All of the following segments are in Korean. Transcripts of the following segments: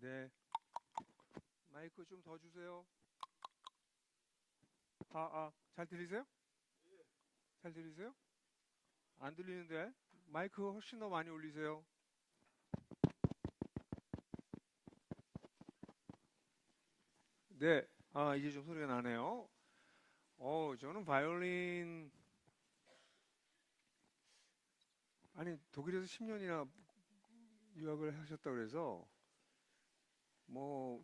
네. 마이크 좀 더 주세요. 잘 들리세요? 잘 들리세요? 안 들리는데? 마이크 훨씬 더 많이 올리세요. 네. 이제 좀 소리가 나네요. 저는 바이올린, 독일에서 10년이나 유학을 하셨다고 그래서, 뭐,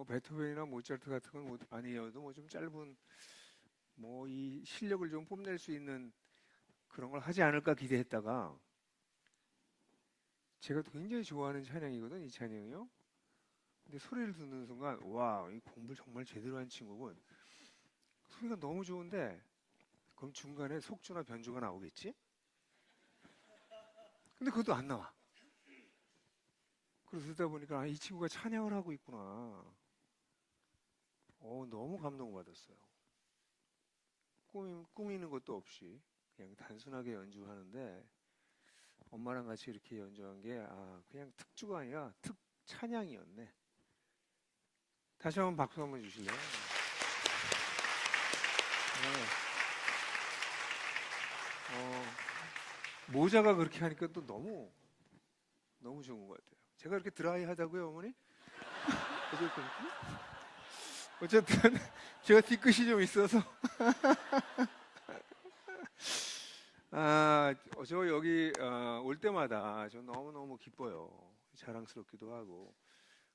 베토벤이나 모차르트 같은 건 아니어도 좀 짧은, 이 실력을 좀 뽐낼 수 있는 그런 걸 하지 않을까 기대했다가, 제가 굉장히 좋아하는 찬양이거든, 이 찬양이요. 근데 소리를 듣는 순간, 와, 이 공부를 정말 제대로 한 친구군. 소리가 너무 좋은데, 그럼 중간에 속주나 변주가 나오겠지? 근데 그것도 안 나와. 그래서 듣다 보니까, 이 친구가 찬양을 하고 있구나. 너무 감동받았어요. 꾸미는 것도 없이, 그냥 단순하게 연주하는데, 엄마랑 같이 이렇게 연주한 게, 그냥 특주가 아니라 찬양이었네. 다시 한번 박수 한번 주실래요? 네. 모자가 그렇게 하니까 또 너무 좋은 것 같아요. 제가 이렇게 드라이 하다고요, 어머니? 어쨌든, 제가 뒤끝이 좀 있어서. 저 여기, 올 때마다 저 너무너무 기뻐요. 자랑스럽기도 하고.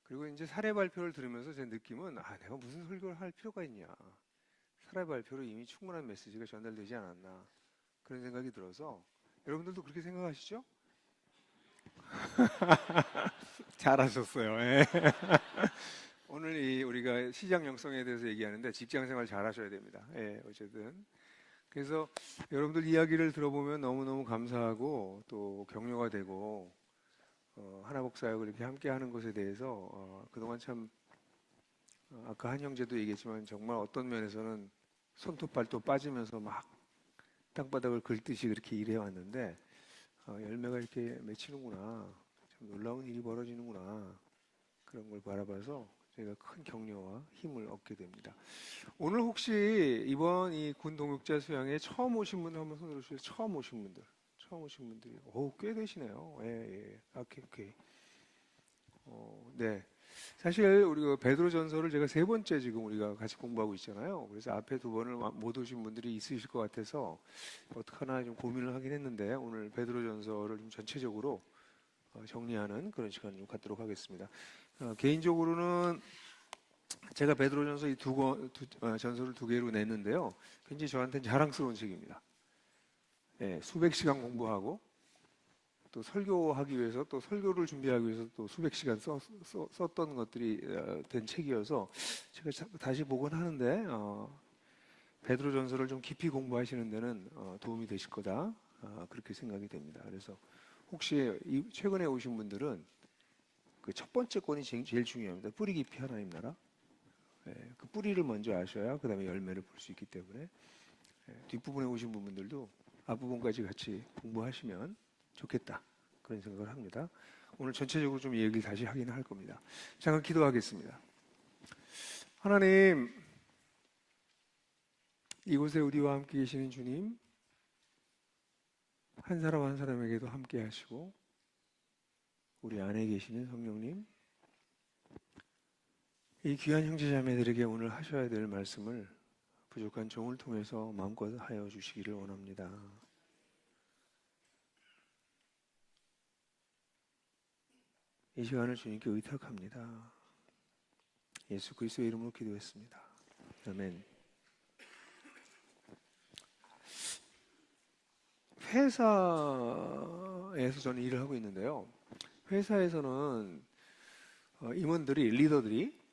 그리고 이제 사례 발표를 들으면서 제 느낌은, 내가 무슨 설교를 할 필요가 있냐. 사례 발표로 이미 충분한 메시지가 전달되지 않았나. 그런 생각이 들어서, 여러분들도 그렇게 생각하시죠? 잘하셨어요. 예. 오늘 우리가 시장 영성에 대해서 얘기하는데 직장 생활 잘 하셔야 됩니다. 예, 어쨌든. 그래서 여러분들 이야기를 들어보면 너무너무 감사하고 또 격려가 되고, 하나복 사역을 이렇게 함께 하는 것에 대해서, 그동안 참, 아까 한 형제도 얘기했지만 정말 어떤 면에서는 손톱 발톱 빠지면서 막 땅바닥을 긁듯이 그렇게 일해왔는데, 열매가 이렇게 맺히는구나. 참 놀라운 일이 벌어지는구나. 그런 걸 바라봐서 저희가 큰 격려와 힘을 얻게 됩니다. 오늘 혹시 이번 이 군 동역자 수양에 처음 오신 분들 한번 손 들어주세요. 처음 오신 분들이 꽤 되시네요. 예. 오케이. 네. 사실 우리가 베드로전서를 제가 세 번째 지금 우리가 같이 공부하고 있잖아요. 그래서 앞에 두 번을 못 오신 분들이 있으실 것 같아서 어떡하나 좀 고민을 하긴 했는데 오늘 베드로전서를 좀 전체적으로 정리하는 그런 시간을 좀 갖도록 하겠습니다. 개인적으로는 제가 베드로전서 전서를 두 개로 냈는데요. 굉장히 저한테는 자랑스러운 책입니다. 예, 수백 시간 공부하고 또 설교하기 위해서 또 설교를 준비하기 위해서 또 수백 시간 썼던 것들이 된 책이어서 제가 다시 보곤 하는데 베드로전서를 좀 깊이 공부하시는 데는 도움이 되실 거다 그렇게 생각이 됩니다. 그래서 혹시 최근에 오신 분들은 그 첫 번째 권이 제일 중요합니다. 뿌리 깊이 하나님 나라. 그 뿌리를 먼저 아셔야 그 다음에 열매를 볼 수 있기 때문에 뒷부분에 오신 분들도 앞부분까지 같이 공부하시면 좋겠다 그런 생각을 합니다. 오늘 전체적으로 좀 얘기를 다시 하긴 할 겁니다. 잠깐 기도하겠습니다. 하나님, 이곳에 우리와 함께 계시는 주님, 한 사람 한 사람에게도 함께 하시고 우리 안에 계시는 성령님, 이 귀한 형제자매들에게 오늘 하셔야 될 말씀을 부족한 종을 통해서 마음껏 하여 주시기를 원합니다. 이 시간을 주님께 의탁합니다. 예수 그리스도의 이름으로 기도했습니다. 아멘. 회사에서 저는 일을 하고 있는데요. 회사에서는 리더들이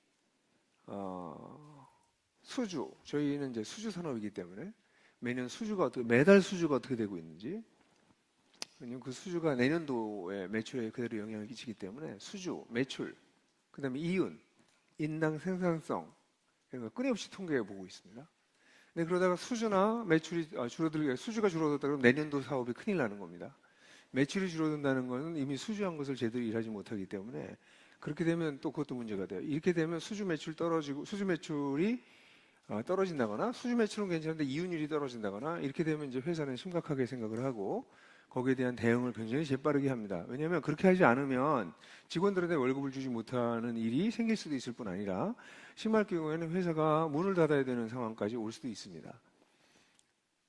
저희는 이제 수주 산업이기 때문에 매달 수주가 어떻게 되고 있는지, 왜냐면 그 수주가 내년도의 매출에 그대로 영향을 끼치기 때문에 수주, 매출, 그 다음에 인당 생산성, 이런 거 끊임없이 통계해 보고 있습니다. 근데 그러다가 수주나 매출이 수주가 줄어들다 그러면 내년도 사업이 큰일 나는 겁니다. 매출이 줄어든다는 것은 이미 수주한 것을 제대로 일하지 못하기 때문에 그렇게 되면 또 그것도 문제가 돼요. 이렇게 되면 수주 매출 떨어지고 수주 매출이 떨어진다거나 수주 매출은 괜찮은데 이윤율이 떨어진다거나 이렇게 되면 이제 회사는 심각하게 생각을 하고 거기에 대한 대응을 굉장히 재빠르게 합니다. 왜냐하면 그렇게 하지 않으면 직원들한테 월급을 주지 못하는 일이 생길 수도 있을 뿐 아니라 심할 경우에는 회사가 문을 닫아야 되는 상황까지 올 수도 있습니다.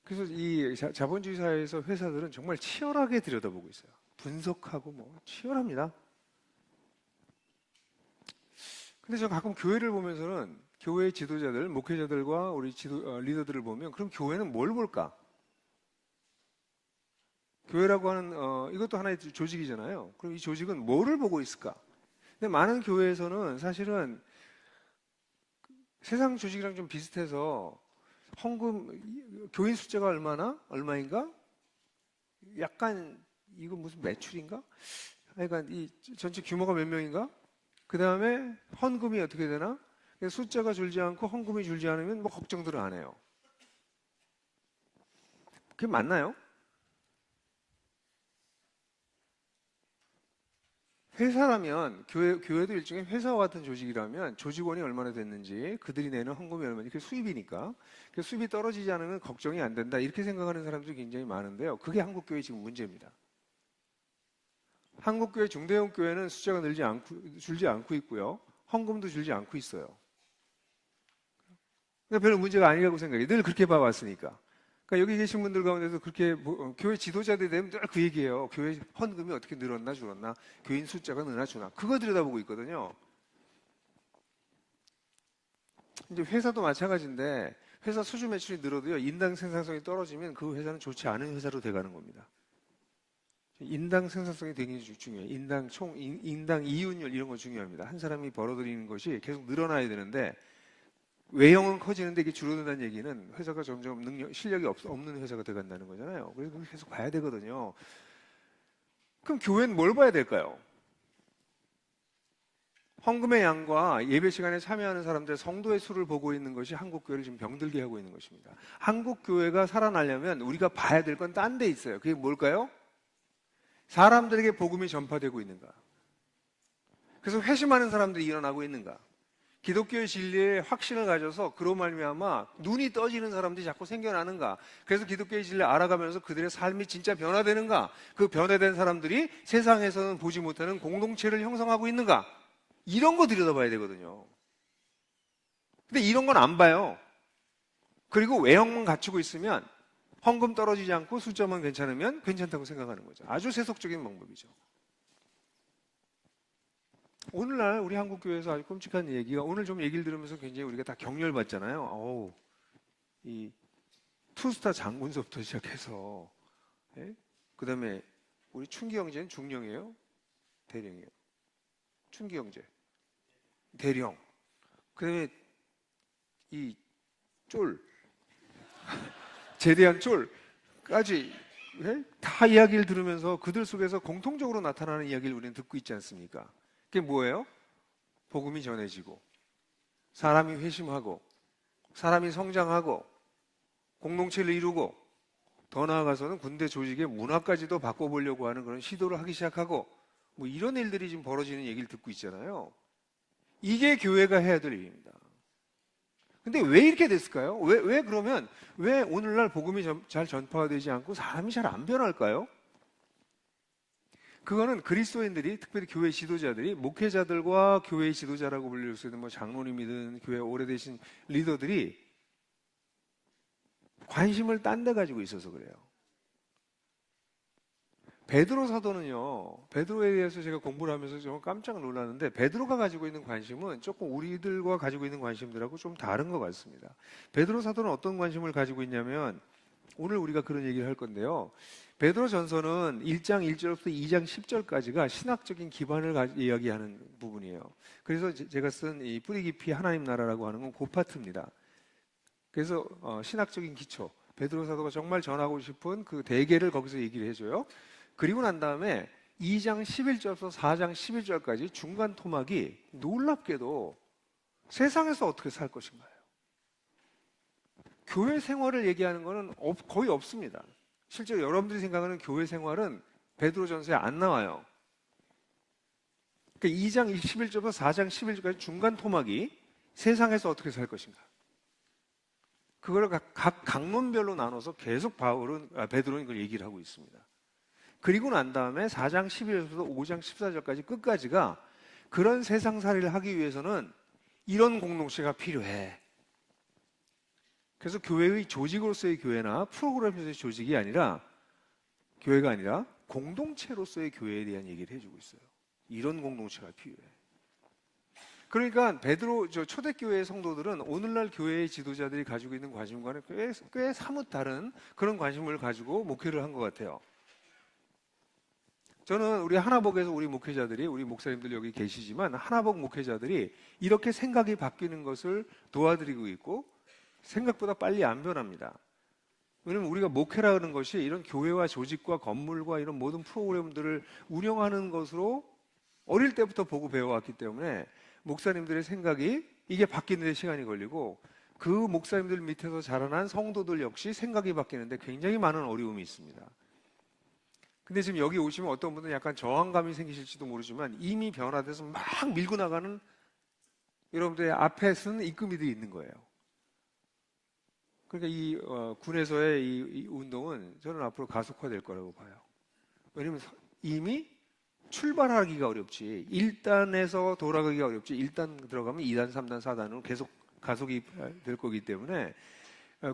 그래서 이 자본주의 사회에서 회사들은 정말 치열하게 들여다보고 있어요. 분석하고 뭐 치열합니다. 근데 저 가끔 교회를 보면서는 교회 지도자들, 목회자들과 우리 리더들을 보면 그럼 교회는 뭘 볼까? 교회라고 하는 이것도 하나의 조직이잖아요. 그럼 이 조직은 뭐를 보고 있을까? 근데 많은 교회에서는 사실은 세상 조직이랑 좀 비슷해서 헌금 교인 숫자가 얼마인가? 약간 이거 무슨 매출인가? 그러니까 이 전체 규모가 몇 명인가? 그 다음에 헌금이 어떻게 되나? 숫자가 줄지 않고 헌금이 줄지 않으면 뭐 걱정들을 안 해요. 그게 맞나요? 회사라면 교회도 일종의 회사와 같은 조직이라면 조직원이 얼마나 됐는지 그들이 내는 헌금이 얼마인지 그게 수입이니까 그 수입이 떨어지지 않으면 걱정이 안 된다 이렇게 생각하는 사람들이 굉장히 많은데요. 그게 한국교회 지금 문제입니다. 한국교회 중대형 교회는 숫자가 줄지 않고 있고요. 헌금도 줄지 않고 있어요. 그러니까 별로 문제가 아니라고 생각해요. 늘 그렇게 봐왔으니까. 그러니까 여기 계신 분들 가운데서 그렇게 교회 지도자들이 되면 늘 그 얘기예요. 교회 헌금이 어떻게 늘었나 줄었나, 교인 숫자가 느나 주나 그거 들여다보고 있거든요. 이제 회사도 마찬가지인데 회사 수주 매출이 늘어도요 인당 생산성이 떨어지면 그 회사는 좋지 않은 회사로 돼가는 겁니다. 인당 생산성이 되게 중요해요. 인당 이윤율 이런 거 중요합니다. 한 사람이 벌어들이는 것이 계속 늘어나야 되는데 외형은 커지는데 이게 줄어든다는 얘기는 회사가 점점 실력이 없는 회사가 돼간다는 거잖아요. 그래서 그걸 계속 봐야 되거든요. 그럼 교회는 뭘 봐야 될까요? 헌금의 양과 예배 시간에 참여하는 사람들의 성도의 수를 보고 있는 것이 한국 교회를 지금 병들게 하고 있는 것입니다. 한국 교회가 살아나려면 우리가 봐야 될 건 딴 데 있어요. 그게 뭘까요? 사람들에게 복음이 전파되고 있는가? 그래서 회심하는 사람들이 일어나고 있는가? 기독교의 진리에 확신을 가져서 그로 말미암아 눈이 떠지는 사람들이 자꾸 생겨나는가? 그래서 기독교의 진리를 알아가면서 그들의 삶이 진짜 변화되는가? 그 변화된 사람들이 세상에서는 보지 못하는 공동체를 형성하고 있는가? 이런 거 들여다봐야 되거든요. 근데 이런 건 안 봐요. 그리고 외형만 갖추고 있으면 헌금 떨어지지 않고 숫자만 괜찮으면 괜찮다고 생각하는 거죠. 아주 세속적인 방법이죠. 오늘날 우리 한국교회에서 아주 끔찍한 얘기가 오늘 좀 얘기를 들으면서 굉장히 우리가 다 격려받잖아요. 어우, 이 투스타 장군서부터 시작해서 예? 그 다음에 우리 춘기형제는 중령이에요? 대령이에요? 춘기형제 대령 그 다음에 이 쫄 제대한 쫄까지 예? 다 이야기를 들으면서 그들 속에서 공통적으로 나타나는 이야기를 우리는 듣고 있지 않습니까? 그게 뭐예요? 복음이 전해지고 사람이 회심하고 사람이 성장하고 공동체를 이루고 더 나아가서는 군대 조직의 문화까지도 바꿔보려고 하는 그런 시도를 하기 시작하고 뭐 이런 일들이 지금 벌어지는 얘기를 듣고 있잖아요. 이게 교회가 해야 될 일입니다. 근데 왜 이렇게 됐을까요? 왜 그러면 왜 오늘날 복음이 잘 전파가 되지 않고 사람이 잘 안 변할까요? 그거는 그리스도인들이 특별히 교회 지도자들이 목회자들과 교회의 지도자라고 불릴 수 있는 뭐 장로님이든 교회 오래되신 리더들이 관심을 딴 데 가지고 있어서 그래요. 베드로 사도는요, 베드로에 대해서 제가 공부를 하면서 좀 깜짝 놀랐는데 베드로가 가지고 있는 관심은 조금 우리들과 가지고 있는 관심들하고 좀 다른 것 같습니다. 베드로 사도는 어떤 관심을 가지고 있냐면 오늘 우리가 그런 얘기를 할 건데요. 베드로 전서는 1장 1절부터 2장 10절까지가 신학적인 기반을 이야기하는 부분이에요. 그래서 제가 쓴 이 뿌리 깊이 하나님 나라라고 하는 건 그 파트입니다. 그래서 신학적인 기초, 베드로 사도가 정말 전하고 싶은 그 대개를 거기서 얘기를 해줘요. 그리고 난 다음에 2장 11절부터 4장 11절까지 중간 토막이 놀랍게도 세상에서 어떻게 살 것인가요? 교회 생활을 얘기하는 거는 거의 없습니다. 실제로 여러분들이 생각하는 교회 생활은 베드로전서에 안 나와요. 그러니까 2장 11절부터 4장 11절까지 중간 토막이 세상에서 어떻게 살 것인가. 그걸 각 강론별로 나눠서 계속 베드로는 이걸 얘기를 하고 있습니다. 그리고 난 다음에 4장 11절부터 5장 14절까지 끝까지가 그런 세상살이를 하기 위해서는 이런 공동체가 필요해. 그래서 교회의 조직으로서의 교회나 프로그램에서의 조직이 아니라 교회가 아니라 공동체로서의 교회에 대한 얘기를 해주고 있어요. 이런 공동체가 필요해. 그러니까 베드로 초대교회의 성도들은 오늘날 교회의 지도자들이 가지고 있는 관심과는 꽤 사뭇 다른 그런 관심을 가지고 목회를 한 것 같아요. 저는 우리 하나복에서 우리 목회자들이, 우리 목사님들 여기 계시지만 하나복 목회자들이 이렇게 생각이 바뀌는 것을 도와드리고 있고 생각보다 빨리 안 변합니다. 왜냐하면 우리가 목회라는 것이 이런 교회와 조직과 건물과 이런 모든 프로그램들을 운영하는 것으로 어릴 때부터 보고 배워왔기 때문에 목사님들의 생각이 이게 바뀌는 데 시간이 걸리고 그 목사님들 밑에서 자라난 성도들 역시 생각이 바뀌는데 굉장히 많은 어려움이 있습니다. 근데 지금 여기 오시면 어떤 분들은 약간 저항감이 생기실지도 모르지만 이미 변화돼서 막 밀고 나가는 여러분들의 앞에 서는 입금이들이 있는 거예요. 그러니까 이 군에서의 이 운동은 저는 앞으로 가속화될 거라고 봐요. 왜냐하면 이미 출발하기가 어렵지 1단에서 돌아가기가 어렵지 1단 들어가면 2단, 3단, 4단으로 계속 가속이 될 거기 때문에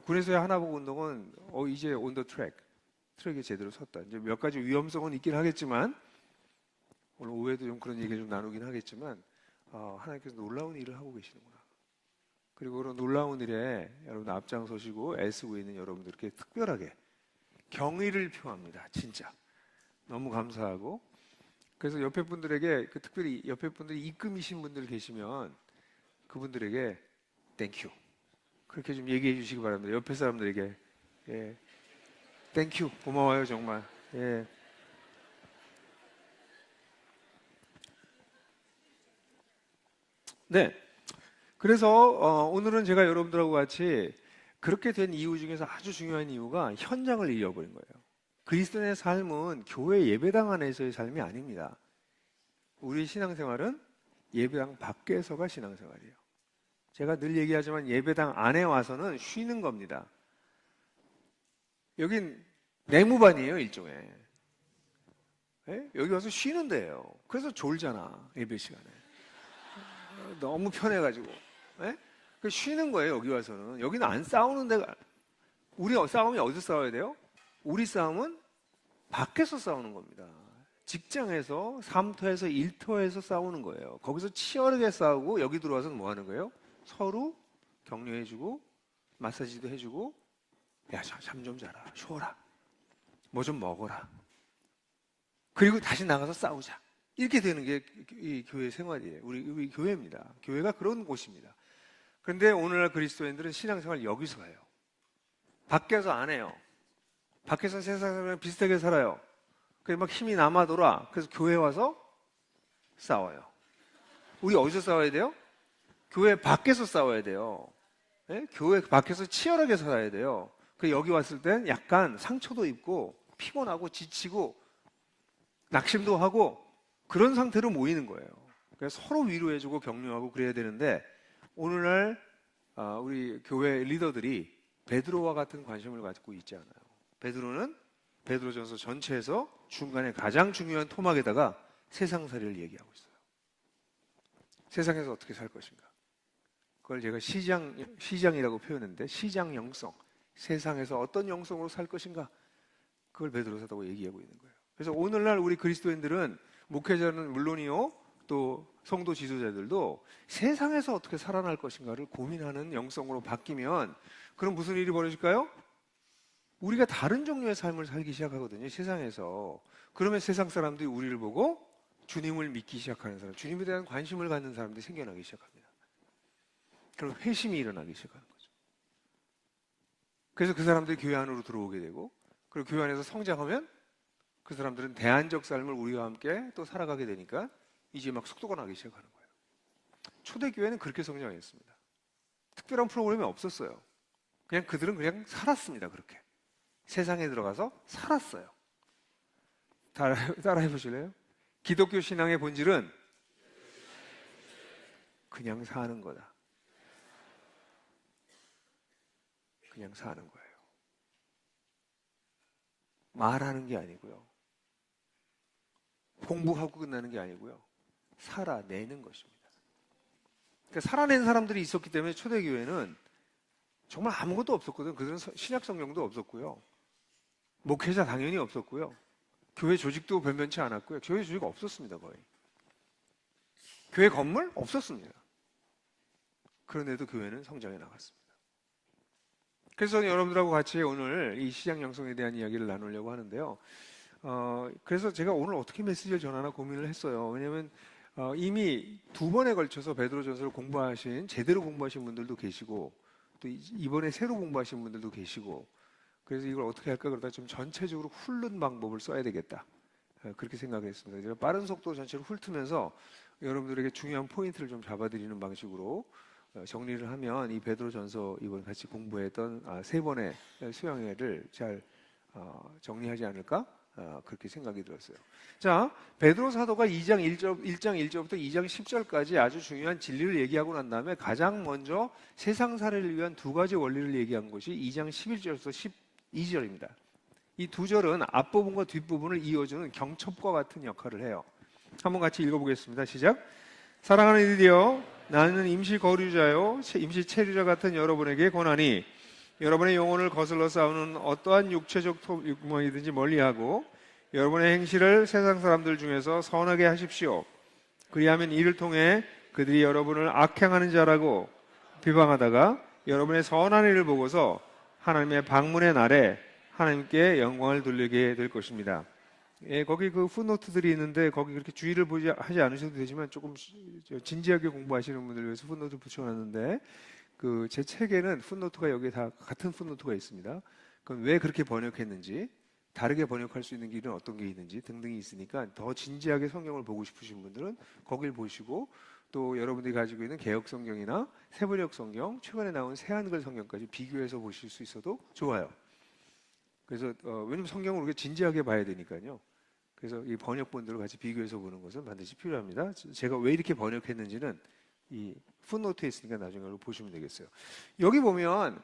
군에서의 하나복 운동은 이제 온 더 트랙에 제대로 섰다. 이제 몇 가지 위험성은 있긴 하겠지만 오늘 오후에도 좀 그런 얘기를 좀 나누긴 하겠지만 하나님께서 놀라운 일을 하고 계시는구나. 그리고 그런 놀라운 일에 여러분 앞장서시고 애쓰고 있는 여러분들께 특별하게 경의를 표합니다. 진짜 너무 감사하고 그래서 옆에 분들에게 특별히 옆에 분들이 입금이신 분들 계시면 그분들에게 땡큐 그렇게 좀 얘기해 주시기 바랍니다. 옆에 사람들에게 예. 땡큐 고마워요 정말. 예. 네. 그래서 오늘은 제가 여러분들하고 같이 그렇게 된 이유 중에서 아주 중요한 이유가 현장을 잃어버린 거예요. 그리스도인의 삶은 교회 예배당 안에서의 삶이 아닙니다. 우리 신앙생활은 예배당 밖에서가 신앙생활이에요. 제가 늘 얘기하지만 예배당 안에 와서는 쉬는 겁니다. 여긴 내무반이에요, 일종의. 예? 여기 와서 쉬는 데예요. 그래서 졸잖아, 예배 시간에. 너무 편해가지고. 예? 쉬는 거예요, 여기 와서는. 여기는 안 싸우는 데가. 우리 싸움이 어디서 싸워야 돼요? 우리 싸움은 밖에서 싸우는 겁니다. 직장에서, 삼터에서, 일터에서 싸우는 거예요. 거기서 치열하게 싸우고 여기 들어와서 뭐 하는 거예요? 서로 격려해주고 마사지도 해주고 야, 잠 좀 자라, 쉬어라, 뭐 좀 먹어라. 그리고 다시 나가서 싸우자. 이렇게 되는 게 이 교회 생활이에요. 우리 교회입니다. 교회가 그런 곳입니다. 그런데 오늘날 그리스도인들은 신앙생활 여기서 해요. 밖에서 안 해요. 밖에서 세상 사람이랑 비슷하게 살아요. 그래서 막 힘이 남아돌아. 그래서 교회 와서 싸워요. 우리 어디서 싸워야 돼요? 교회 밖에서 싸워야 돼요. 네? 교회 밖에서 치열하게 살아야 돼요. 그래서 여기 왔을 땐 약간 상처도 입고 피곤하고 지치고 낙심도 하고 그런 상태로 모이는 거예요. 그래서 서로 위로해주고 격려하고 그래야 되는데 오늘날 우리 교회 리더들이 베드로와 같은 관심을 갖고 있지 않아요. 베드로는 베드로전서 전체에서 중간에 가장 중요한 토막에다가 세상살이를 얘기하고 있어요. 세상에서 어떻게 살 것인가. 그걸 제가 시장이라고 표현했는데 시장 영성, 세상에서 어떤 영성으로 살 것인가 그걸 베드로서다고 얘기하고 있는 거예요. 그래서 오늘날 우리 그리스도인들은 목회자는 물론이요 또 성도 지도자들도 세상에서 어떻게 살아날 것인가를 고민하는 영성으로 바뀌면 그럼 무슨 일이 벌어질까요? 우리가 다른 종류의 삶을 살기 시작하거든요. 세상에서. 그러면 세상 사람들이 우리를 보고 주님을 믿기 시작하는 사람, 주님에 대한 관심을 갖는 사람들이 생겨나기 시작합니다. 그럼 회심이 일어나기 시작하는 거죠. 그래서 그 사람들이 교회 안으로 들어오게 되고 그리고 교회 안에서 성장하면 그 사람들은 대안적 삶을 우리와 함께 또 살아가게 되니까 이제 막 속도가 나기 시작하는 거예요. 초대교회는 그렇게 성장했습니다. 특별한 프로그램이 없었어요. 그냥 그들은 그냥 살았습니다. 그렇게. 세상에 들어가서 살았어요. 따라해 보실래요? 기독교 신앙의 본질은 그냥 사는 거다. 그냥 사는 거예요. 말하는 게 아니고요. 공부하고 끝나는 게 아니고요. 살아내는 것입니다. 그러니까 살아낸 사람들이 있었기 때문에 초대교회는 정말 아무것도 없었거든. 그들은 신약 성경도 없었고요. 목회자 당연히 없었고요. 교회 조직도 변변치 않았고요. 교회 조직 없었습니다, 거의. 교회 건물 없었습니다. 그런데도 교회는 성장해 나갔습니다. 그래서 저는 여러분들하고 같이 오늘 이 시장 영성에 대한 이야기를 나누려고 하는데요. 그래서 제가 오늘 어떻게 메시지를 전하나 고민을 했어요. 왜냐하면 이미 두 번에 걸쳐서 베드로전서를 제대로 공부하신 분들도 계시고, 또 이번에 새로 공부하신 분들도 계시고, 그래서 이걸 어떻게 할까 그러다 좀 전체적으로 훑는 방법을 써야 되겠다. 그렇게 생각했습니다. 제가 빠른 속도로 전체를 훑으면서 여러분들에게 중요한 포인트를 좀 잡아드리는 방식으로 정리를 하면 이 베드로전서 이번 같이 공부했던 세 번의 수양회를 잘 정리하지 않을까? 그렇게 생각이 들었어요. 자, 베드로 사도가 1장 1절부터 2장 10절까지 아주 중요한 진리를 얘기하고 난 다음에 가장 먼저 세상 살이를 위한 두 가지 원리를 얘기한 것이 2장 11절에서 12절입니다. 이 두 절은 앞부분과 뒷부분을 이어주는 경첩과 같은 역할을 해요. 한번 같이 읽어보겠습니다. 시작. 사랑하는 이들이여, 나는 임시 거류자요 임시 체류자 같은 여러분에게 권하니 여러분의 영혼을 거슬러 싸우는 어떠한 육체적 욕망이든지 멀리하고 여러분의 행실을 세상 사람들 중에서 선하게 하십시오. 그리하면 이를 통해 그들이 여러분을 악행하는 자라고 비방하다가 여러분의 선한 일을 보고서 하나님의 방문의 날에 하나님께 영광을 돌리게 될 것입니다. 예, 거기 그 풋노트들이 있는데 거기 그렇게 주의를 하지 않으셔도 되지만 조금 진지하게 공부하시는 분들 위해서 풋노트 붙여놨는데 그 제 책에는 풋노트가 여기에 다 같은 풋노트가 있습니다. 그럼 왜 그렇게 번역했는지, 다르게 번역할 수 있는 길은 어떤 게 있는지 등등이 있으니까 더 진지하게 성경을 보고 싶으신 분들은 거길 보시고, 또 여러분들이 가지고 있는 개역 성경이나 세번역 성경, 최근에 나온 새한글 성경까지 비교해서 보실 수 있어도 좋아요. 그래서 왜냐면 성경을 우리가 진지하게 봐야 되니까요. 그래서 이 번역본들을 같이 비교해서 보는 것은 반드시 필요합니다. 제가 왜 이렇게 번역했는지는 이 풋노트에 있으니까 나중에 보시면 되겠어요. 여기 보면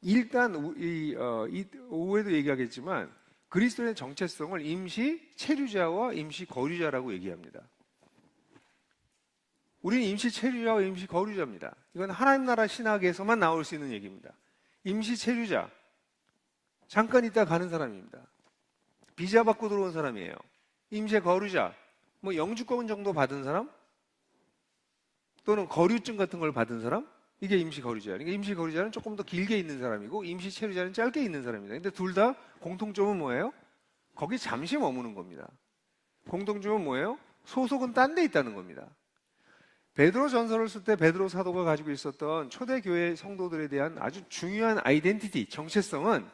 일단 오후에도 얘기하겠지만 그리스도의 정체성을 임시 체류자와 임시 거류자라고 얘기합니다. 우리는 임시 체류자와 임시 거류자입니다. 이건 하나님 나라 신학에서만 나올 수 있는 얘기입니다. 임시 체류자, 잠깐 있다 가는 사람입니다. 비자 받고 들어온 사람이에요. 임시 거류자, 뭐 영주권 정도 받은 사람, 또는 거류증 같은 걸 받은 사람, 이게 임시 거류자예요. 그러니까 임시 거류자는 조금 더 길게 있는 사람이고 임시 체류자는 짧게 있는 사람입니다. 근데 둘 다 공통점은 뭐예요? 거기 잠시 머무는 겁니다. 공통점은 뭐예요? 소속은 딴 데 있다는 겁니다. 베드로 전서를 쓸 때 베드로 사도가 가지고 있었던 초대교회 성도들에 대한 아주 중요한 아이덴티티, 정체성은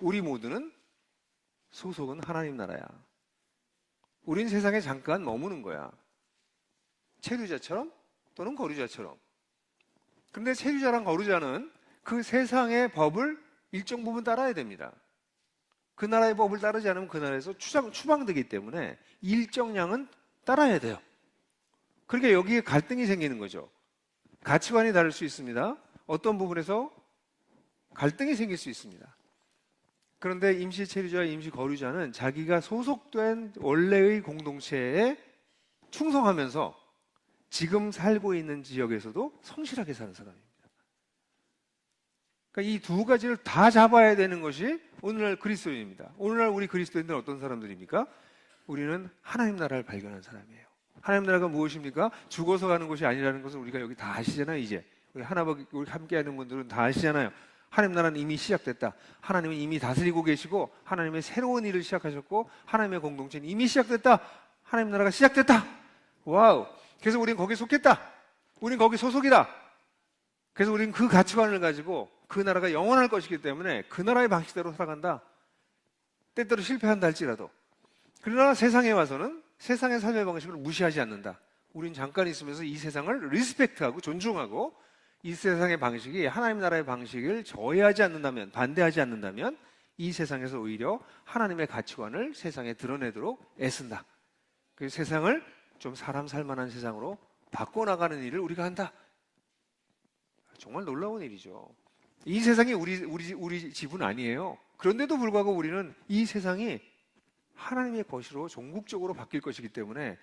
우리 모두는 소속은 하나님 나라야. 우린 세상에 잠깐 머무는 거야. 체류자처럼 또는 거류자처럼. 그런데 체류자랑 거류자는 그 세상의 법을 일정 부분 따라야 됩니다. 그 나라의 법을 따르지 않으면 그 나라에서 추방되기 때문에 일정량은 따라야 돼요. 그러니까 여기에 갈등이 생기는 거죠. 가치관이 다를 수 있습니다. 어떤 부분에서 갈등이 생길 수 있습니다. 그런데 임시 체류자와 임시 거류자는 자기가 소속된 원래의 공동체에 충성하면서 지금 살고 있는 지역에서도 성실하게 사는 사람입니다. 그러니까 이 두 가지를 다 잡아야 되는 것이 오늘날 그리스도인입니다. 오늘날 우리 그리스도인들은 어떤 사람들입니까? 우리는 하나님 나라를 발견한 사람이에요. 하나님 나라가 무엇입니까? 죽어서 가는 곳이 아니라는 것을 우리가 여기 다 아시잖아요. 이제 우리 함께하는 분들은 다 아시잖아요. 하나님 나라는 이미 시작됐다. 하나님은 이미 다스리고 계시고 하나님의 새로운 일을 시작하셨고 하나님의 공동체는 이미 시작됐다. 하나님 나라가 시작됐다. 와우. 그래서 우린 거기에 속했다. 우린 거기 소속이다. 그래서 우린 그 가치관을 가지고 그 나라가 영원할 것이기 때문에 그 나라의 방식대로 살아간다. 때때로 실패한다 할지라도. 그러나 세상에 와서는 세상의 삶의 방식을 무시하지 않는다. 우린 잠깐 있으면서 이 세상을 리스펙트하고 존중하고 이 세상의 방식이 하나님 나라의 방식을 저해하지 않는다면, 반대하지 않는다면 이 세상에서 오히려 하나님의 가치관을 세상에 드러내도록 애쓴다. 그 세상을 좀 사람 살만한 세상으로 바꿔나가는 일을 우리가 한다. 정말 놀라운 일이죠. 이 세상이 우리 집은 아니에요. 그런데도 불구하고 우리는 이 세상이 하나님의 것으로 종국적으로 바뀔 것이기 때문에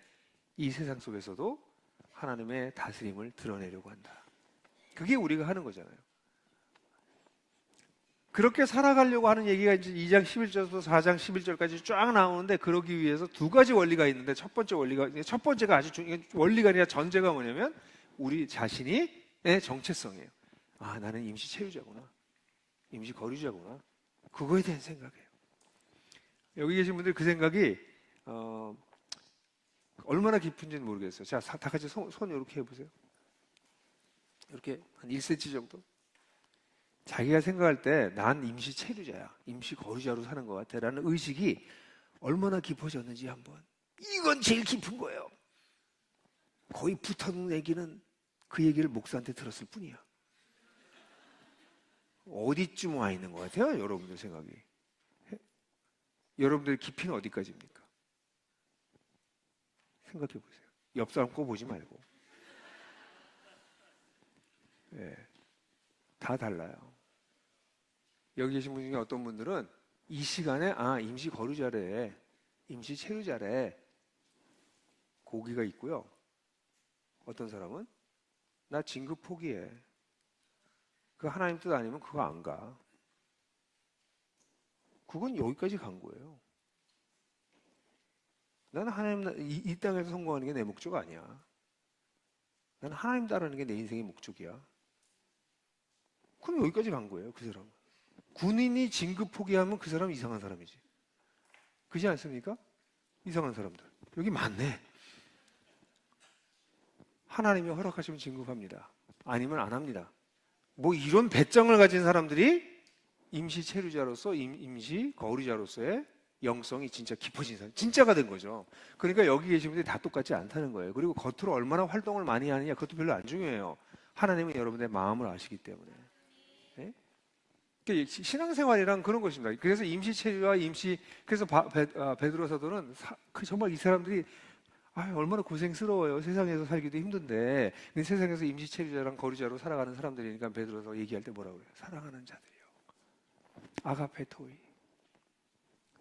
이 세상 속에서도 하나님의 다스림을 드러내려고 한다. 그게 우리가 하는 거잖아요. 그렇게 살아가려고 하는 얘기가 이제 2장 11절부터 4장 11절까지 쫙 나오는데, 그러기 위해서 두 가지 원리가 있는데, 첫 번째가 아주 중요한 원리가 아니라 전제가 뭐냐면 우리 자신의 정체성이에요. 아, 나는 임시 체류자구나, 임시 거류자구나. 그거에 대한 생각이에요. 여기 계신 분들 그 생각이 얼마나 깊은지는 모르겠어요. 자, 다 같이 손 이렇게 해보세요. 이렇게 한 1cm 정도. 자기가 생각할 때 난 임시 체류자야, 임시 거류자로 사는 것 같아 라는 의식이 얼마나 깊어졌는지 한번. 이건 제일 깊은 거예요. 거의 붙어있는 얘기는 그 얘기를 목사한테 들었을 뿐이야. 어디쯤 와 있는 것 같아요, 여러분들 생각이? 여러분들 깊이는 어디까지입니까? 생각해 보세요. 옆 사람 거 보지 말고. 네, 다 달라요. 여기 계신 분 중에 어떤 분들은 이 시간에 임시 거류자래, 임시 체류자래, 고기가 있고요. 어떤 사람은 나 진급 포기해. 그 하나님 뜻 아니면 그거 안 가. 그건 여기까지 간 거예요. 나는 하나님, 이 땅에서 성공하는 게 내 목적 아니야. 나는 하나님 따르는 게 내 인생의 목적이야. 그럼 여기까지 간 거예요, 그 사람은. 군인이 진급 포기하면 그 사람은 이상한 사람이지. 그렇지 않습니까? 이상한 사람들 여기 많네. 하나님이 허락하시면 진급합니다. 아니면 안 합니다. 뭐 이런 배짱을 가진 사람들이 임시 체류자로서, 임시 거류자로서의 영성이 진짜 깊어진 사람, 진짜가 된 거죠. 그러니까 여기 계신 분들이 다 똑같지 않다는 거예요. 그리고 겉으로 얼마나 활동을 많이 하느냐, 그것도 별로 안 중요해요. 하나님은 여러분의 마음을 아시기 때문에. 네? 신앙생활이란 그런 것입니다. 그래서 임시체류와 그래서 베드로 사도는 정말 이 사람들이 얼마나 고생스러워요. 세상에서 살기도 힘든데 세상에서 임시체류자랑 거류자로 살아가는 사람들이니까 베드로서 얘기할 때 뭐라고 그래요? 사랑하는 자들이요, 아가페토이.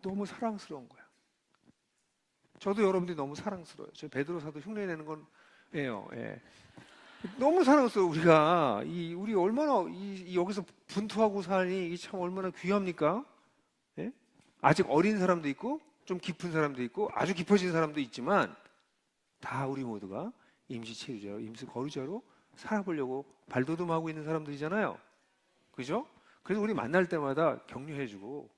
너무 사랑스러운 거야. 저도 여러분들이 너무 사랑스러워요. 저 베드로 사도 흉내내는 건예요. 예. 너무 사랑스러워. 우리 얼마나 여기서 분투하고 사니, 참 얼마나 귀합니까? 예? 아직 어린 사람도 있고 좀 깊은 사람도 있고 아주 깊어진 사람도 있지만 다 우리 모두가 임시 체류자로, 임시 거류자로 살아보려고 발돋움하고 있는 사람들이잖아요. 그죠? 그래서 우리 만날 때마다 격려해주고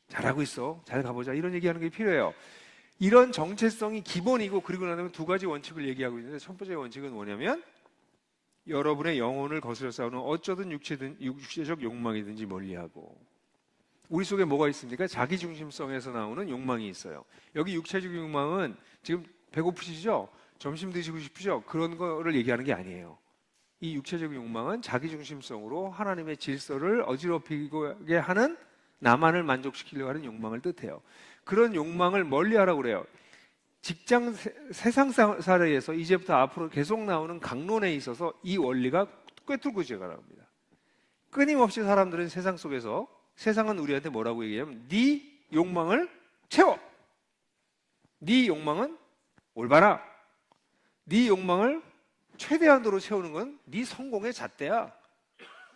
잘하고 있어, 잘 가보자, 이런 얘기하는 게 필요해요. 이런 정체성이 기본이고, 그리고 나면 두 가지 원칙을 얘기하고 있는데, 첫 번째 원칙은 뭐냐면 여러분의 영혼을 거스려 싸우는 어쩌든 육체적 욕망이든지 멀리하고. 우리 속에 뭐가 있습니까? 자기중심성에서 나오는 욕망이 있어요. 여기 육체적 욕망은 지금 배고프시죠? 점심 드시고 싶으죠? 그런 거를 얘기하는 게 아니에요. 이 육체적 욕망은 자기중심성으로 하나님의 질서를 어지럽히게 하는, 나만을 만족시키려고 하는 욕망을 뜻해요. 그런 욕망을 멀리하라고 그래요. 직장, 세상살이에서 이제부터 앞으로 계속 나오는 강론에 있어서 이 원리가 꿰뚫고 지나갑니다. 끊임없이 사람들은 세상 속에서, 세상은 우리한테 뭐라고 얘기하면 네 욕망을 채워, 네 욕망은 올바라, 네 욕망을 최대한도로 채우는 건 네 성공의 잣대야.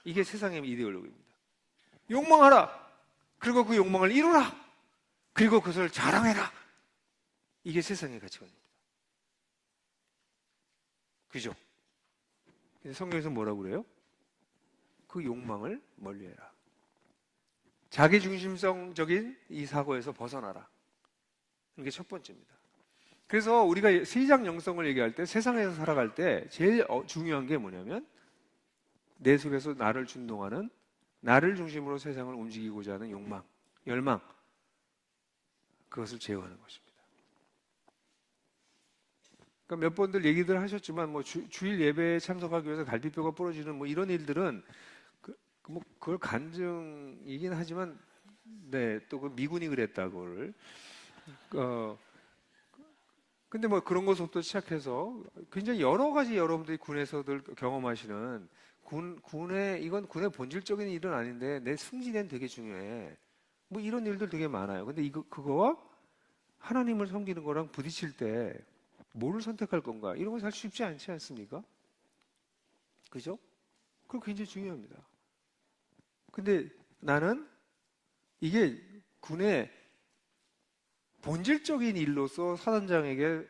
이게 세상의 이데올로기입니다. 욕망하라, 그리고 그 욕망을 이루라, 그리고 그것을 자랑해라. 이게 세상의 가치관입니다. 그죠? 성경에서 뭐라고 그래요? 그 욕망을 멀리해라. 자기중심성적인 이 사고에서 벗어나라. 이게 첫 번째입니다. 그래서 우리가 시장 영성을 얘기할 때, 세상에서 살아갈 때 제일 중요한 게 뭐냐면 내 속에서 나를 준동하는, 나를 중심으로 세상을 움직이고자 하는 욕망, 열망, 그것을 제어하는 것입니다. 그러니까 몇 번들 얘기들 하셨지만 주일 예배에 참석하기 위해서 갈비뼈가 부러지는 이런 일들은 그걸 간증이긴 하지만, 네, 또 그 미군이 그랬다고를 근데 뭐 그런 것부터 시작해서 굉장히 여러 가지 여러분들이 군에서들 경험하시는 이건 군의 본질적인 일은 아닌데 내 승진엔 되게 중요해. 뭐 이런 일들 되게 많아요. 근데 그거와 하나님을 섬기는 거랑 부딪힐 때 뭐를 선택할 건가? 이런 거 사실 쉽지 않지 않습니까? 그죠? 그거 굉장히 중요합니다. 근데 나는 이게 군의 본질적인 일로서 사단장에게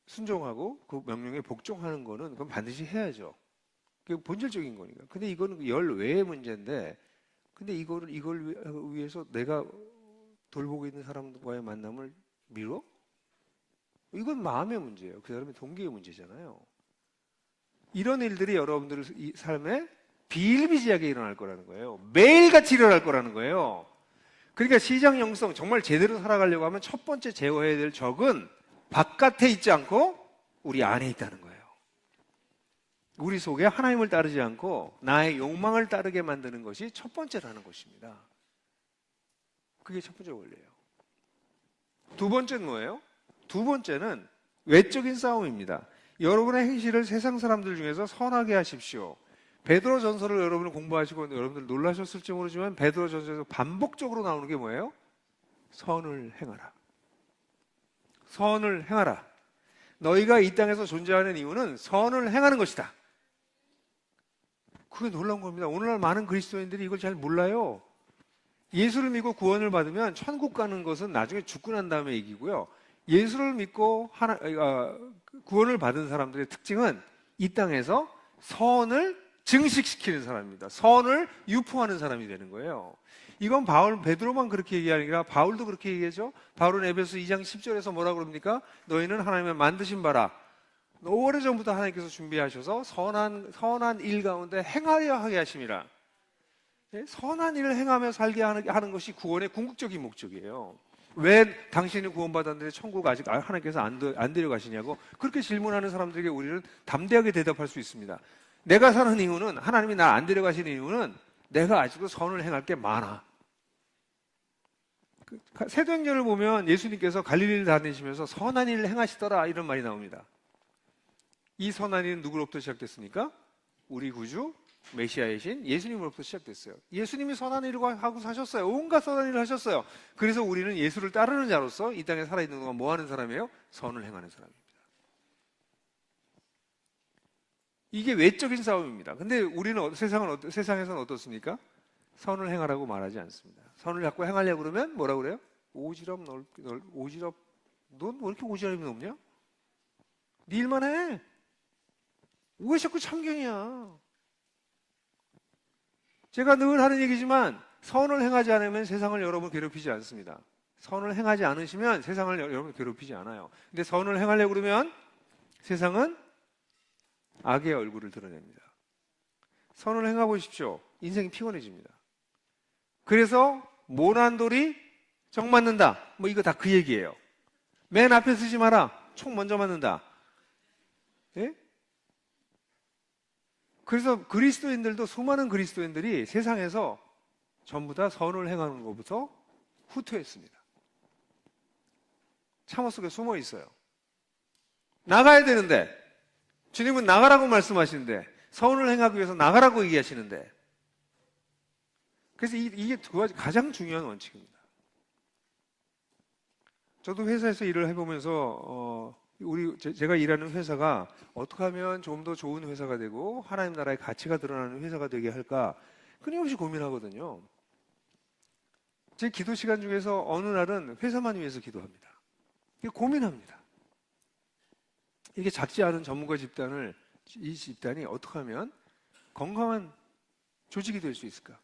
순종하고 그 명령에 복종하는 거는 그건 반드시 해야죠. 그게 본질적인 거니까. 근데 이거는 열 외의 문제인데, 근데 이걸 위해서 내가 돌보고 있는 사람과의 만남을 미뤄? 이건 마음의 문제예요. 그 사람의 동기의 문제잖아요. 이런 일들이 여러분들 이 삶에 비일비재하게 일어날 거라는 거예요. 매일같이 일어날 거라는 거예요. 그러니까 시장 영성 정말 제대로 살아가려고 하면 첫 번째 제어해야 될 적은 바깥에 있지 않고 우리 안에 있다는 거예요. 우리 속에 하나님을 따르지 않고 나의 욕망을 따르게 만드는 것이 첫 번째라는 것입니다. 그게 첫 번째 원리예요. 두 번째는 뭐예요? 두 번째는 외적인 싸움입니다. 여러분의 행실을 세상 사람들 중에서 선하게 하십시오. 베드로 전서를 여러분을 공부하시고 여러분들 놀라셨을지 모르지만 베드로 전서에서 반복적으로 나오는 게 뭐예요? 선을 행하라. 선을 행하라. 너희가 이 땅에서 존재하는 이유는 선을 행하는 것이다. 그게 놀라운 겁니다. 오늘날 많은 그리스도인들이 이걸 잘 몰라요. 예수를 믿고 구원을 받으면 천국 가는 것은 나중에 죽고 난 다음에 얘기고요. 예수를 믿고 구원을 받은 사람들의 특징은 이 땅에서 선을 증식시키는 사람입니다. 선을 유포하는 사람이 되는 거예요. 이건 베드로만 그렇게 얘기하는 게 아니라 바울도 그렇게 얘기하죠. 바울은 에베소 2장 10절에서 뭐라고 그럽니까? 너희는 하나님의 만드신 바라 오래전부터 하나님께서 준비하셔서 선한 일 가운데 행하려 하게 하심이라. 선한 일을 행하며 살게 하는 것이 구원의 궁극적인 목적이에요. 왜 당신이 구원받았는데 천국 아직 하나님께서 안 데려가시냐고 그렇게 질문하는 사람들에게 우리는 담대하게 대답할 수 있습니다. 내가 사는 이유는, 하나님이 날 안 데려가시는 이유는 내가 아직도 선을 행할 게 많아. 사도행전을 보면 예수님께서 갈릴리를 다니시면서 선한 일을 행하시더라 이런 말이 나옵니다. 이 선한 일은 누구로부터 시작됐습니까? 우리 구주 메시아이신 예수님으로부터 시작됐어요. 예수님이 선한 일을 하고 사셨어요. 온갖 선한 일을 하셨어요. 그래서 우리는 예수를 따르는 자로서 이 땅에 살아있는 동안 뭐 하는 사람이에요? 선을 행하는 사람입니다. 이게 외적인 싸움입니다. 근데 우리는 세상에서는 어떻습니까? 선을 행하라고 말하지 않습니다. 선을 자꾸 행하려고 그러면 뭐라고 그래요? 오지랖 오지랖 넌 왜 이렇게 오지랖이 높냐? 네 일만 해. 왜 자꾸 참견이야? 제가 늘 하는 얘기지만 선을 행하지 않으면 세상을 여러분 괴롭히지 않습니다. 선을 행하지 않으시면 세상을 여러분 괴롭히지 않아요. 근데 선을 행하려고 그러면 세상은 악의 얼굴을 드러냅니다. 선을 행해보십시오. 인생이 피곤해집니다. 그래서 모난 돌이 정 맞는다. 뭐 이거 다 그 얘기예요. 맨 앞에 서지 마라. 총 먼저 맞는다. 예? 그래서 그리스도인들도 수많은 그리스도인들이 세상에서 전부 다 선을 행하는 것부터 후퇴했습니다. 참호 속에 숨어 있어요. 나가야 되는데 주님은 나가라고 말씀하시는데 선을 행하기 위해서 나가라고 얘기하시는데 그래서 이게 두 가지 가장 중요한 원칙입니다. 저도 회사에서 일을 해보면서 제가 일하는 회사가 어떻게 하면 좀 더 좋은 회사가 되고 하나님 나라의 가치가 드러나는 회사가 되게 할까 끊임없이 고민하거든요. 제 기도 시간 중에서 어느 날은 회사만 위해서 기도합니다. 고민합니다. 이게 작지 않은 전문가 이 집단이 어떻게 하면 건강한 조직이 될 수 있을까?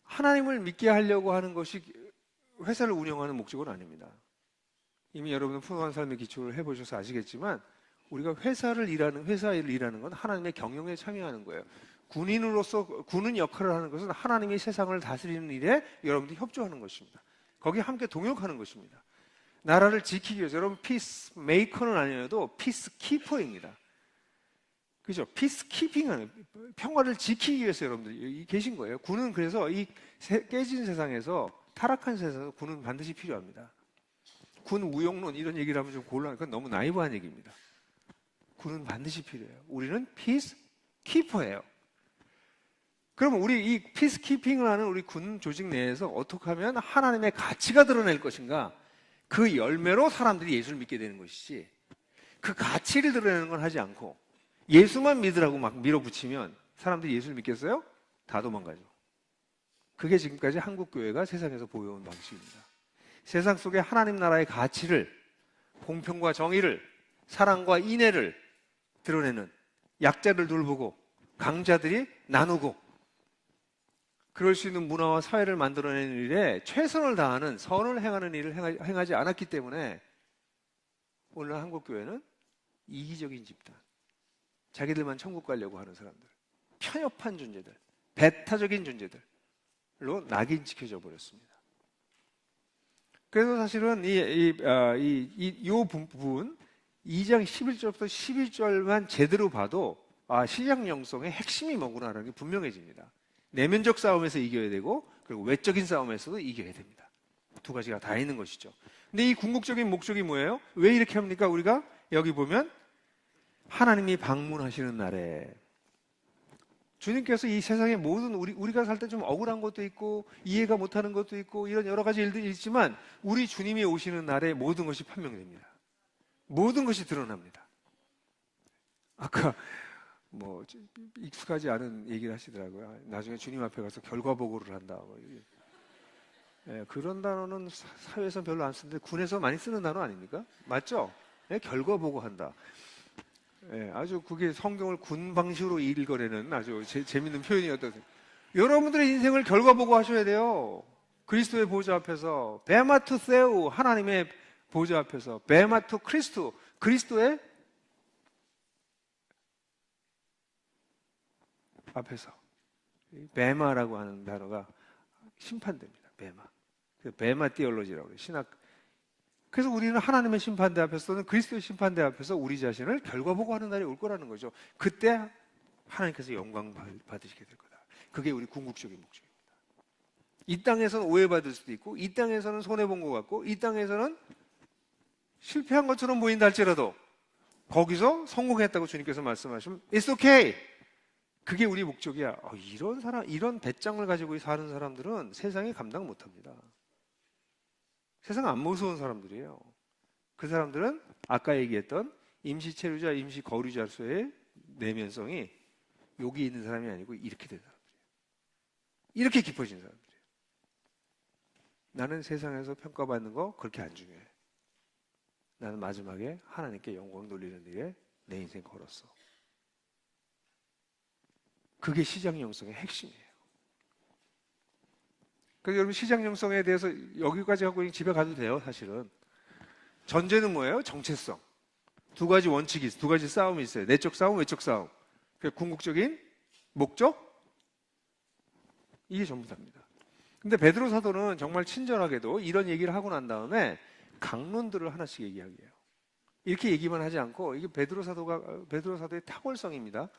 하나님을 믿게 하려고 하는 것이 회사를 운영하는 목적은 아닙니다. 이미 여러분은 풍성한 삶의 기초를 해보셔서 아시겠지만 우리가 회사 일을 일하는 건 하나님의 경영에 참여하는 거예요. 군인 역할을 하는 것은 하나님이 세상을 다스리는 일에 여러분들이 협조하는 것입니다. 거기에 함께 동역하는 것입니다. 나라를 지키기 위해서 여러분 피스 메이커는 아니어도 피스 키퍼입니다. 그죠? 피스 키핑하는 평화를 지키기 위해서 여러분들이 계신 거예요. 군은 그래서 이 깨진 세상에서 타락한 세상에서 군은 반드시 필요합니다. 군 우용론 이런 얘기를 하면 좀 곤란, 그건 너무 나이브한 얘기입니다. 군은 반드시 필요해요. 우리는 피스 키퍼예요. 그럼 우리 이 피스키핑을 하는 우리 군 조직 내에서 어떻게 하면 하나님의 가치가 드러낼 것인가? 그 열매로 사람들이 예수를 믿게 되는 것이지, 그 가치를 드러내는 건 하지 않고 예수만 믿으라고 막 밀어붙이면 사람들이 예수를 믿겠어요? 다 도망가죠. 그게 지금까지 한국교회가 세상에서 보여온 방식입니다. 세상 속에 하나님 나라의 가치를, 공평과 정의를, 사랑과 인애를 드러내는, 약자를 돌보고 강자들이 나누고 그럴 수 있는 문화와 사회를 만들어내는 일에 최선을 다하는, 선을 행하는 일을 행하지 않았기 때문에 오늘 한국교회는 이기적인 집단, 자기들만 천국 가려고 하는 사람들, 편협한 존재들, 배타적인 존재들로 낙인찍혀져 버렸습니다. 그래서 사실은 이 부분 2장 11절부터 11절만 제대로 봐도 신약 영성의 핵심이 뭐구나라는 게 분명해집니다. 내면적 싸움에서 이겨야 되고, 그리고 외적인 싸움에서도 이겨야 됩니다. 두 가지가 다 있는 것이죠. 근데 이 궁극적인 목적이 뭐예요? 왜 이렇게 합니까? 우리가 여기 보면 하나님이 방문하시는 날에, 주님께서 이 세상의 모든 우리가 살 때 좀 억울한 것도 있고 이해가 못하는 것도 있고 이런 여러 가지 일들이 있지만, 우리 주님이 오시는 날에 모든 것이 판명됩니다. 모든 것이 드러납니다. 아까 익숙하지 않은 얘기를 하시더라고요. 나중에 주님 앞에 가서 결과 보고를 한다. 그런 단어는 사회에서 별로 안 쓰는데 군에서 많이 쓰는 단어 아닙니까? 맞죠? 결과 보고한다. 아주 그게 성경을 군 방식으로 읽어내는 아주 재밌는 표현이었던. 여러분들의 인생을 결과 보고하셔야 돼요. 그리스도의 보좌 앞에서, 베마투 세우, 하나님의 보좌 앞에서, 베마투 크리스ቱ, 그리스도의 앞에서. 베마라고 하는 단어가 심판대입니다. 베마 띠올로지라고 해요. 신학. 그래서 우리는 하나님의 심판대 앞에서는, 그리스도의 심판대 앞에서 우리 자신을 결과보고하는 날이 올 거라는 거죠. 그때 하나님께서 영광 받으시게 될 거다. 그게 우리 궁극적인 목적입니다. 이 땅에서는 오해받을 수도 있고, 이 땅에서는 손해본 것 같고, 이 땅에서는 실패한 것처럼 보인다 할지라도 거기서 성공했다고 주님께서 말씀하시면 It's okay. 그게 우리 목적이야. 이런 배짱을 가지고 사는 사람들은 세상에 감당 못합니다. 세상 안 무서운 사람들이에요. 그 사람들은 아까 얘기했던 임시체류자, 임시거류자로서의 내면성이 여기 있는 사람이 아니고 이렇게 된 사람들이에요. 이렇게 깊어진 사람들이에요. 나는 세상에서 평가받는 거 그렇게 안 중요해. 나는 마지막에 하나님께 영광 돌리는 일에 내 인생 걸었어. 그게 시장 영성의 핵심이에요. 그래서 여러분, 시장 영성에 대해서 여기까지 하고 집에 가도 돼요. 사실은 전제는 뭐예요? 정체성. 두 가지 원칙이 있어요. 두 가지 싸움이 있어요. 내적 싸움, 외적 싸움. 궁극적인 목적, 이게 전부 다입니다. 근데 베드로 사도는 정말 친절하게도 이런 얘기를 하고 난 다음에 강론들을 하나씩 얘기하게요. 이렇게 얘기만 하지 않고, 이게 베드로 사도의 탁월성입니다.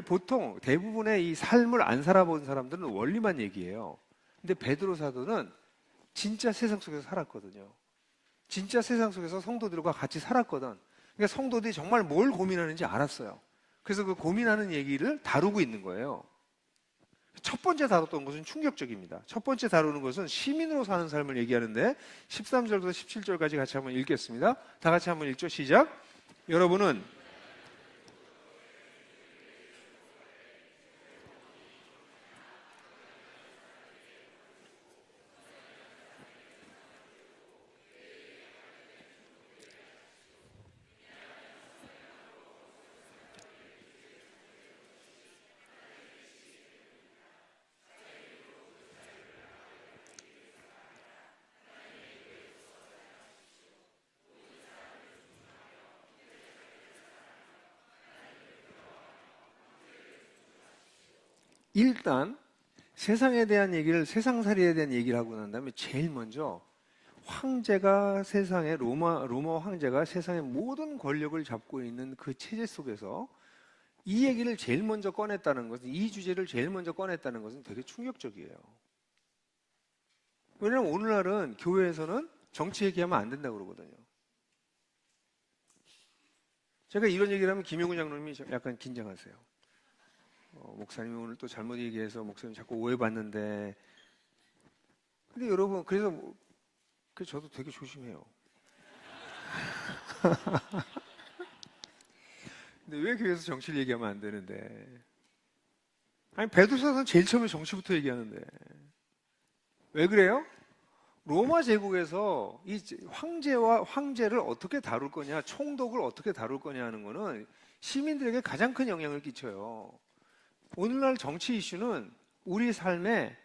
보통 대부분의 이 삶을 안 살아본 사람들은 원리만 얘기해요. 근데 베드로 사도는 진짜 세상 속에서 살았거든요. 진짜 세상 속에서 성도들과 같이 살았거든. 그러니까 성도들이 정말 뭘 고민하는지 알았어요. 그래서 그 고민하는 얘기를 다루고 있는 거예요. 첫 번째 다뤘던 것은 충격적입니다. 첫 번째 다루는 것은 시민으로 사는 삶을 얘기하는데 13절부터 17절까지 같이 한번 읽겠습니다. 다 같이 한번 읽죠. 시작. 여러분은 일단 세상에 대한 얘기를, 세상살이에 대한 얘기를 하고 난 다음에 제일 먼저 황제가 세상의 로마 황제가 세상의 모든 권력을 잡고 있는 그 체제 속에서 이 얘기를 제일 먼저 꺼냈다는 것은, 이 주제를 제일 먼저 꺼냈다는 것은 되게 충격적이에요. 왜냐하면 오늘날은 교회에서는 정치 얘기하면 안 된다고 그러거든요. 제가 이런 얘기를 하면 김용훈 장로님이 약간 긴장하세요. 목사님이 오늘 또 잘못 얘기해서 목사님 자꾸 오해받는데. 근데 여러분, 그래서 저도 되게 조심해요. 근데 왜 교회에서 정치를 얘기하면 안 되는데? 아니, 베드로서는 제일 처음에 정치부터 얘기하는데. 왜 그래요? 로마 제국에서 이 황제를 어떻게 다룰 거냐, 총독을 어떻게 다룰 거냐 하는 거는 시민들에게 가장 큰 영향을 끼쳐요. 오늘날 정치 이슈는 우리 삶에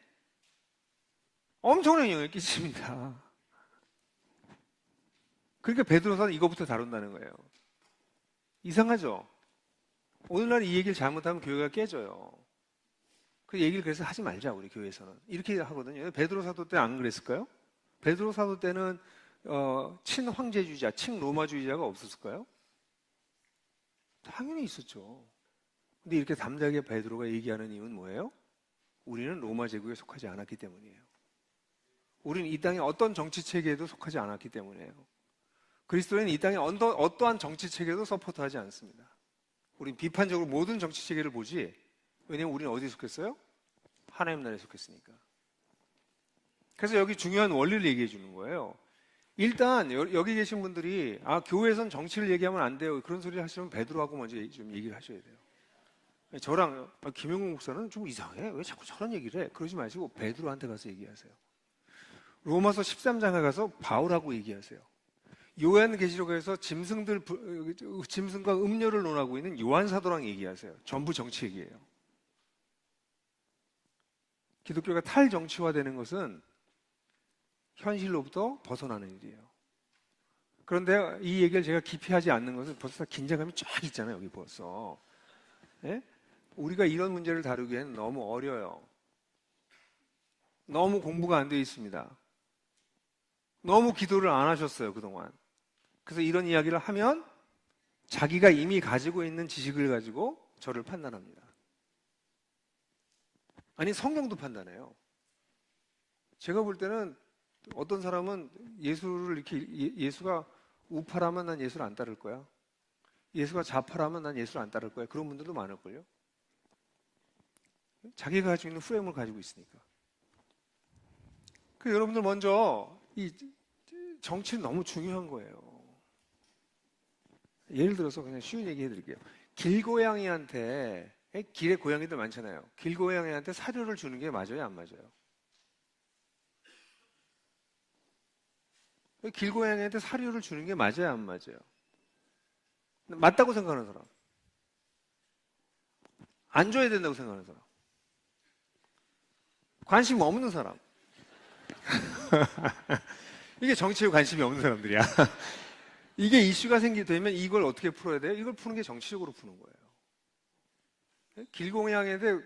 엄청난 영향을 끼칩니다. 그러니까 베드로서는 이거부터 다룬다는 거예요. 이상하죠? 오늘날 이 얘기를 잘못하면 교회가 깨져요. 그 얘기를 그래서 하지 말자, 우리 교회에서는. 이렇게 하거든요. 베드로 사도 때 안 그랬을까요? 베드로 사도 때는 친황제주의자, 친로마주의자가 없었을까요? 당연히 있었죠. 근데 이렇게 담대하게 베드로가 얘기하는 이유는 뭐예요? 우리는 로마 제국에 속하지 않았기 때문이에요. 우리는 이 땅의 어떤 정치 체계에도 속하지 않았기 때문이에요. 그리스도인은 이 땅의 어떠한 정치 체계도 서포트하지 않습니다. 우린 비판적으로 모든 정치 체계를 보지. 왜냐면 우리는 어디에 속했어요? 하나님 나라에 속했으니까. 그래서 여기 중요한 원리를 얘기해 주는 거예요. 일단 여기 계신 분들이 교회에선 정치를 얘기하면 안 돼요, 그런 소리 하시면 베드로하고 먼저 좀 얘기를 하셔야 돼요. 저랑 김영국 목사는 좀 이상해, 왜 자꾸 저런 얘기를 해? 그러지 마시고 베드로한테 가서 얘기하세요. 로마서 13장에 가서 바울하고 얘기하세요. 요한계시록에서 짐승과 음료를 논하고 있는 요한 사도랑 얘기하세요. 전부 정치 얘기예요. 기독교가 탈정치화되는 것은 현실로부터 벗어나는 일이에요. 그런데 이 얘기를 제가 깊이 하지 않는 것은 벌써 긴장감이 쫙 있잖아요, 여기 벌써. 예? 우리가 이런 문제를 다루기에는 너무 어려요. 너무 공부가 안 되어 있습니다. 너무 기도를 안 하셨어요, 그동안. 그래서 이런 이야기를 하면 자기가 이미 가지고 있는 지식을 가지고 저를 판단합니다. 아니, 성경도 판단해요. 제가 볼 때는 어떤 사람은 예수를 이렇게, 예수가 우파라면 난 예수를 안 따를 거야. 예수가 좌파라면 난 예수를 안 따를 거야. 그런 분들도 많을걸요. 자기가 가지고 있는 프레임을 가지고 있으니까. 그 여러분들 먼저 이 정치는 너무 중요한 거예요. 예를 들어서 그냥 쉬운 얘기 해드릴게요. 길고양이한테, 길에 고양이들 많잖아요. 길고양이한테 사료를 주는 게 맞아요, 안 맞아요? 길고양이한테 사료를 주는 게 맞아요, 안 맞아요? 맞다고 생각하는 사람, 안 줘야 된다고 생각하는 사람, 관심 없는 사람. 이게 정치에 관심이 없는 사람들이야. 이게 이슈가 되면 이걸 어떻게 풀어야 돼요? 이걸 푸는 게 정치적으로 푸는 거예요. 길고양이한테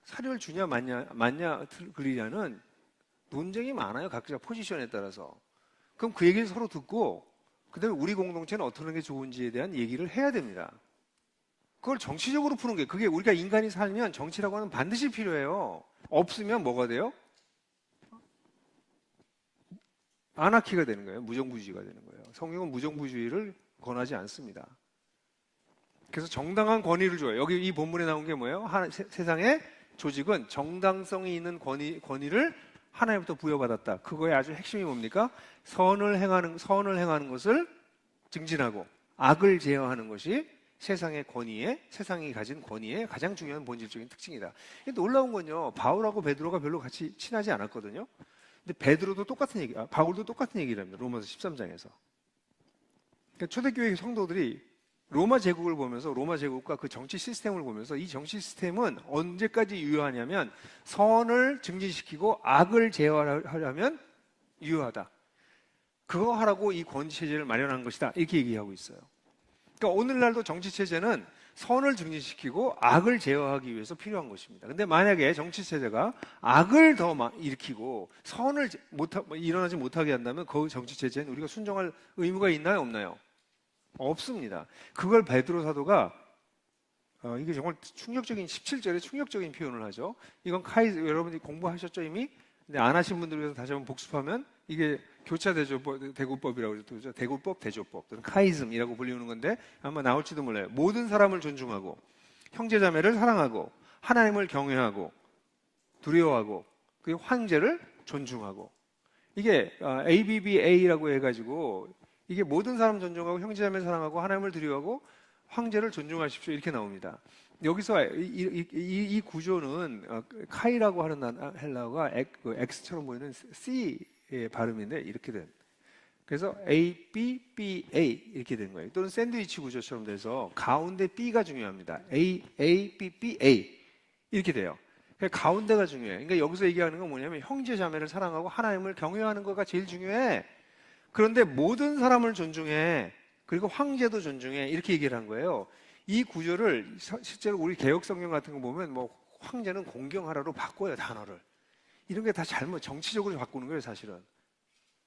사료를 주냐 맞냐 그리냐는 논쟁이 많아요, 각자 포지션에 따라서. 그럼 그 얘기를 서로 듣고 그다음에 우리 공동체는 어떻게 하는 게 좋은지에 대한 얘기를 해야 됩니다. 그걸 정치적으로 푸는 게, 그게 우리가 인간이 살면 정치라고 하는 반드시 필요해요. 없으면 뭐가 돼요? 아나키가 되는 거예요. 무정부주의가 되는 거예요. 성경은 무정부주의를 권하지 않습니다. 그래서 정당한 권위를 줘요. 여기 이 본문에 나온 게 뭐예요? 세상의 조직은 정당성이 있는 권위를 하나님부터 부여받았다. 그거의 아주 핵심이 뭡니까? 선을 행하는 것을 증진하고 악을 제어하는 것이 세상이 가진 권위의 가장 중요한 본질적인 특징이다. 놀라운 건요, 바울하고 베드로가 별로 같이 친하지 않았거든요. 근데 바울도 똑같은 얘기를 합니다. 로마서 13장에서. 그러니까 초대교회 성도들이 로마 제국을 보면서, 로마 제국과 그 정치 시스템을 보면서, 이 정치 시스템은 언제까지 유효하냐면 선을 증진시키고 악을 제어하려면 유효하다. 그거 하라고 이 권위체제를 마련한 것이다. 이렇게 얘기하고 있어요. 그러니까 오늘날도 정치체제는 선을 증진시키고 악을 제어하기 위해서 필요한 것입니다. 근데 만약에 정치체제가 악을 더 일으키고 선을 일어나지 못하게 한다면 그 정치체제는 우리가 순종할 의무가 있나요, 없나요? 없습니다. 그걸 베드로 사도가 이게 정말 충격적인, 17절에 충격적인 표현을 하죠. 이건 여러분이 공부하셨죠 이미? 근데 안 하신 분들 위해서 다시 한번 복습하면 이게 교차 대구법이라고 그러죠. 대구법, 대조법 또는 카이즘이라고 불리우는 건데 아마 나올지도 몰라요. 모든 사람을 존중하고 형제자매를 사랑하고 하나님을 경외하고 두려워하고 그리고 황제를 존중하고 이게 ABBA라고 해가지고 이게 모든 사람 존중하고 형제자매 사랑하고 하나님을 두려워하고 황제를 존중하십시오 이렇게 나옵니다. 여기서 이 구조는 카이라고 하는 헬라어가 X처럼 보이는 C의 발음인데 이렇게 된. 그래서 A, B, B, A 이렇게 된 거예요. 또는 샌드위치 구조처럼 돼서 가운데 B가 중요합니다. A, A, B, B, A 이렇게 돼요. 그러니까 가운데가 중요해요. 그러니까 여기서 얘기하는 건 뭐냐면 형제 자매를 사랑하고 하나님을 경외하는 거가 제일 중요해. 그런데 모든 사람을 존중해. 그리고 황제도 존중해. 이렇게 얘기를 한 거예요. 이 구조를 실제로 우리 개혁 성경 같은 거 보면 뭐 황제는 공경하라로 바꿔요, 단어를. 이런 게 다 잘못 정치적으로 바꾸는 거예요, 사실은.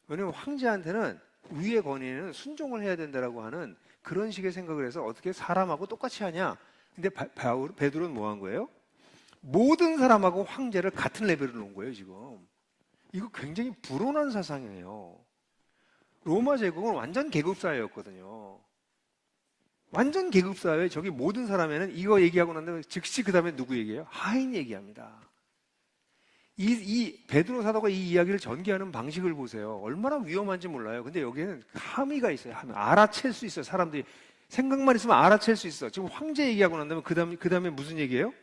왜냐면 황제한테는 위의 권위는 순종을 해야 된다라고 하는 그런 식의 생각을 해서 어떻게 사람하고 똑같이 하냐. 근데 베드로는 뭐 한 거예요? 모든 사람하고 황제를 같은 레벨로 놓은 거예요, 지금. 이거 굉장히 불온한 사상이에요. 로마 제국은 완전 계급사회였거든요. 완전 계급사회, 저기 모든 사람에는 이거 얘기하고 난 다음에 즉시 그 다음에 누구 얘기해요? 하인 얘기합니다. 이 베드로 사도가 이 이야기를 전개하는 방식을 보세요. 얼마나 위험한지 몰라요. 근데 여기에는 함의가 있어요. 알아챌 수 있어요. 사람들이 생각만 있으면 알아챌 수 있어. 지금 황제 얘기하고 난 다음에 그 다음에 무슨 얘기예요?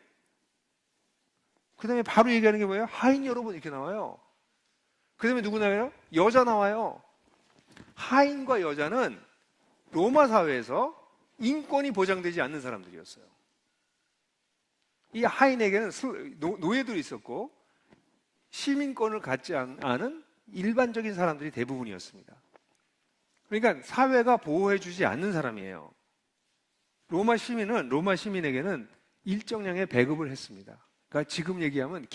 그 다음에 바로 얘기하는 게 뭐예요? 하인 여러분 이렇게 나와요. 그 다음에 누구 나와요? 여자 나와요. 하인과 여자는 로마 사회에서 인권이 보장되지 않는 사람들이었어요. 이 하인에게는 노예도 있었고 시민권을 갖지 않은 일반적인 사람들이 대부분이었습니다. 그러니까 사회가 보호해주지 않는 사람이에요. 로마 시민에게는 일정량의 배급을 했습니다. 그러니까 지금 얘기하면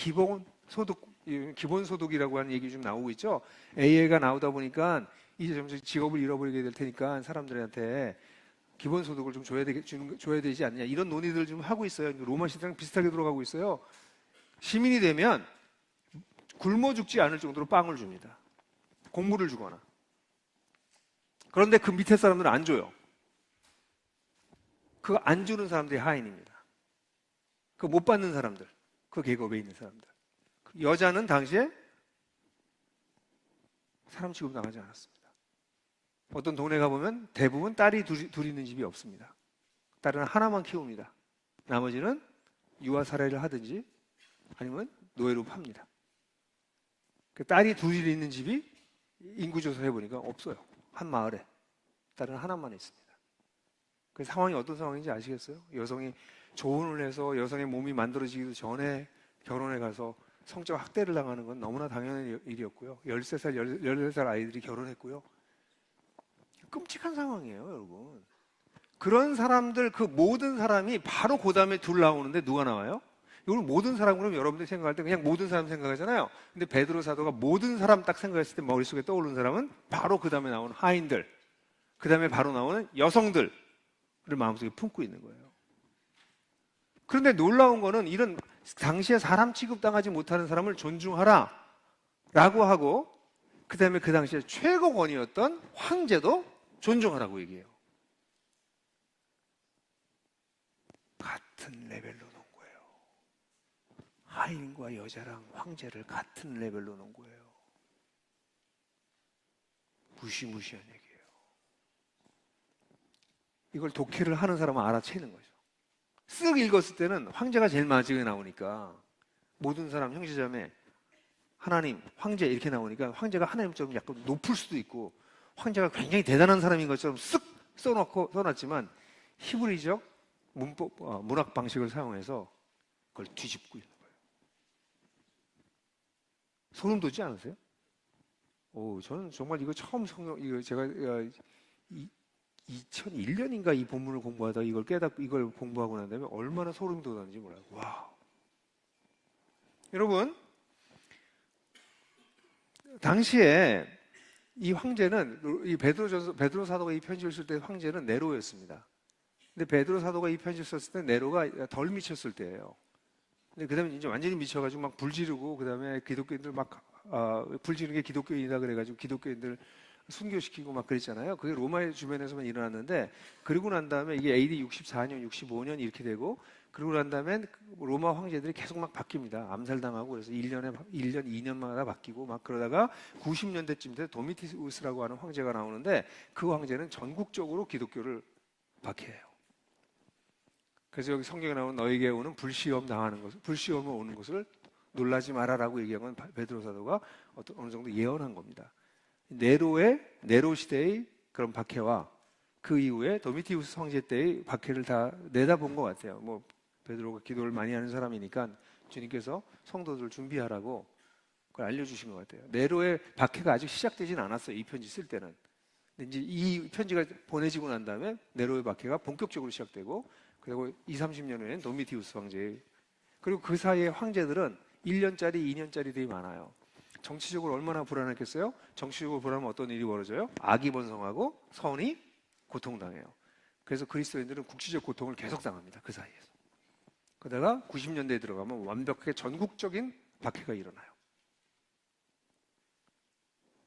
기본소득이라고 하는 얘기 좀 나오고 있죠. AA가 나오다 보니까 이제 점점 직업을 잃어버리게 될 테니까 사람들한테 기본소득을 좀 줘야 되지 않냐 이런 논의들을 좀 하고 있어요. 로마 시대랑 비슷하게 돌아가고 있어요. 시민이 되면 굶어 죽지 않을 정도로 빵을 줍니다. 곡물을 주거나. 그런데 그 밑에 사람들은 안 줘요. 그거 안 주는 사람들이 하인입니다. 그거 못 받는 사람들. 그 계급에 있는 사람들. 여자는 당시에 사람 취급 나가지 않았습니다. 어떤 동네 가보면 대부분 딸이 둘 있는 집이 없습니다. 딸은 하나만 키웁니다. 나머지는 유아 살해를 하든지 아니면 노예로 팝니다. 그 딸이 둘이 있는 집이 인구조사 해보니까 없어요. 한 마을에 딸은 하나만 있습니다. 그 상황이 어떤 상황인지 아시겠어요? 여성이 조혼을 해서 여성의 몸이 만들어지기도 전에 결혼해 가서 성적 학대를 당하는 건 너무나 당연한 일이었고요. 13살, 14살 아이들이 결혼했고요. 끔찍한 상황이에요, 여러분. 그런 사람들, 그 모든 사람이 바로 그 다음에 둘 나오는데 누가 나와요? 이걸 모든 사람, 그러면 여러분들이 생각할 때 그냥 모든 사람 생각하잖아요. 근데 베드로 사도가 모든 사람 딱 생각했을 때 머릿속에 떠오르는 사람은 바로 그 다음에 나오는 하인들, 그 다음에 바로 나오는 여성들을 마음속에 품고 있는 거예요. 그런데 놀라운 거는 이런 당시에 사람 취급당하지 못하는 사람을 존중하라 라고 하고 그 다음에 그 당시에 최고권이었던 황제도 존중하라고 얘기해요. 같은 레벨로 놓은 거예요. 하인과 여자랑 황제를 같은 레벨로 놓은 거예요. 무시무시한 얘기예요. 이걸 독해를 하는 사람은 알아채는 거죠. 쓱 읽었을 때는 황제가 제일 마지막에 나오니까 모든 사람 형제자매 하나님, 황제 이렇게 나오니까 황제가 하나님처럼 약간 높을 수도 있고 황제가 굉장히 대단한 사람인 것처럼 쓱 써놨지만 히브리적 문학 방식을 사용해서 그걸 뒤집고 있는 거예요. 소름 돋지 않으세요? 저는 정말 이거 처음 이거 제가 2001년인가 이 본문을 공부하다가 이걸 공부하고 난 다음에 얼마나 소름이 돋았는지 몰라요. 와. 여러분, 당시에 이 황제는 이 베드로 사도가 이 편지를 쓸 때 황제는 네로였습니다. 근데 베드로 사도가 이 편지를 썼을 때 네로가 덜 미쳤을 때예요. 근데 그다음에 이제 완전히 미쳐가지고 막 불지르고 그다음에 기독교인들 막 불지르는 게 기독교인이다 그래가지고 기독교인들 순교시키고 막 그랬잖아요. 그게 로마 주변에서만 일어났는데, 그러고 난 다음에 이게 AD 64년, 65년 이렇게 되고, 그러고 난 다음에 로마 황제들이 계속 막 바뀝니다. 암살당하고, 그래서 1년, 2년마다 바뀌고 막 그러다가 90년대쯤 돼 도미티우스라고 하는 황제가 나오는데, 그 황제는 전국적으로 기독교를 박해해요. 그래서 여기 성경에 나오는 너에게 오는 불시험 당하는 것을, 불시험을 오는 것을 놀라지 마라라고 얘기한 건 베드로 사도가 어느 정도 예언한 겁니다. 네로 시대의 그런 박해와 그 이후에 도미티우스 황제 때의 박해를 다 내다본 것 같아요. 뭐 베드로가 기도를 많이 하는 사람이니까 주님께서 성도들 준비하라고 그걸 알려주신 것 같아요. 네로의 박해가 아직 시작되진 않았어요. 이 편지 쓸 때는. 근데 이제 이 편지가 보내지고 난 다음에 네로의 박해가 본격적으로 시작되고, 그리고 30년 후에는 도미티우스 황제, 그리고 그 사이에 황제들은 1년짜리, 2년짜리들이 많아요. 정치적으로 얼마나 불안했겠어요? 정치적으로 불안하면 어떤 일이 벌어져요? 악이 번성하고 선이 고통당해요. 그래서 그리스도인들은 국지적 고통을 계속 당합니다. 그 사이에서. 그러다가 90년대에 들어가면 완벽하게 전국적인 박해가 일어나요.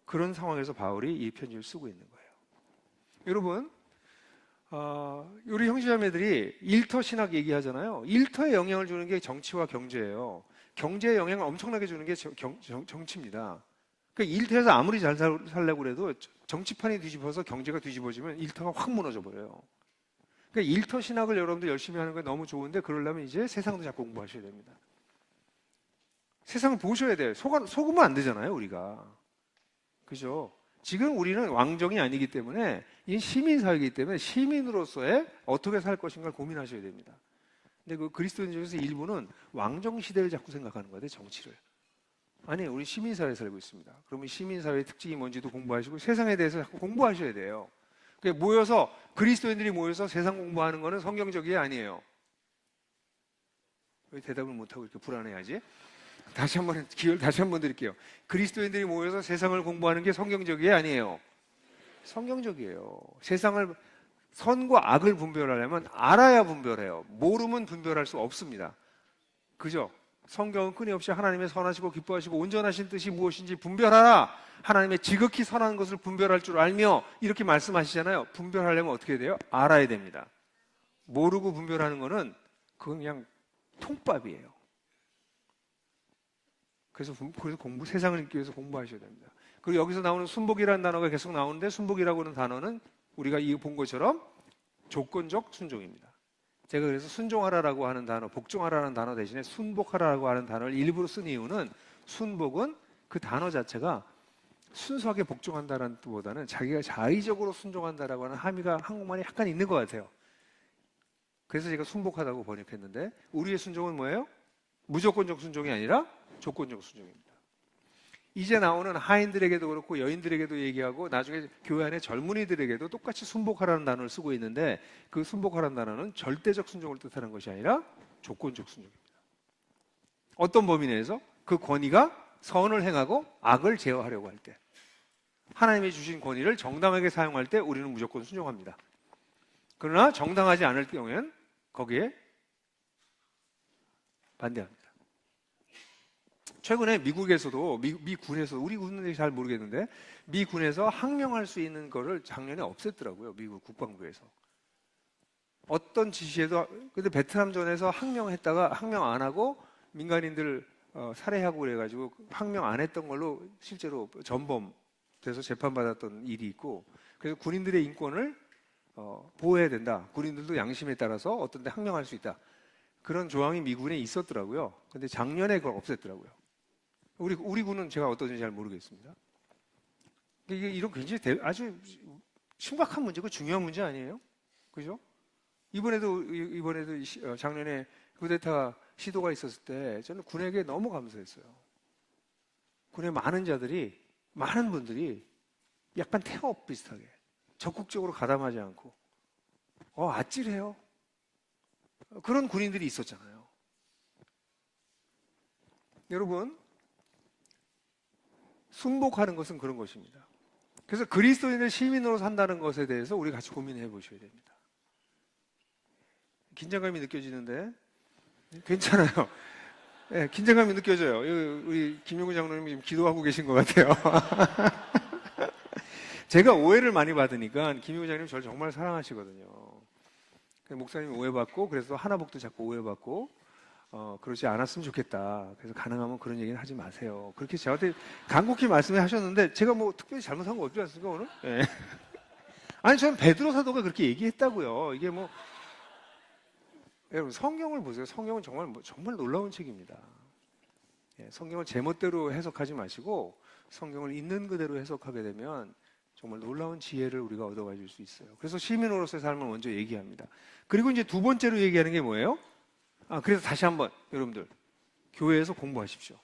그런 상황에서 바울이 이 편지를 쓰고 있는 거예요. 여러분, 우리 형제자매들이 일터 신학 얘기하잖아요. 일터에 영향을 주는 게 정치와 경제예요. 경제에 영향을 엄청나게 주는 게 정치입니다. 그러니까 일터에서 아무리 잘 살려고 해도 정치판이 뒤집어서 경제가 뒤집어지면 일터가 확 무너져 버려요. 그러니까 일터 신학을 여러분들 열심히 하는 게 너무 좋은데, 그러려면 이제 세상도 자꾸 공부하셔야 됩니다. 세상을 보셔야 돼요. 속으면 안 되잖아요, 우리가. 그죠? 지금 우리는 왕정이 아니기 때문에, 이 시민사회이기 때문에 시민으로서의 어떻게 살 것인가를 고민하셔야 됩니다. 근데 그 그리스도인 중에서 일부는 왕정 시대를 자꾸 생각하는 거예요, 정치를. 아니, 우리 시민사회에 살고 있습니다. 그러면 시민사회의 특징이 뭔지도 공부하시고 세상에 대해서 자꾸 공부하셔야 돼요. 모여서, 그리스도인들이 모여서 세상 공부하는 거는 성경적이 아니에요. 왜 대답을 못하고 이렇게 불안해하지? 기회를 다시 한번 드릴게요. 그리스도인들이 모여서 세상을 공부하는 게 성경적이 아니에요. 성경적이에요. 세상을, 선과 악을 분별하려면 알아야 분별해요. 모르면 분별할 수 없습니다. 그죠? 성경은 끊임없이 하나님의 선하시고 기뻐하시고 온전하신 뜻이 무엇인지 분별하라. 하나님의 지극히 선한 것을 분별할 줄 알며 이렇게 말씀하시잖아요. 분별하려면 어떻게 돼요? 알아야 됩니다. 모르고 분별하는 거는 그건 그냥 통밥이에요. 그래서 세상을 읽기 위해서 공부하셔야 됩니다. 그리고 여기서 나오는 순복이라는 단어가 계속 나오는데, 순복이라고 하는 단어는 우리가 본 것처럼 조건적 순종입니다. 제가 그래서 순종하라라고 하는 단어, 복종하라는 단어 대신에 순복하라고 하는 단어를 일부러 쓴 이유는, 순복은 그 단어 자체가 순수하게 복종한다는 뜻보다는 자기가 자의적으로 순종한다라고 하는 함의가 한국말에 약간 있는 것 같아요. 그래서 제가 순복하다고 번역했는데, 우리의 순종은 뭐예요? 무조건적 순종이 아니라 조건적 순종입니다. 이제 나오는 하인들에게도 그렇고 여인들에게도 얘기하고 나중에 교회 안에 젊은이들에게도 똑같이 순복하라는 단어를 쓰고 있는데, 그 순복하라는 단어는 절대적 순종을 뜻하는 것이 아니라 조건적 순종입니다. 어떤 범위 내에서? 그 권위가 선을 행하고 악을 제어하려고 할 때, 하나님이 주신 권위를 정당하게 사용할 때 우리는 무조건 순종합니다. 그러나 정당하지 않을 경우에는 거기에 반대합니다. 최근에 미국에서도, 미군에서, 우리 군은 잘 모르겠는데 미군에서 항명할 수 있는 거를 작년에 없앴더라고요. 미국 국방부에서. 어떤 지시에도. 근데 베트남전에서 항명했다가 항명 안 하고 민간인들 살해하고 그래가지고 항명 안 했던 걸로 실제로 전범돼서 재판받았던 일이 있고, 그래서 군인들의 인권을 보호해야 된다. 군인들도 양심에 따라서 어떤 데 항명할 수 있다. 그런 조항이 미군에 있었더라고요. 근데 작년에 그걸 없앴더라고요. 우리 군은 제가 어떤지 잘 모르겠습니다. 이게 이런 굉장히 아주 심각한 문제고 중요한 문제 아니에요? 그죠? 이번에도 작년에 쿠데타 시도가 있었을 때 저는 군에게 너무 감사했어요. 군의 많은 분들이 약간 태업 비슷하게 적극적으로 가담하지 않고 아찔해요. 그런 군인들이 있었잖아요. 여러분, 순복하는 것은 그런 것입니다. 그래서 그리스도인을 시민으로 산다는 것에 대해서 우리 같이 고민해 보셔야 됩니다. 긴장감이 느껴지는데 괜찮아요. 예, 긴장감이 느껴져요. 우리 김용구 장로님 지금 기도하고 계신 것 같아요. 제가 오해를 많이 받으니까 김용구 장로님 저를 정말 사랑하시거든요. 목사님이 오해받고 그래서 하나복도 자꾸 오해받고 그러지 않았으면 좋겠다. 그래서 가능하면 그런 얘기는 하지 마세요. 그렇게 저한테 간곡히 말씀하셨는데 제가 뭐 특별히 잘못한 거 없지 않습니까 오늘? 예. 아니 저는 베드로 사도가 그렇게 얘기했다고요. 이게 뭐 여러분 성경을 보세요. 성경은 정말 놀라운 책입니다. 예, 성경을 제멋대로 해석하지 마시고 성경을 있는 그대로 해석하게 되면 정말 놀라운 지혜를 우리가 얻어가질 수 있어요. 그래서 시민으로서의 삶을 먼저 얘기합니다. 그리고 이제 두 번째로 얘기하는 게 뭐예요? 그래서 다시 한번 여러분들 교회에서 공부하십시오.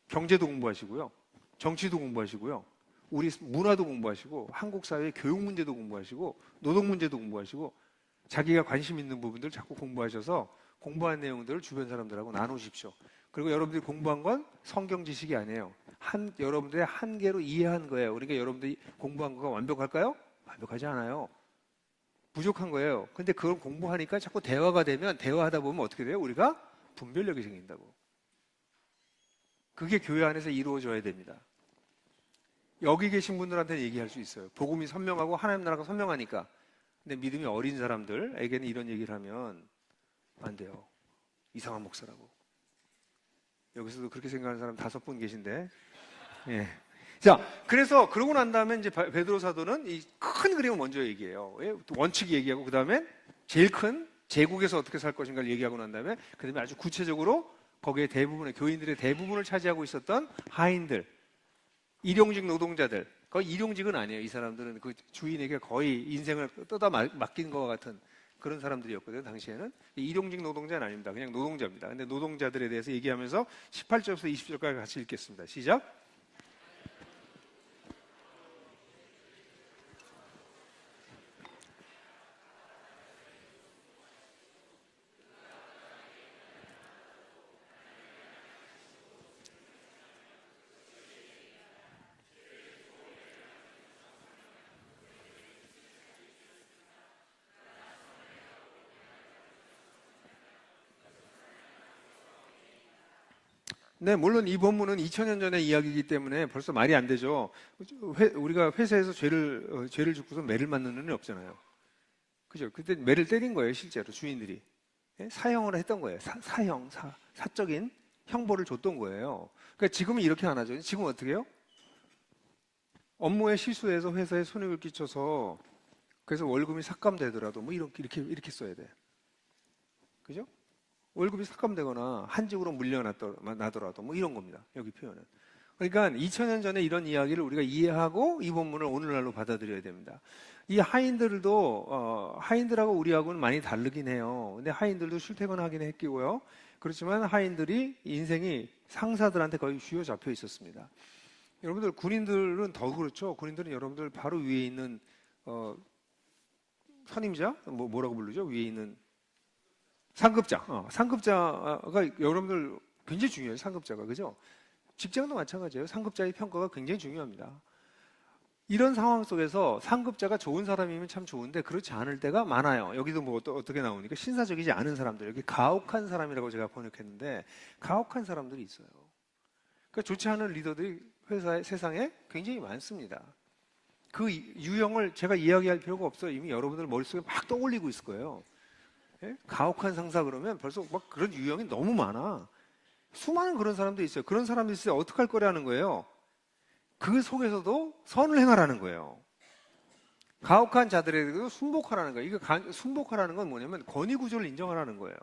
경제도 공부하시고요. 정치도 공부하시고요. 우리 문화도 공부하시고 한국 사회의 교육 문제도 공부하시고 노동 문제도 공부하시고 자기가 관심 있는 부분들 자꾸 공부하셔서 공부한 내용들을 주변 사람들하고 나누십시오. 그리고 여러분들이 공부한 건 성경 지식이 아니에요. 여러분들의 한계로 이해한 거예요. 그러니까 여러분들이 공부한 거가 완벽할까요? 완벽하지 않아요. 부족한 거예요. 근데 그걸 공부하니까 자꾸 대화가 되면 대화하다 보면 어떻게 돼요? 우리가 분별력이 생긴다고. 그게 교회 안에서 이루어져야 됩니다. 여기 계신 분들한테는 얘기할 수 있어요. 복음이 선명하고 하나님 나라가 선명하니까. 근데 믿음이 어린 사람들에게는 이런 얘기를 하면 안 돼요. 이상한 목사라고. 여기서도 그렇게 생각하는 사람 5분 계신데. 예. 자, 그래서 그러고 난 다음에 이제 베드로 사도는 이 큰 그림을 먼저 얘기해요. 원칙 얘기하고 그 다음에 제일 큰 제국에서 어떻게 살 것인가를 얘기하고 난 다음에 그 다음에 아주 구체적으로 거기에 대부분의 교인들의 대부분을 차지하고 있었던 하인들, 일용직 노동자들. 거의 일용직은 아니에요. 이 사람들은 그 주인에게 거의 인생을 뜯어 맡긴 것과 같은 그런 사람들이었거든요. 당시에는 일용직 노동자는 아닙니다. 그냥 노동자입니다. 근데 노동자들에 대해서 얘기하면서 18절부터 20절까지 같이 읽겠습니다. 시작. 네, 물론 이 본문은 2000년 전의 이야기이기 때문에 벌써 말이 안 되죠. 우리가 회사에서 죄를 짓고서 매를 맞는 일은 없잖아요. 그죠? 그때 매를 때린 거예요, 실제로 주인들이. 예? 사형을 했던 거예요. 사적인 형벌을 줬던 거예요. 그러니까 지금은 이렇게 안 하죠. 지금 어떻게 해요? 업무에 실수해서 회사에 손해를 끼쳐서 그래서 월급이 삭감되더라도 뭐 이렇게 써야 돼. 그죠? 월급이 삭감되거나 한직으로 물려나더라도 뭐 이런 겁니다. 여기 표현은. 그러니까 2000년 전에 이런 이야기를 우리가 이해하고 이 본문을 오늘날로 받아들여야 됩니다. 이 하인들도 하인들하고 우리하고는 많이 다르긴 해요. 근데 하인들도 출퇴근하긴 했고요. 그렇지만 하인들이 인생이 상사들한테 거의 쥐어잡혀 있었습니다. 여러분들 군인들은 더 그렇죠. 군인들은 여러분들 바로 위에 있는 선임자 뭐라고 부르죠? 위에 있는 상급자. 상급자가 여러분들 굉장히 중요해요. 상급자가. 그죠? 직장도 마찬가지예요. 상급자의 평가가 굉장히 중요합니다. 이런 상황 속에서 상급자가 좋은 사람이면 참 좋은데 그렇지 않을 때가 많아요. 여기도 뭐 어떻게 나오니까 신사적이지 않은 사람들. 여기 가혹한 사람이라고 제가 번역했는데 가혹한 사람들이 있어요. 그러니까 좋지 않은 리더들이 세상에 굉장히 많습니다. 그 유형을 제가 이야기할 필요가 없어요. 이미 여러분들 머릿속에 막 떠올리고 있을 거예요. 예? 가혹한 상사 그러면 벌써 막 그런 유형이 너무 많아. 수많은 그런 사람도 있어요. 그런 사람들이 있어요. 어떻게 할 거라는 거예요. 그 속에서도 선을 행하라는 거예요. 가혹한 자들에게도 순복하라는 거예요. 이거 순복하라는 건 뭐냐면 권위 구조를 인정하라는 거예요.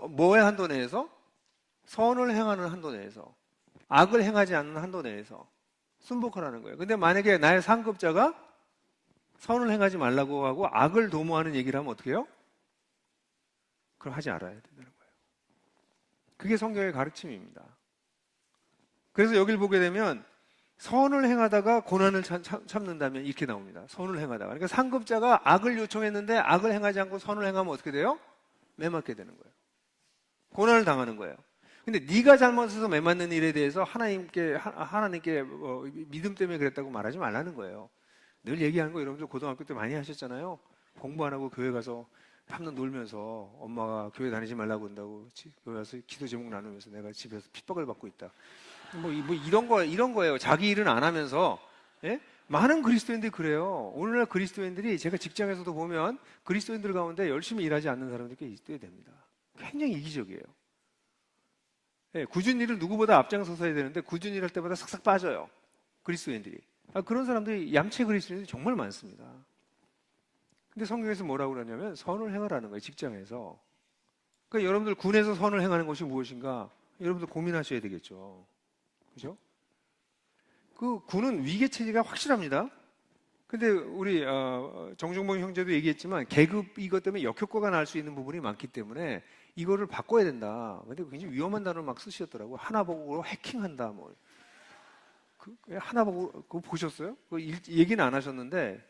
뭐의 한도 내에서? 선을 행하는 한도 내에서. 악을 행하지 않는 한도 내에서 순복하라는 거예요. 근데 만약에 나의 상급자가 선을 행하지 말라고 하고 악을 도모하는 얘기를 하면 어떻게 해요? 그걸 하지 않아야 된다는 거예요. 그게 성경의 가르침입니다. 그래서 여기를 보게 되면 선을 행하다가 고난을 참는다면 이렇게 나옵니다. 선을 행하다가. 그러니까 상급자가 악을 요청했는데 악을 행하지 않고 선을 행하면 어떻게 돼요? 매맞게 되는 거예요. 고난을 당하는 거예요. 근데 네가 잘못해서 매맞는 일에 대해서 하나님께 믿음 때문에 그랬다고 말하지 말라는 거예요. 늘 얘기하는 거 여러분들 고등학교 때 많이 하셨잖아요. 공부 안 하고 교회 가서 밤낮 놀면서 엄마가 교회 다니지 말라고 한다고 교회 와서 기도 제목 나누면서 내가 집에서 핍박을 받고 있다. 뭐 이런 거예요. 자기 일은 안 하면서. 예? 많은 그리스도인들이 그래요. 오늘날 그리스도인들이 제가 직장에서도 보면 그리스도인들 가운데 열심히 일하지 않는 사람들이 꽤 있어야 됩니다. 굉장히 이기적이에요. 예, 굳은 일을 누구보다 앞장서서 해야 되는데 굳은 일 할 때마다 싹싹 빠져요. 그리스도인들이. 그런 사람들이 얌체 그리스도인들이 정말 많습니다. 근데 성경에서 뭐라고 그러냐면 선을 행하라는 거예요. 직장에서. 그러니까 여러분들 군에서 선을 행하는 것이 무엇인가? 여러분들 고민하셔야 되겠죠. 그죠? 그 군은 위계 체제가 확실합니다. 근데 우리 정종봉 형제도 얘기했지만 계급 이것 때문에 역효과가 날 수 있는 부분이 많기 때문에 이거를 바꿔야 된다. 근데 굉장히 위험한 단어를 막 쓰셨더라고요. 하나 보고 해킹한다. 뭐. 하나 보고 그거 보셨어요? 얘기는 안 하셨는데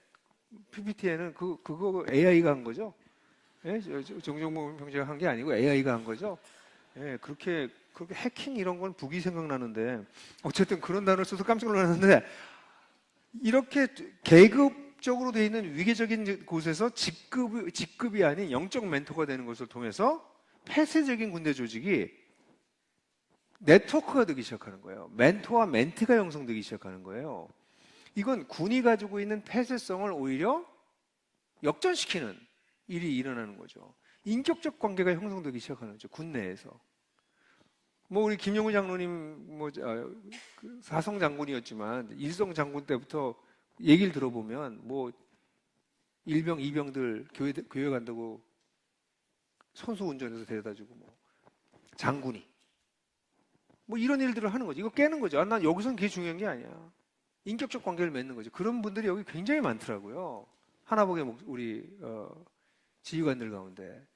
PPT에는 그거 AI가 한 거죠? 예? 정종봉 형제가 한 게 아니고 AI가 한 거죠? 예, 그렇게 해킹 이런 건 북이 생각나는데 어쨌든 그런 단어를 써서 깜짝 놀랐는데 이렇게 계급적으로 되어 있는 위계적인 곳에서 직급이 아닌 영적 멘토가 되는 것을 통해서 폐쇄적인 군대 조직이 네트워크가 되기 시작하는 거예요. 멘토와 멘티가 형성되기 시작하는 거예요. 이건 군이 가지고 있는 폐쇄성을 오히려 역전시키는 일이 일어나는 거죠. 인격적 관계가 형성되기 시작하는 거죠. 군 내에서. 뭐 우리 김영우 장로님 그 사성 장군이었지만 일성 장군 때부터 얘기를 들어보면 뭐 일병 이병들 교회 간다고 선수 운전해서 데려다주고 뭐 장군이 뭐 이런 일들을 하는 거죠. 이거 깨는 거죠. 난 여기서는 그게 중요한 게 아니야. 인격적 관계를 맺는 거죠. 그런 분들이 여기 굉장히 많더라고요. 하나복의 우리 지휘관들 가운데.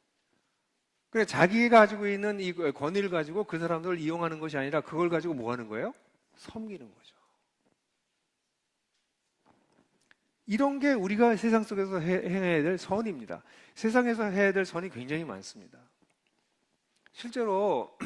그래 자기가 가지고 있는 이 권위를 가지고 그 사람들을 이용하는 것이 아니라 그걸 가지고 뭐 하는 거예요? 섬기는 거죠. 이런 게 우리가 세상 속에서 행해야 될 선입니다. 세상에서 해야 될 선이 굉장히 많습니다. 실제로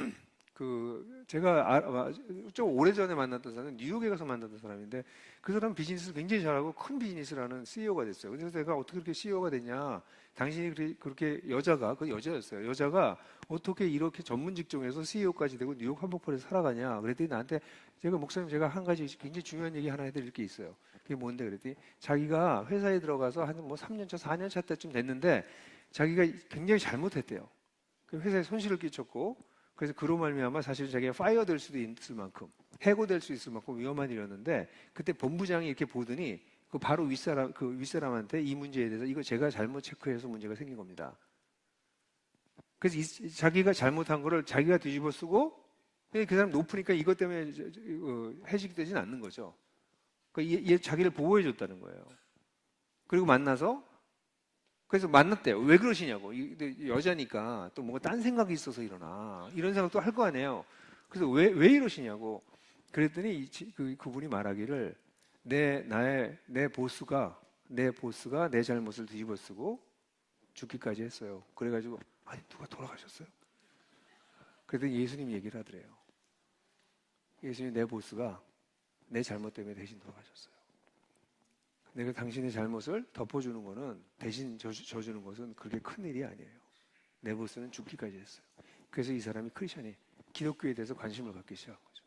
제가 좀 오래전에 만났던 사람은 뉴욕에 가서 만났던 사람인데 그 사람은 비즈니스를 굉장히 잘하고 큰 비즈니스를 하는 CEO가 됐어요. 그래서 내가 어떻게 그렇게 CEO가 됐냐? 당신이 그렇게 여자였어요. 여자가 어떻게 이렇게 전문 직종에서 CEO까지 되고 뉴욕 한복판에서 살아가냐? 그랬더니 나한테 목사님 제가 한 가지 굉장히 중요한 얘기 하나 해드릴 게 있어요. 그게 뭔데? 그랬더니 자기가 회사에 들어가서 한 3년 차, 4년 차 때쯤 됐는데 자기가 굉장히 잘못했대요. 그 회사에 손실을 끼쳤고 그래서 그로 말미암아 사실 자기가 파이어 될 수도 있을 만큼 해고될 수 있을 만큼 위험한 일이었는데 그때 본부장이 이렇게 보더니 바로 윗사람한테 이 문제에 대해서 이거 제가 잘못 체크해서 문제가 생긴 겁니다. 그래서 자기가 잘못한 거를 자기가 뒤집어 쓰고 그 사람 높으니까 이것 때문에 해직이 되진 않는 거죠. 그러니까 얘 자기를 보호해 줬다는 거예요. 그리고 그래서 만났대요. 왜 그러시냐고. 여자니까 또 뭔가 딴 생각이 있어서 이런 생각도 할 거 아니에요. 그래서 왜 이러시냐고. 그랬더니 그분이 말하기를 내 보스가 내 잘못을 뒤집어 쓰고 죽기까지 했어요. 그래가지고 아니 누가 돌아가셨어요? 그랬더니 예수님이 얘기를 하더래요. 예수님 내 보스가 내 잘못 때문에 대신 돌아가셨어요. 내가 당신의 잘못을 덮어주는 거는 대신 져주는 것은 그렇게 큰 일이 아니에요. 내 보스는 죽기까지 했어요. 그래서 이 사람이 기독교에 대해서 관심을 갖기 시작한 거죠.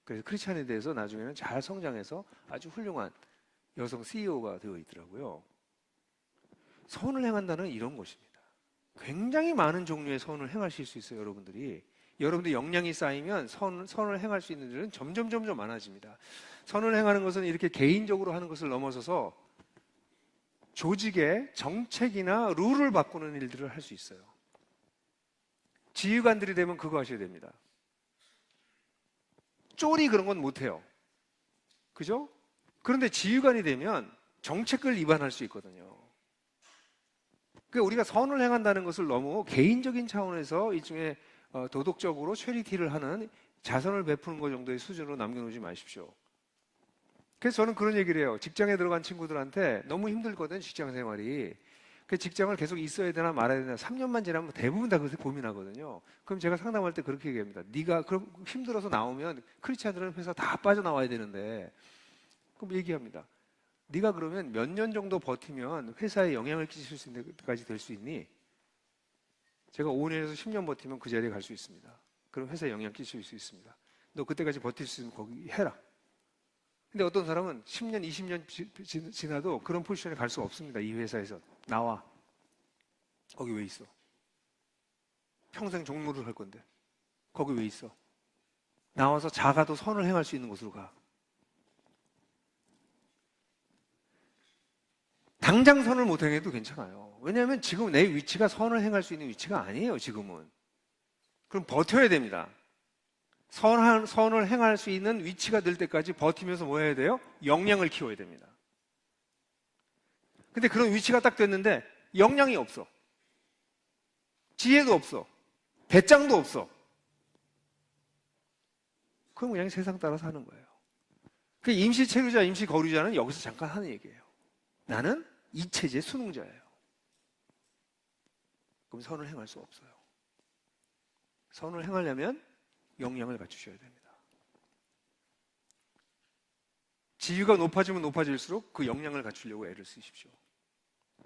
그래서 크리스찬에 대해서 나중에는 잘 성장해서 아주 훌륭한 여성 CEO가 되어 있더라고요. 선을 행한다는 이런 것입니다. 굉장히 많은 종류의 선을 행하실 수 있어요, 여러분들이. 여러분들 역량이 쌓이면 선을 행할 수 있는 일은 점점 많아집니다. 선을 행하는 것은 이렇게 개인적으로 하는 것을 넘어서서 조직의 정책이나 룰을 바꾸는 일들을 할 수 있어요. 지휘관들이 되면 그거 하셔야 됩니다. 쫄이 그런 건 못해요. 그죠? 그런데 지휘관이 되면 정책을 위반할 수 있거든요. 그러니까 우리가 선을 행한다는 것을 너무 개인적인 차원에서 일종의 도덕적으로 최리티를 하는 자선을 베푸는 것 정도의 수준으로 남겨놓지 마십시오. 그래서 저는 그런 얘기를 해요. 직장에 들어간 친구들한테 너무 힘들거든, 직장 생활이. 그 직장을 계속 있어야 되나 말아야 되나 3년만 지나면 대부분 다 그것을 고민하거든요. 그럼 제가 상담할 때 그렇게 얘기합니다. 네가 그럼 힘들어서 나오면 크리스찬들은 회사 다 빠져나와야 되는데 그럼 얘기합니다. 네가 그러면 몇 년 정도 버티면 회사에 영향을 끼칠 수 있는 데까지 될 수 있니? 제가 5년에서 10년 버티면 그 자리에 갈 수 있습니다. 그럼 회사에 영향 끼칠 수 있습니다. 너 그때까지 버틸 수 있으면 거기 해라. 근데 어떤 사람은 10년, 20년 지나도 그런 포지션에 갈 수가 없습니다. 이 회사에서. 나와. 거기 왜 있어? 평생 종로를 할 건데. 거기 왜 있어? 나와서 작아도 선을 행할 수 있는 곳으로 가. 당장 선을 못 행해도 괜찮아요. 왜냐하면 지금 내 위치가 선을 행할 수 있는 위치가 아니에요, 지금은. 그럼 버텨야 됩니다. 선을 행할 수 있는 위치가 될 때까지 버티면서 뭐 해야 돼요? 역량을 키워야 됩니다. 근데 그런 위치가 딱 됐는데 역량이 없어. 지혜도 없어. 배짱도 없어. 그럼 그냥 세상 따라 사는 거예요. 그 임시 체류자, 임시 거류자는 여기서 잠깐 하는 얘기예요. 나는 이 체제의 수능자예요. 그럼 선을 행할 수 없어요. 선을 행하려면 역량을 갖추셔야 됩니다. 지위가 높아지면 높아질수록 그 역량을 갖추려고 애를 쓰십시오.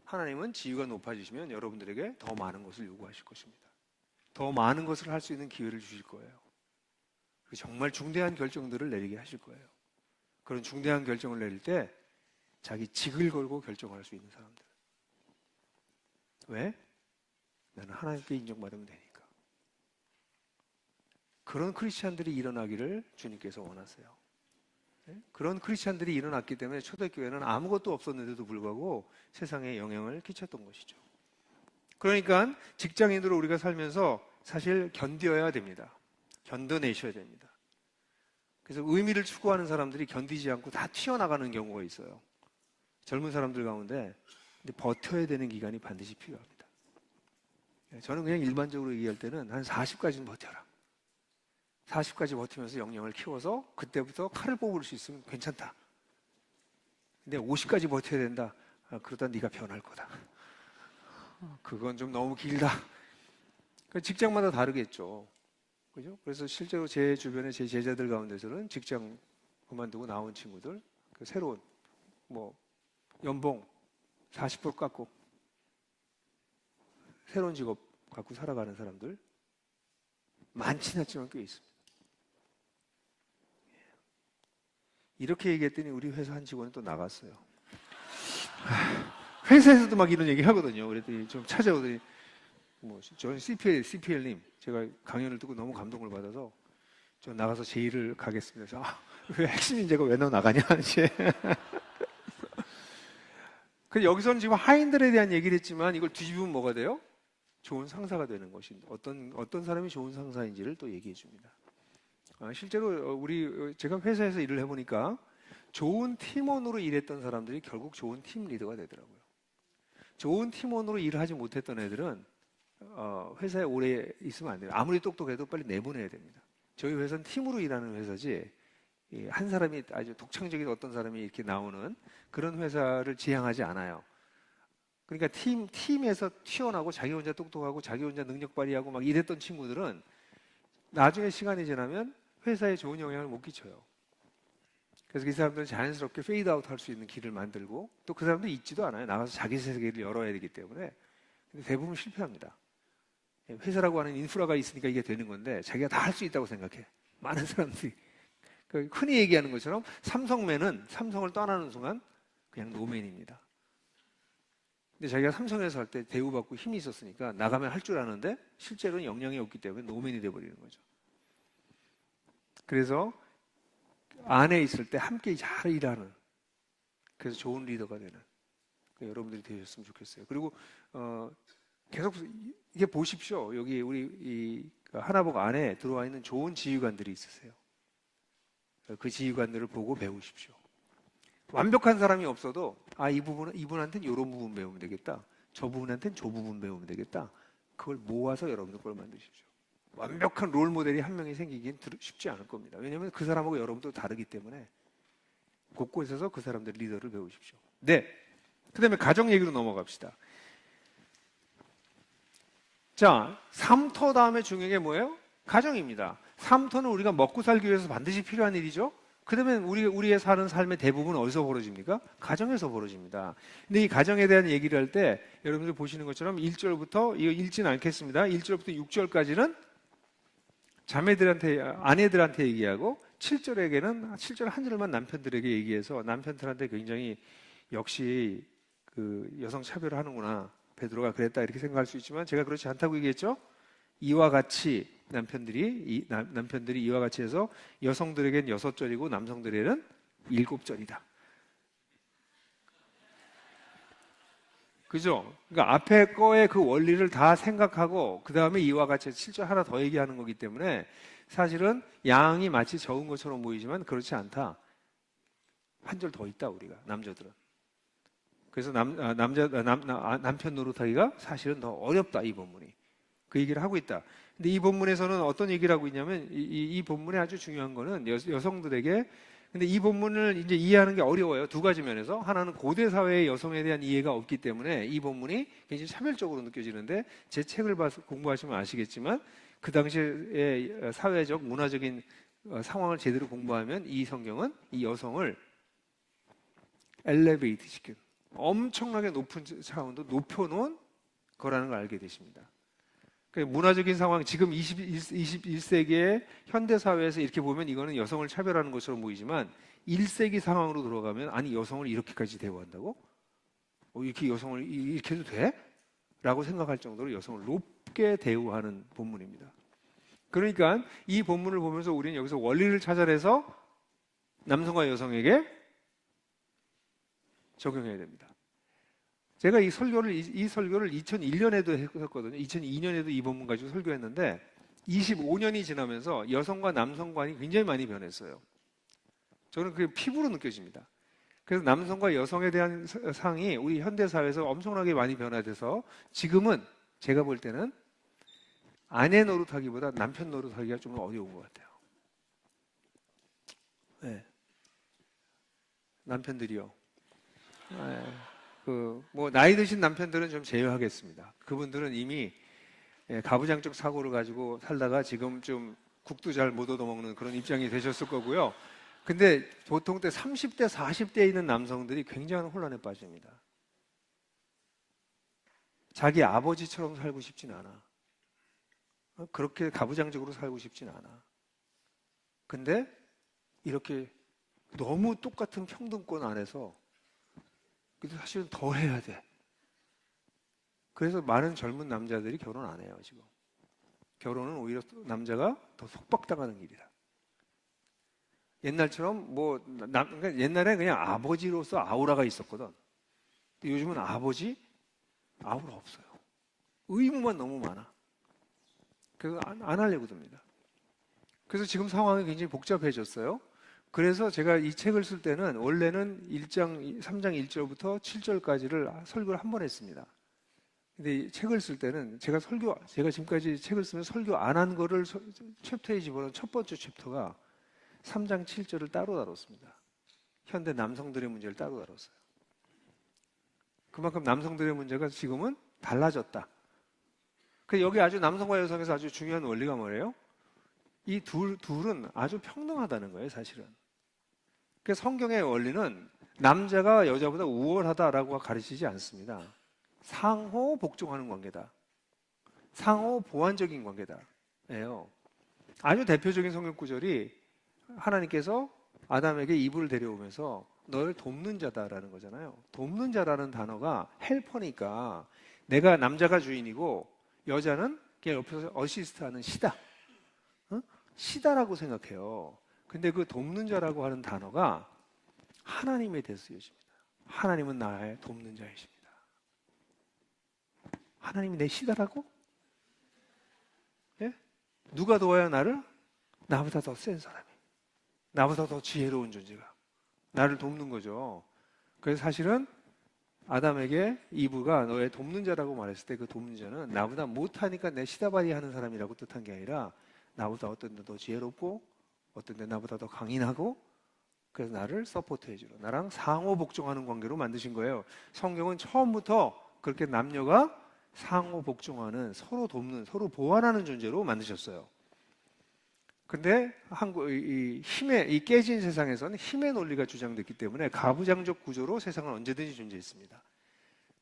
하나님은 지위가 높아지시면 여러분들에게 더 많은 것을 요구하실 것입니다. 더 많은 것을 할 수 있는 기회를 주실 거예요. 정말 중대한 결정들을 내리게 하실 거예요. 그런 중대한 결정을 내릴 때 자기 직을 걸고 결정할 수 있는 사람들. 왜? 나는 하나님께 인정받으면 되니까. 그런 크리스찬들이 일어나기를 주님께서 원하세요. 그런 크리스찬들이 일어났기 때문에 초대교회는 아무것도 없었는데도 불구하고 세상에 영향을 끼쳤던 것이죠. 그러니까 직장인으로 우리가 살면서 사실 견뎌야 됩니다. 견뎌내셔야 됩니다. 그래서 의미를 추구하는 사람들이 견디지 않고 다 튀어나가는 경우가 있어요. 젊은 사람들 가운데. 근데 버텨야 되는 기간이 반드시 필요합니다. 저는 그냥 일반적으로 얘기할 때는 한 40까지는 버텨라. 40까지 버티면서 역량을 키워서 그때부터 칼을 뽑을 수 있으면 괜찮다. 근데 50까지 버텨야 된다. 그러다 네가 변할 거다. 그건 좀 너무 길다. 직장마다 다르겠죠. 그죠? 그래서 실제로 제 주변에 제 제자들 가운데서는 직장 그만두고 나온 친구들, 새로운 연봉 40% 깎고 새로운 직업 갖고 살아가는 사람들 많지는 않지만 꽤 있습니다. 이렇게 얘기했더니 우리 회사 한 직원이 또 나갔어요. 회사에서도 막 이런 얘기 하거든요. 그랬더니 좀 찾아오더니 저는 CPL님 제가 강연을 듣고 너무 감동을 받아서 저 나가서 제 일을 가겠습니다. 그래서 왜 핵심 인재가 왜 너 나가냐 이제. 근데 여기서는 지금 하인들에 대한 얘기를 했지만 이걸 뒤집으면 뭐가 돼요? 좋은 상사가 되는 것인데 어떤 사람이 좋은 상사인지를 또 얘기해 줍니다. 실제로 제가 회사에서 일을 해보니까 좋은 팀원으로 일했던 사람들이 결국 좋은 팀 리더가 되더라고요. 좋은 팀원으로 일을 하지 못했던 애들은 회사에 오래 있으면 안 돼요. 아무리 똑똑해도 빨리 내보내야 됩니다. 저희 회사는 팀으로 일하는 회사지 한 사람이 아주 독창적인 어떤 사람이 이렇게 나오는 그런 회사를 지향하지 않아요. 그러니까 팀에서 튀어나오고 자기 혼자 똑똑하고 자기 혼자 능력 발휘하고 막 이랬던 친구들은 나중에 시간이 지나면 회사에 좋은 영향을 못 끼쳐요. 그래서 그 사람들은 자연스럽게 페이드아웃 할 수 있는 길을 만들고 또 그 사람들이 있지도 않아요. 나가서 자기 세계를 열어야 되기 때문에. 근데 대부분 실패합니다. 회사라고 하는 인프라가 있으니까 이게 되는 건데 자기가 다 할 수 있다고 생각해. 많은 사람들이. 흔히 얘기하는 것처럼 삼성맨은 삼성을 떠나는 순간 그냥 노맨입니다. 근데 자기가 삼성에서 할 때 대우받고 힘이 있었으니까 나가면 할 줄 아는데 실제로는 역량이 없기 때문에 노맨이 돼버리는 거죠. 그래서 안에 있을 때 함께 잘 일하는, 그래서 좋은 리더가 되는 여러분들이 되셨으면 좋겠어요. 그리고 계속 이게 보십시오. 여기 우리 이 하나복 안에 들어와 있는 좋은 지휘관들이 있으세요. 그 지휘관들을 보고 배우십시오. 완벽한 사람이 없어도 이분한테는 이런 부분 배우면 되겠다. 저 부분한테는 저 부분 배우면 되겠다. 그걸 모아서 여러분들 걸 만드십시오. 완벽한 롤 모델이 한 명이 생기긴 쉽지 않을 겁니다. 왜냐하면 그 사람하고 여러분도 다르기 때문에 곳곳에서 그 사람들 리더를 배우십시오. 네. 그 다음에 가정 얘기로 넘어갑시다. 자, 3토 다음에 중요한 게 뭐예요? 가정입니다. 3토는 우리가 먹고 살기 위해서 반드시 필요한 일이죠. 그러면 우리의 사는 삶의 대부분은 어디서 벌어집니까? 가정에서 벌어집니다. 근데 이 가정에 대한 얘기를 할 때 여러분들 보시는 것처럼 1절부터, 이거 읽지는 않겠습니다. 1절부터 6절까지는 자매들한테, 아내들한테 얘기하고 7절 한 절만 남편들에게 얘기해서 남편들한테 굉장히 역시 그 여성 차별을 하는구나. 베드로가 그랬다 이렇게 생각할 수 있지만 제가 그렇지 않다고 얘기했죠. 이와 같이 남편들이 이와 같이 해서 여성들에겐 6절이고 남성들에게는 7절이다. 그죠? 그러니까 앞에 거의 그 원리를 다 생각하고 그 다음에 이와 같이 7절 하나 더 얘기하는 거기 때문에 사실은 양이 마치 적은 것처럼 보이지만 그렇지 않다. 한 절 더 있다 우리가 남자들은. 그래서 남편 노릇하기가 사실은 더 어렵다 이 본문이. 그 얘기를 하고 있다. 근데 이 본문에서는 어떤 얘기를 하고 있냐면 이 본문에 아주 중요한 거는 여성들에게 근데 이 본문을 이제 이해하는 게 어려워요. 두 가지 면에서. 하나는 고대 사회의 여성에 대한 이해가 없기 때문에 이 본문이 굉장히 차별적으로 느껴지는데 제 책을 공부하시면 아시겠지만 그 당시의 사회적, 문화적인 상황을 제대로 공부하면 이 성경은 이 여성을 엘리베이트 시킨 엄청나게 높은 차원도 높여놓은 거라는 걸 알게 되십니다. 문화적인 상황, 지금 21세기의 현대사회에서 이렇게 보면 이거는 여성을 차별하는 것처럼 보이지만 1세기 상황으로 들어가면 아니 여성을 이렇게까지 대우한다고? 이렇게 여성을 이렇게 해도 돼? 라고 생각할 정도로 여성을 높게 대우하는 본문입니다. 그러니까 이 본문을 보면서 우리는 여기서 원리를 찾아내서 남성과 여성에게 적용해야 됩니다. 제가 이 설교를 2001년에도 했거든요. 2002년에도 이 본문 가지고 설교했는데 25년이 지나면서 여성과 남성관이 굉장히 많이 변했어요. 저는 그게 피부로 느껴집니다. 그래서 남성과 여성에 대한 상이 우리 현대사회에서 엄청나게 많이 변화돼서 지금은 제가 볼 때는 아내 노릇하기보다 남편 노릇하기가 좀 어려운 것 같아요. 네. 남편들이요. 네. 나이 드신 남편들은 좀 제외하겠습니다. 그분들은 이미 가부장적 사고를 가지고 살다가 지금 좀 국도 잘 못 얻어먹는 그런 입장이 되셨을 거고요. 근데 보통 때 30대, 40대에 있는 남성들이 굉장한 혼란에 빠집니다. 자기 아버지처럼 살고 싶진 않아. 그렇게 가부장적으로 살고 싶진 않아. 근데 이렇게 너무 똑같은 평등권 안에서 근데 사실은 더 해야 돼. 그래서 많은 젊은 남자들이 결혼 안 해요, 지금. 결혼은 오히려 남자가 더 속박당하는 길이다. 옛날처럼 그러니까 옛날에 그냥 아버지로서 아우라가 있었거든. 근데 요즘은 아버지 아우라 없어요. 의무만 너무 많아. 그래서 안 하려고 듭니다. 그래서 지금 상황이 굉장히 복잡해졌어요. 그래서 제가 이 책을 쓸 때는 원래는 3장 1절부터 7절까지를 설교를 한 번 했습니다. 근데 이 책을 쓸 때는 제가 지금까지 책을 쓰면 설교 안 한 거를 챕터에 집어넣은 첫 번째 챕터가 3장 7절을 따로 다뤘습니다. 현대 남성들의 문제를 따로 다뤘어요. 그만큼 남성들의 문제가 지금은 달라졌다. 여기 아주 남성과 여성에서 아주 중요한 원리가 뭐예요? 이 둘은 아주 평등하다는 거예요, 사실은. 성경의 원리는 남자가 여자보다 우월하다라고 가르치지 않습니다. 상호 복종하는 관계다. 상호 보완적인 관계다. 예요. 아주 대표적인 성경 구절이 하나님께서 아담에게 이브를 데려오면서 너를 돕는 자다라는 거잖아요. 돕는 자라는 단어가 헬퍼니까 내가 남자가 주인이고 여자는 그냥 옆에서 어시스트하는 시다. 시다라고 생각해요. 근데 그 돕는 자라고 하는 단어가 하나님에 대해서 쓰여집니다. 하나님은 나의 돕는 자이십니다. 하나님이 내 시다라고? 예? 누가 도와야 나를? 나보다 더 센 사람이. 나보다 더 지혜로운 존재가. 나를 돕는 거죠. 그래서 사실은 아담에게 이브가 너의 돕는 자라고 말했을 때 그 돕는 자는 나보다 못하니까 내 시다바리 하는 사람이라고 뜻한 게 아니라 나보다 어떤 데 더 지혜롭고 어떤 데 나보다 더 강인하고 그래서 나를 서포트해주러 나랑 상호 복종하는 관계로 만드신 거예요. 성경은 처음부터 그렇게 남녀가 상호 복종하는 서로 돕는 서로 보완하는 존재로 만드셨어요. 근데 이 깨진 세상에서는 힘의 논리가 주장됐기 때문에 가부장적 구조로 세상은 언제든지 존재했습니다.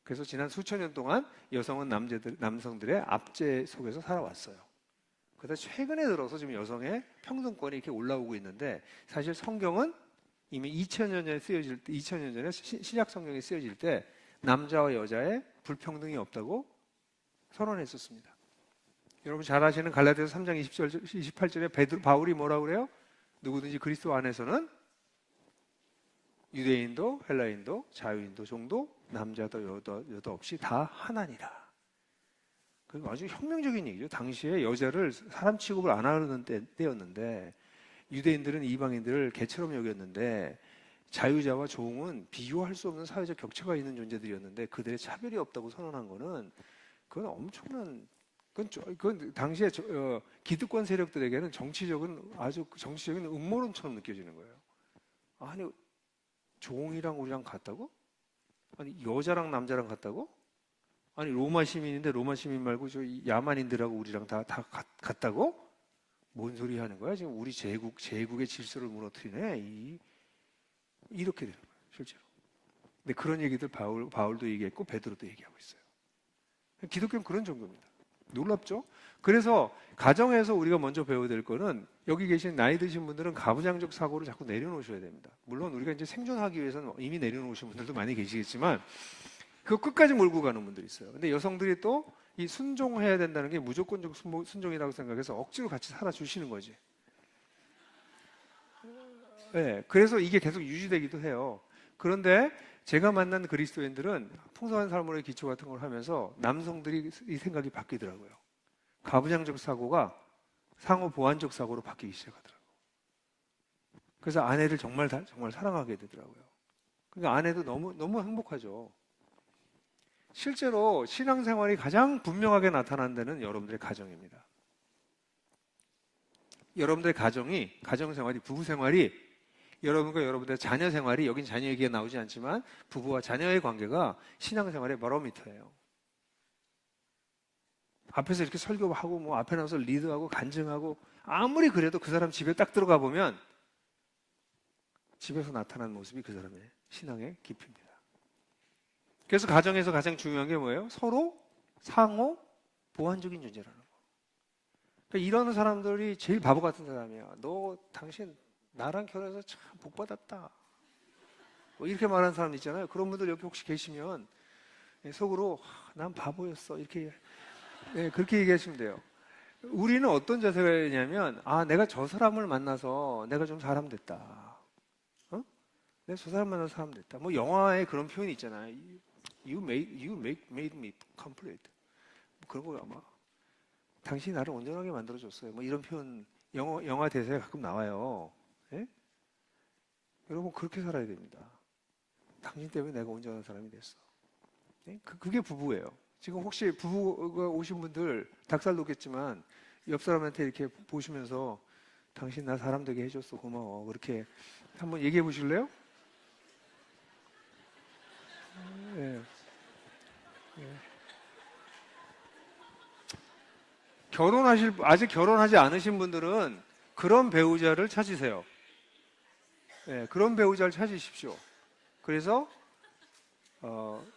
그래서 지난 수천 년 동안 여성은 남성들의 압제 속에서 살아왔어요. 그러다 최근에 들어서 지금 여성의 평등권이 이렇게 올라오고 있는데, 사실 성경은 이미 2000년 전에 신약 성경이 쓰여질 때 남자와 여자의 불평등이 없다고 선언했었습니다. 여러분 잘 아시는 갈라디아서 3장 28절에 바울이 뭐라고 그래요? 누구든지 그리스도 안에서는 유대인도 헬라인도 자유인도 종도 남자도 여도 없이 다 하나니라. 그리고 아주 혁명적인 얘기죠. 당시에 여자를 사람 취급을 안 하는 때였는데, 유대인들은 이방인들을 개처럼 여겼는데, 자유자와 종은 비교할 수 없는 사회적 격차가 있는 존재들이었는데 그들의 차별이 없다고 선언한 거는, 그건 엄청난, 그건 당시에 기득권 세력들에게는 정치적인 음모론처럼 느껴지는 거예요. 아니, 종이랑 우리랑 같다고? 아니, 여자랑 남자랑 같다고? 아니, 로마 시민인데 로마 시민 말고 저 야만인들하고 우리랑 다 같다고? 뭔 소리 하는 거야? 지금 우리 제국의 질서를 무너뜨리네. 이렇게 되는 거예요, 실제로. 근데 그런 얘기들 바울도 얘기했고 베드로도 얘기하고 있어요. 기독교는 그런 종교입니다. 놀랍죠? 그래서 가정에서 우리가 먼저 배워야 될 거는, 여기 계신 나이 드신 분들은 가부장적 사고를 자꾸 내려놓으셔야 됩니다. 물론 우리가 이제 생존하기 위해서는 이미 내려놓으신 분들도 많이 계시겠지만 그거 끝까지 몰고 가는 분들이 있어요. 근데 여성들이 또 이 순종해야 된다는 게 무조건적 순종이라고 생각해서 억지로 같이 살아주시는 거지. 네, 그래서 이게 계속 유지되기도 해요. 그런데 제가 만난 그리스도인들은 풍성한 삶으로의 기초 같은 걸 하면서 남성들이 이 생각이 바뀌더라고요. 가부장적 사고가 상호 보완적 사고로 바뀌기 시작하더라고요. 그래서 아내를 정말 사랑하게 되더라고요. 그러니까 아내도 너무 행복하죠. 실제로 신앙생활이 가장 분명하게 나타난 데는 여러분들의 가정입니다. 여러분들의 가정생활이, 부부생활이, 여러분과 여러분들의 자녀생활이, 여긴 자녀 얘기가 나오지 않지만 부부와 자녀의 관계가 신앙생활의 바로미터예요. 앞에서 이렇게 설교하고 뭐 앞에 나와서 리드하고 간증하고 아무리 그래도 그 사람 집에 딱 들어가 보면 집에서 나타난 모습이 그 사람의 신앙의 깊이입니다. 그래서 가정에서 가장 중요한 게 뭐예요? 서로 상호 보완적인 존재라는 거. 그러니까 이런 사람들이 제일 바보 같은 사람이야. 당신 나랑 결혼해서 참 복받았다. 뭐 이렇게 말하는 사람 있잖아요. 그런 분들 여기 혹시 계시면 속으로 난 바보였어. 이렇게 그렇게 얘기하시면 돼요. 우리는 어떤 자세가 있냐면, 내가 저 사람을 만나서 내가 좀 사람 됐다. 내가 저 사람 만나서 사람 됐다. 뭐 영화에 그런 표현이 있잖아요. You made me complete. 그런 거 아마 당신이 나를 온전하게 만들어줬어요. 뭐 이런 표현 영화 대사에 가끔 나와요. 예? 여러분 그렇게 살아야 됩니다. 당신 때문에 내가 온전한 사람이 됐어. 예? 그게 부부예요. 지금 혹시 부부가 오신 분들 닭살 돋겠지만 옆 사람한테 이렇게 보시면서 당신 나 사람 되게 해줬어, 고마워. 그렇게 한번 얘기해 보실래요? 예. 예. 아직 결혼하지 않으신 분들은 그런 배우자를 찾으세요. 예, 그런 배우자를 찾으십시오. 그래서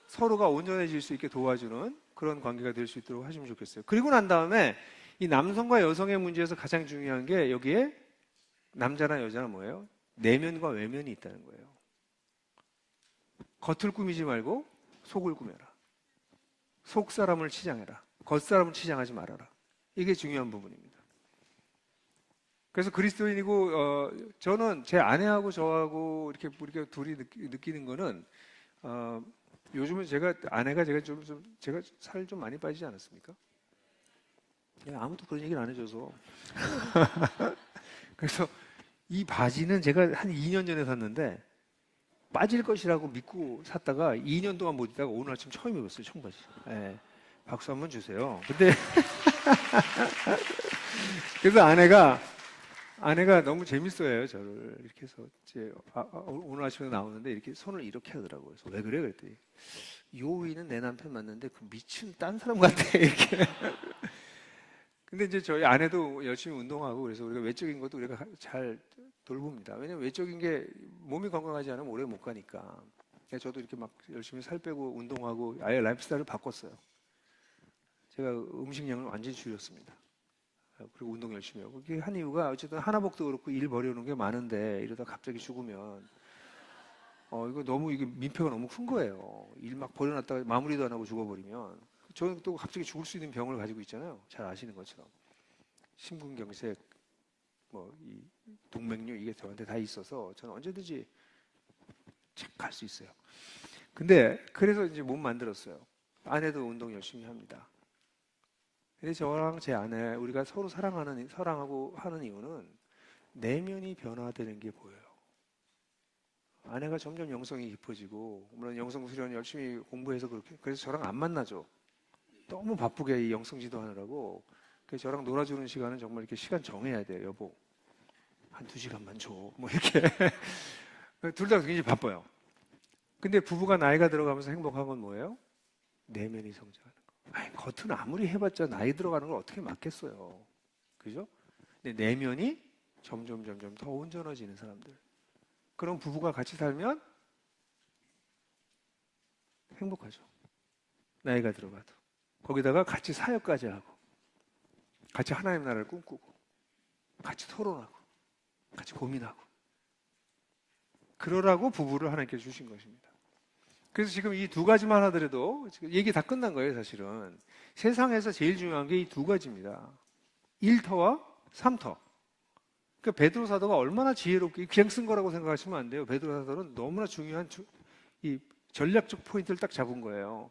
서로가 온전해질 수 있게 도와주는 그런 관계가 될 수 있도록 하시면 좋겠어요. 그리고 난 다음에 이 남성과 여성의 문제에서 가장 중요한 게, 여기에 남자나 여자나 뭐예요? 내면과 외면이 있다는 거예요. 겉을 꾸미지 말고 속을 꾸며라. 속 사람을 치장해라. 겉 사람을 치장하지 말아라. 이게 중요한 부분입니다. 그래서 그리스도인이고 저는 제 아내하고 저하고 이렇게 우리가 둘이 느끼는 거는, 요즘은 아내가 제가 살 좀 많이 빠지지 않았습니까? 아무도 그런 얘기를 안 해줘서. 그래서 이 바지는 제가 한 2년 전에 샀는데 빠질 것이라고 믿고 샀다가 2년 동안 못 입다가 오늘 아침 처음 입었어요, 청바지. 네, 박수 한번 주세요. 근데 그래서 아내가 너무 재밌어해요, 저를. 이렇게 해서 오늘 아침에 나오는데 이렇게 손을 이렇게 하더라고요. 그래서 왜 그래? 그랬더니 요위는 내 남편 맞는데 그 미친 딴 사람 같아. 이렇게. 근데 이제 저희 아내도 열심히 운동하고 그래서 우리가 외적인 것도 우리가 잘 돌봅니다. 왜냐면 외적인 게 몸이 건강하지 않으면 오래 못 가니까. 그래서 저도 이렇게 막 열심히 살 빼고 운동하고 아예 라이프 스타일을 바꿨어요. 제가 음식량을 완전히 줄였습니다. 그리고 운동 열심히 하고. 그게 한 이유가 어쨌든 하나복도 그렇고 일 버려놓은 게 많은데 이러다 갑자기 죽으면 이거 너무 이게 민폐가 너무 큰 거예요. 일 막 버려놨다가 마무리도 안 하고 죽어버리면 저는 또 갑자기 죽을 수 있는 병을 가지고 있잖아요. 잘 아시는 것처럼 심근경색, 뭐 이 동맥류 이게 저한테 다 있어서 저는 언제든지 착 갈 수 있어요. 근데 그래서 이제 몸 만들었어요. 아내도 운동 열심히 합니다. 근데 저랑 제 아내 우리가 서로 사랑하고 하는 이유는 내면이 변화되는 게 보여요. 아내가 점점 영성이 깊어지고 물론 영성 수련 열심히 공부해서 그렇게 그래서 저랑 안 만나죠. 너무 바쁘게 이 영성 지도하느라고. 그래서 저랑 놀아주는 시간은 정말 이렇게 시간 정해야 돼요. 여보 한 2시간만 줘. 뭐 이렇게 둘 다 굉장히 바빠요. 근데 부부가 나이가 들어가면서 행복한 건 뭐예요? 내면이 성장하는 거. 아니, 겉은 아무리 해봤자 나이 들어가는 걸 어떻게 막겠어요. 그죠? 근데 내면이 점점 더 온전해지는 사람들. 그런 부부가 같이 살면 행복하죠. 나이가 들어가도. 거기다가 같이 사역까지 하고, 같이 하나님 나라를 꿈꾸고, 같이 토론하고, 같이 고민하고. 그러라고 부부를 하나님께 주신 것입니다. 그래서 지금 이 두 가지만 하더라도 지금 얘기 다 끝난 거예요, 사실은. 세상에서 제일 중요한 게 이 두 가지입니다. 1터와 3터. 그러니까 베드로 사도가 얼마나 지혜롭게 그냥 쓴 거라고 생각하시면 안 돼요. 베드로 사도는 너무나 중요한 이 전략적 포인트를 딱 잡은 거예요.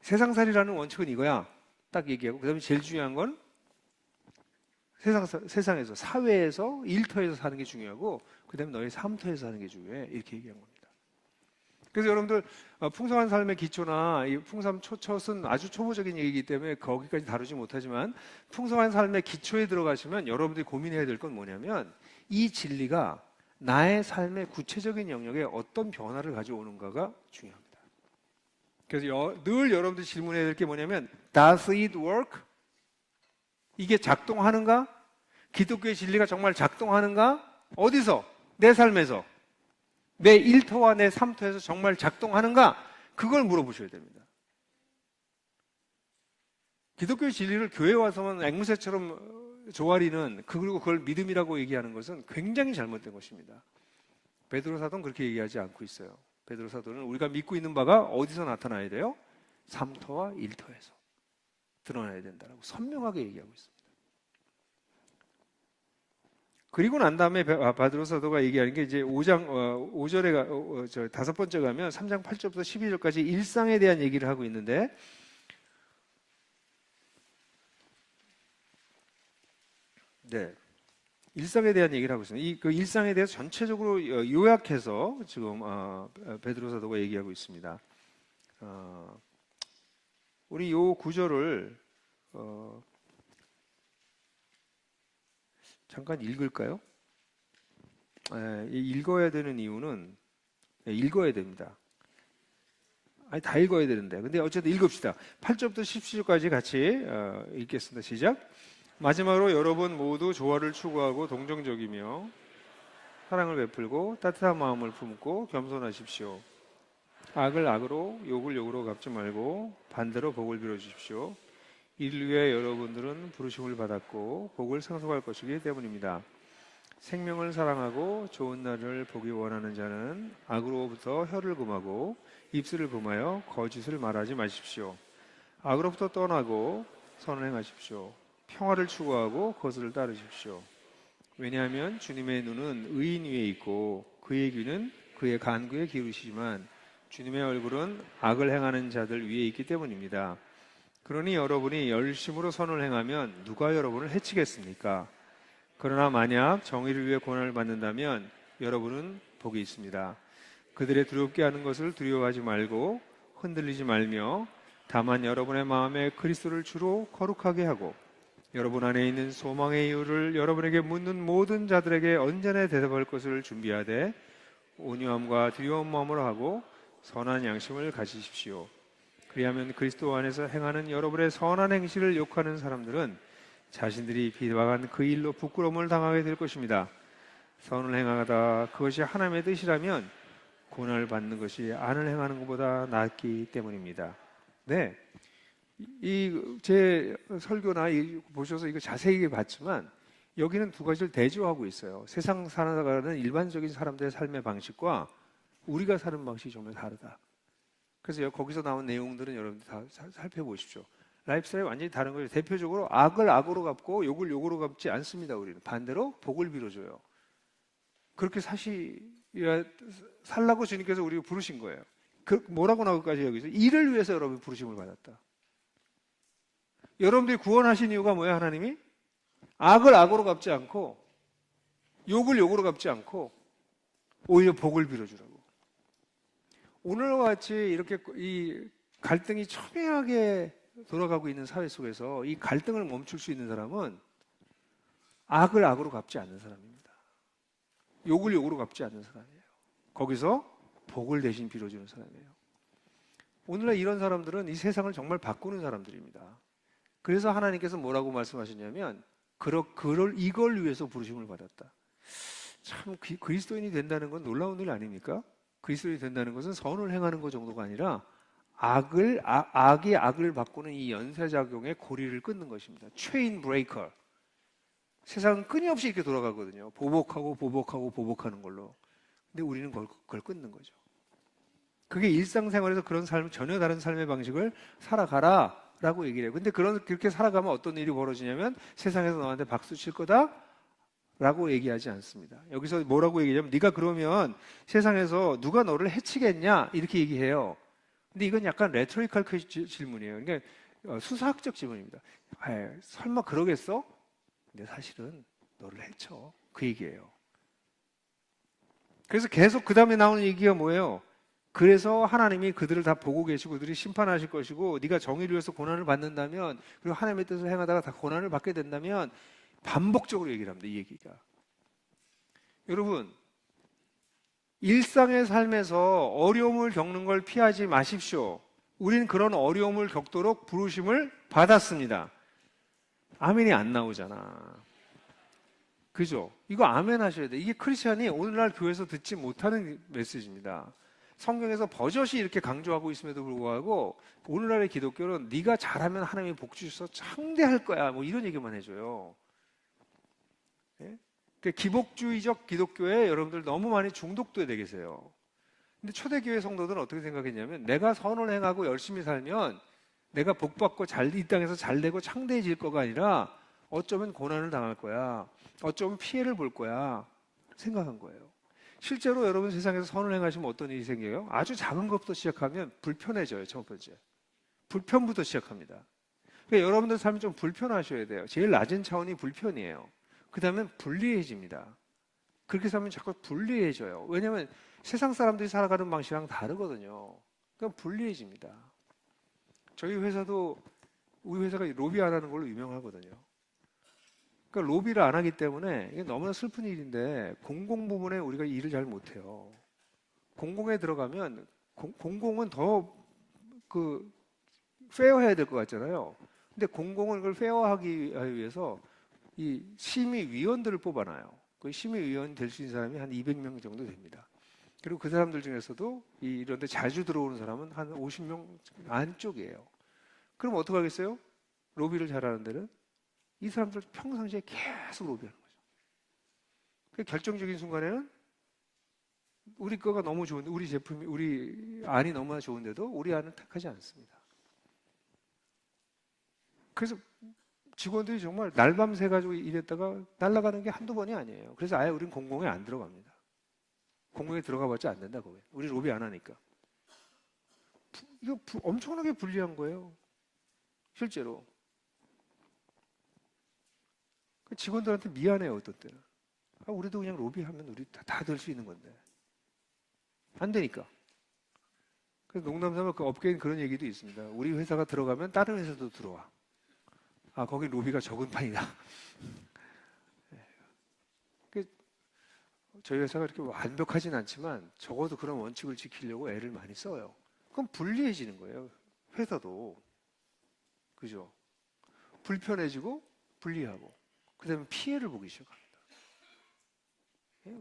세상살이라는 원칙은 이거야. 딱 얘기하고 그다음에 제일 중요한 건 세상에서 사회에서 1터에서 사는 게 중요하고 그다음에 너희 3터에서 사는 게 중요해. 이렇게 얘기한 겁니다. 그래서 여러분들 풍성한 삶의 기초나 이 풍삼 초첩은 아주 초보적인 얘기이기 때문에 거기까지 다루지 못하지만 풍성한 삶의 기초에 들어가시면 여러분들이 고민해야 될 건 뭐냐면 이 진리가 나의 삶의 구체적인 영역에 어떤 변화를 가져오는가가 중요합니다. 그래서 늘 여러분들이 질문해야 될 게 뭐냐면 Does it work? 이게 작동하는가? 기독교의 진리가 정말 작동하는가? 어디서? 내 삶에서. 내 1터와 내 3터에서 정말 작동하는가? 그걸 물어보셔야 됩니다. 기독교의 진리를 교회에 와서만 앵무새처럼 조아리는 그리고 그걸 믿음이라고 얘기하는 것은 굉장히 잘못된 것입니다. 베드로 사도는 그렇게 얘기하지 않고 있어요. 베드로 사도는 우리가 믿고 있는 바가 어디서 나타나야 돼요? 3터와 1터에서 드러나야 된다고 선명하게 얘기하고 있습니다. 그리고 난 다음에 베드로 사도가 얘기하는 게 이제 5절에 다섯 번째 가면 3장 8절부터 12절까지 일상에 대한 얘기를 하고 있는데 네. 일상에 대한 얘기를 하고 있습니다. 그 일상에 대해서 전체적으로 요약해서 지금 베드로 사도가 얘기하고 있습니다. 우리 요 구절을 잠깐 읽을까요? 읽어야 되는 이유는 읽어야 됩니다. 아니 다 읽어야 되는데 근데 어쨌든 읽읍시다. 8절부터 17절까지 같이 읽겠습니다. 시작. 마지막으로 여러분 모두 조화를 추구하고 동정적이며 사랑을 베풀고 따뜻한 마음을 품고 겸손하십시오. 악을 악으로 욕을 욕으로 갚지 말고 반대로 복을 빌어주십시오. 이를 위해 여러분들은 부르심을 받았고 복을 상속할 것이기 때문입니다. 생명을 사랑하고 좋은 날을 보기 원하는 자는 악으로부터 혀를 금하고 입술을 금하여 거짓을 말하지 마십시오. 악으로부터 떠나고 선을 행하십시오. 평화를 추구하고 거스를 따르십시오. 왜냐하면 주님의 눈은 의인 위에 있고 그의 귀는 그의 간구에 기울이시지만 주님의 얼굴은 악을 행하는 자들 위에 있기 때문입니다. 그러니 여러분이 열심으로 선을 행하면 누가 여러분을 해치겠습니까? 그러나 만약 정의를 위해 고난을 받는다면 여러분은 복이 있습니다. 그들의 두렵게 하는 것을 두려워하지 말고 흔들리지 말며 다만 여러분의 마음에 그리스도를 주로 거룩하게 하고 여러분 안에 있는 소망의 이유를 여러분에게 묻는 모든 자들에게 언제나 대답할 것을 준비하되 온유함과 두려운 마음으로 하고 선한 양심을 가지십시오. 그리하면 그리스도 안에서 행하는 여러분의 선한 행실을 욕하는 사람들은 자신들이 비방한 그 일로 부끄러움을 당하게 될 것입니다. 선을 행하다 그것이 하나님의 뜻이라면 고난을 받는 것이 안을 행하는 것보다 낫기 때문입니다. 네, 이 제 설교나 보셔서 이거 자세히 봤지만 여기는 두 가지를 대조하고 있어요. 세상 살아가는 일반적인 사람들의 삶의 방식과 우리가 사는 방식이 정말 다르다. 그래서 거기서 나온 내용들은 여러분들 다 살펴보십시오. 라이프 스타일이 완전히 다른 거예요. 대표적으로 악을 악으로 갚고 욕을 욕으로 갚지 않습니다. 우리는 반대로 복을 빌어줘요. 그렇게 살라고 주님께서 우리가 부르신 거예요. 뭐라고 나올까지 여기서 이를 위해서 여러분 부르심을 받았다. 여러분들이 구원하신 이유가 뭐야? 하나님이 악을 악으로 갚지 않고 욕을 욕으로 갚지 않고 오히려 복을 빌어주라고. 오늘과 같이 이렇게 이 갈등이 첨예하게 돌아가고 있는 사회 속에서 이 갈등을 멈출 수 있는 사람은 악을 악으로 갚지 않는 사람입니다. 욕을 욕으로 갚지 않는 사람이에요. 거기서 복을 대신 빌어주는 사람이에요. 오늘날 이런 사람들은 이 세상을 정말 바꾸는 사람들입니다. 그래서 하나님께서 뭐라고 말씀하셨냐면 이걸 위해서 부르심을 받았다. 참 그리스도인이 된다는 건 놀라운 일 아닙니까? 그리스도인이 된다는 것은 선을 행하는 것 정도가 아니라 악이 악을 바꾸는 이 연쇄작용의 고리를 끊는 것입니다. 체인 브레이커. 세상은 끊임없이 이렇게 돌아가거든요. 보복하는 걸로. 근데 우리는 그걸 끊는 거죠. 그게 일상생활에서 그런 삶, 전혀 다른 삶의 방식을 살아가라 라고 얘기를 해요. 근데 그렇게 살아가면 어떤 일이 벌어지냐면 세상에서 너한테 박수 칠 거다 라고 얘기하지 않습니다. 여기서 뭐라고 얘기하냐면 네가 그러면 세상에서 누가 너를 해치겠냐 이렇게 얘기해요. 근데 이건 약간 레토리컬 질문이에요. 그러니까 수사학적 질문입니다. 설마 그러겠어? 근데 사실은 너를 해쳐. 그 얘기예요. 그래서 계속 그 다음에 나오는 얘기가 뭐예요? 그래서 하나님이 그들을 다 보고 계시고 그들이 심판하실 것이고 네가 정의를 위해서 고난을 받는다면 그리고 하나님의 뜻을 행하다가 다 고난을 받게 된다면 반복적으로 얘기를 합니다. 이 얘기가. 여러분 일상의 삶에서 어려움을 겪는 걸 피하지 마십시오. 우리는 그런 어려움을 겪도록 부르심을 받았습니다. 아멘이 안 나오잖아. 그죠? 이거 아멘 하셔야 돼. 이게 크리스찬이 오늘날 교회에서 듣지 못하는 메시지입니다. 성경에서 버젓이 이렇게 강조하고 있음에도 불구하고 오늘날의 기독교는 네가 잘하면 하나님이 복 주셔서 창대할 거야 뭐 이런 얘기만 해줘요. 예? 그러니까 기복주의적 기독교에 여러분들 너무 많이 중독돼 계세요. 근데 초대교회 성도들은 어떻게 생각했냐면 내가 선을 행하고 열심히 살면 내가 복받고 이 땅에서 잘되고 창대해질 거가 아니라 어쩌면 고난을 당할 거야. 어쩌면 피해를 볼 거야. 생각한 거예요. 실제로 여러분 세상에서 선을 행하시면 어떤 일이 생겨요? 아주 작은 것부터 시작하면 불편해져요. 첫 번째. 불편부터 시작합니다. 그러니까 여러분들 삶이 좀 불편하셔야 돼요. 제일 낮은 차원이 불편이에요. 그 다음엔 불리해집니다. 그렇게 살면 자꾸 불리해져요. 왜냐하면 세상 사람들이 살아가는 방식이랑 다르거든요. 그러니까 불리해집니다. 저희 회사도 우리 회사가 로비 안 하는 걸로 유명하거든요. 그러니까 로비를 안 하기 때문에 이게 너무나 슬픈 일인데 공공부문에 우리가 일을 잘 못해요. 공공에 들어가면 공공은 더 페어해야 될 것 같잖아요. 근데 공공은 그걸 페어하기 위해서 이 심의위원들을 뽑아놔요. 그 심의위원 될 수 있는 사람이 한 200명 정도 됩니다. 그리고 그 사람들 중에서도 이런 데 자주 들어오는 사람은 한 50명 안쪽이에요. 그럼 어떻게 하겠어요? 로비를 잘하는 데는 이 사람들 평상시에 계속 로비하는 거죠. 그 결정적인 순간에는 우리 거가 너무 좋은데 우리 제품이 우리 안이 너무나 좋은데도 우리 안은 택하지 않습니다. 그래서 직원들이 정말 날밤 새 가지고 일했다가 날아가는 게 한두 번이 아니에요. 그래서 아예 우린 공공에 안 들어갑니다. 공공에 들어가봤자 안 된다 거예요. 우리 로비 안 하니까. 이거 엄청나게 불리한 거예요. 실제로. 직원들한테 미안해요. 어떤 때는. 우리도 그냥 로비하면 우리 다 될 수 있는 건데. 안 되니까. 그래서 농담삼아 그 업계엔 그런 얘기도 있습니다. 우리 회사가 들어가면 다른 회사도 들어와. 거기 로비가 적은 판이다. 저희 회사가 이렇게 완벽하진 않지만 적어도 그런 원칙을 지키려고 애를 많이 써요. 그럼 불리해지는 거예요. 회사도. 그죠? 불편해지고 분리하고, 그 다음에 피해를 보기 시작합니다.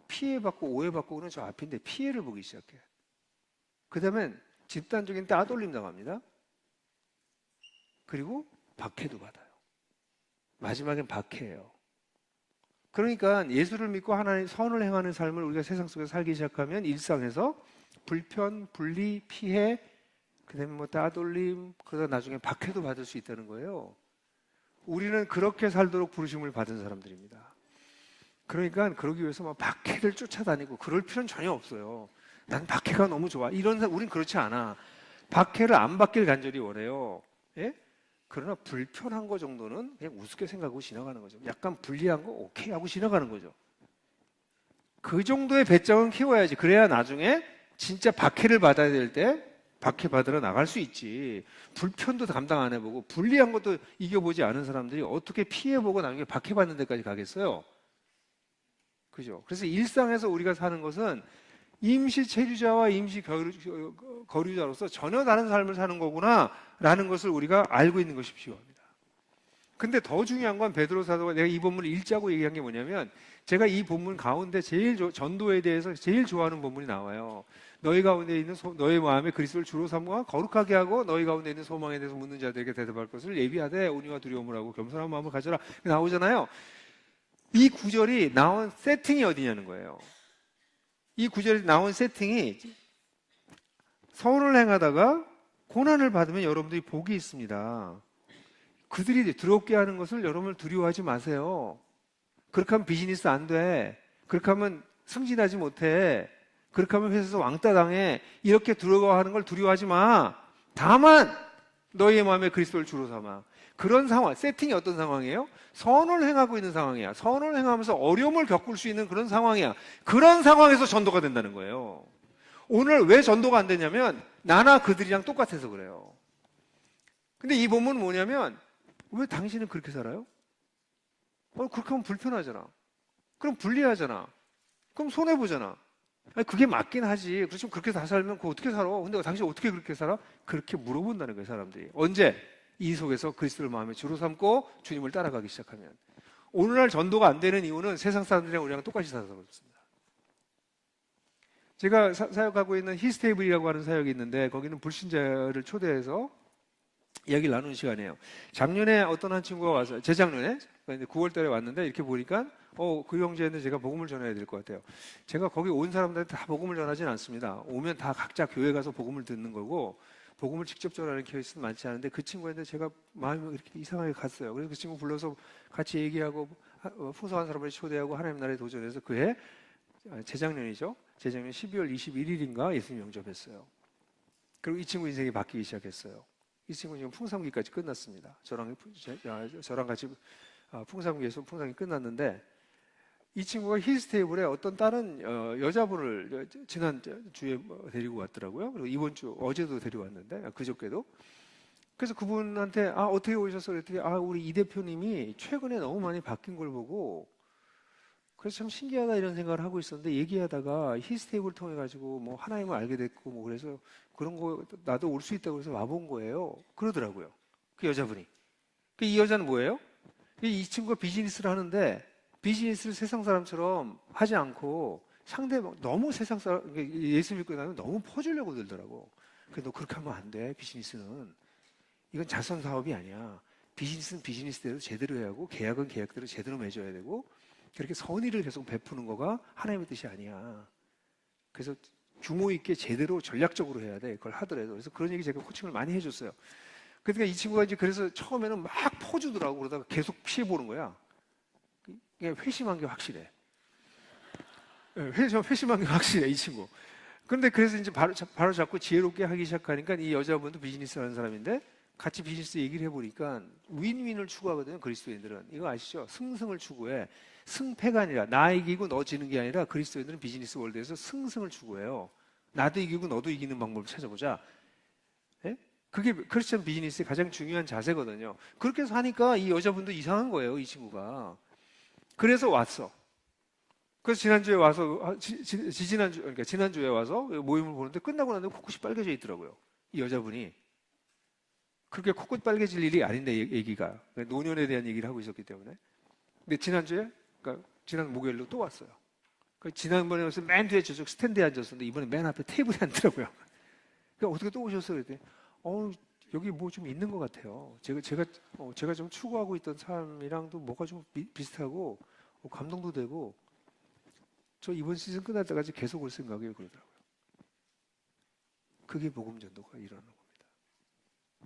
피해받고 오해받고 그는 저 앞인데 피해를 보기 시작해요. 그 다음엔 집단적인 따돌림 당합니다. 그리고 박해도 받아요. 마지막엔 박해예요. 그러니까 예수를 믿고 하나님 선을 행하는 삶을 우리가 세상 속에서 살기 시작하면 일상에서 불편, 분리, 피해, 그 다음에 뭐 따돌림, 그러다 나중에 박해도 받을 수 있다는 거예요. 우리는 그렇게 살도록 부르심을 받은 사람들입니다. 그러니까 그러기 위해서 막 박해를 쫓아다니고 그럴 필요는 전혀 없어요. 난 박해가 너무 좋아. 이런 사람, 우린 그렇지 않아. 박해를 안 받길 간절히 원해요. 예? 그러나 불편한 거 정도는 그냥 우습게 생각하고 지나가는 거죠. 약간 불리한 거 오케이 하고 지나가는 거죠. 그 정도의 배짱은 키워야지. 그래야 나중에 진짜 박해를 받아야 될 때 박해 받으러 나갈 수 있지. 불편도 감당 안 해보고 불리한 것도 이겨보지 않은 사람들이 어떻게 피해보고 나중에 박해받는 데까지 가겠어요? 그죠? 그래서 일상에서 우리가 사는 것은 임시 체류자와 임시 거류자로서 전혀 다른 삶을 사는 거구나 라는 것을 우리가 알고 있는 것이 필요합니다. 근데 더 중요한 건 베드로 사도가 내가 이 본문을 읽자고 얘기한 게 뭐냐면, 제가 이 본문 가운데 제일 전도에 대해서 제일 좋아하는 본문이 나와요. 너희 가운데 있는 너희 마음에 그리스도를 주로 삼아 거룩하게 하고 너희 가운데 있는 소망에 대해서 묻는 자들에게 대답할 것을 예비하되 온유와 두려움을 하고 겸손한 마음을 가져라 나오잖아요. 이 구절이 나온 세팅이 어디냐는 거예요. 이 구절이 나온 세팅이 선을 행하다가 고난을 받으면 여러분들이 복이 있습니다. 그들이 더럽게 하는 것을 여러분을 두려워하지 마세요. 그렇게 하면 비즈니스 안 돼. 그렇게 하면 승진하지 못해. 그렇게 하면 회사에서 왕따 당해. 이렇게 두려워하는 걸 두려워하지 마. 다만 너희의 마음에 그리스도를 주로 삼아. 그런 상황, 세팅이 어떤 상황이에요? 선을 행하고 있는 상황이야. 선을 행하면서 어려움을 겪을 수 있는 그런 상황이야. 그런 상황에서 전도가 된다는 거예요. 오늘 왜 전도가 안 되냐면 나나 그들이랑 똑같아서 그래요. 근데 이 본문은 뭐냐면, 왜 당신은 그렇게 살아요? 그렇게 하면 불편하잖아. 그럼 불리하잖아. 그럼 손해보잖아. 아니, 그게 맞긴 하지. 그렇지만 그렇게 다 살면 그거 어떻게 살아? 근데 당신 어떻게 그렇게 살아? 그렇게 물어본다는 거예요, 사람들이. 언제? 이 속에서 그리스도를 마음에 주로 삼고 주님을 따라가기 시작하면. 오늘날 전도가 안 되는 이유는 세상 사람들이랑 우리랑 똑같이 살아서 그렇습니다. 제가 사역하고 있는 히스테이블이라고 하는 사역이 있는데, 거기는 불신자를 초대해서 이야기를 나누는 시간이에요. 작년에 어떤 한 친구가 와서, 재작년에 9월 달에 왔는데, 이렇게 보니까 그 형제한테 제가 복음을 전해야 될 것 같아요. 제가 거기 온 사람들한테 다 복음을 전하지는 않습니다. 오면 다 각자 교회 가서 복음을 듣는 거고, 복음을 직접 전하는 케이스는 많지 않은데, 그 친구한테 제가 마음이 이렇게 이상하게 갔어요. 그래서 그 친구 불러서 같이 얘기하고 풍성한 사람을 초대하고 하나님 나라에 도전해서 그해 재작년이죠. 재작년 12월 21일인가 예수님 영접했어요. 그리고 이 친구 인생이 바뀌기 시작했어요. 이 친구 지금 풍성기까지 끝났습니다. 저랑 같이 풍성기에서 풍성이 끝났는데, 이 친구가 힐스테이블에 어떤 다른 여자분을 지난 주에 데리고 왔더라고요. 그리고 이번 주 어제도 데려왔는데, 그저께도. 그래서 그분한테 어떻게 오셨어요? 그랬더니 우리 이 대표님이 최근에 너무 많이 바뀐 걸 보고 그래서 참 신기하다 이런 생각을 하고 있었는데, 얘기하다가 힐스테이블을 통해 가지고 뭐 하나님을 알게 됐고 뭐 그래서 그런 거 나도 올 수 있다고 해서 와본 거예요. 그러더라고요. 그 여자분이. 이 여자는 뭐예요? 이 친구가 비즈니스를 하는데 비즈니스를 세상 사람처럼 하지 않고 상대방 너무 세상 사람, 예수 믿고 나면 너무 퍼주려고 들더라고. 그래, 너 그렇게 하면 안 돼. 비즈니스는 이건 자선 사업이 아니야. 비즈니스는 비즈니스대로 제대로 해야 하고 계약은 계약대로 제대로 맺어야 되고, 그렇게 선의를 계속 베푸는 거가 하나님의 뜻이 아니야. 그래서 규모 있게 제대로 전략적으로 해야 돼. 그걸 하더라도. 그래서 그런 얘기 제가 코칭을 많이 해줬어요. 그러니까 이 친구가 이제 그래서 처음에는 막 퍼주더라고. 그러다가 계속 피해보는 거야. 회심한 게 확실해. 회심한 게 확실해, 이 친구. 그런데 그래서 이제 바로 자꾸 지혜롭게 하기 시작하니까 이 여자분도 비즈니스 하는 사람인데, 같이 비즈니스 얘기를 해보니까 윈윈을 추구하거든요, 그리스도인들은. 이거 아시죠? 승승을 추구해. 승패가 아니라 나 이기고 너 지는 게 아니라 그리스도인들은 비즈니스 월드에서 승승을 추구해요. 나도 이기고 너도 이기는 방법을 찾아보자. 예? 그게 크리스천 비즈니스의 가장 중요한 자세거든요. 그렇게 해서 하니까 이 여자분도 이상한 거예요, 이 친구가. 그래서 왔어. 그래서 지난주에 와서 그러니까 지난주에 와서 모임을 보는데 끝나고 나서 코끝이 빨개져 있더라고요, 이 여자분이. 그렇게 코끝 빨개질 일이 아닌데 얘기가 노년에 대한 얘기를 하고 있었기 때문에. 근데 지난주에, 그러니까 지난 목요일로 또 왔어요. 그러니까 지난번에 와서 맨 뒤에 저쪽 스탠드에 앉았었는데 이번에 맨 앞에 테이블에 앉더라고요. 그러니까 어떻게 또 오셨어요? 그랬더니 여기 뭐 좀 있는 것 같아요. 제가 좀 추구하고 있던 삶이랑도 뭐가 좀 비슷하고 감동도 되고 저 이번 시즌 끝날 때까지 계속 올 생각이에요. 그러더라고요. 그게 복음 전도가 일어나는 겁니다.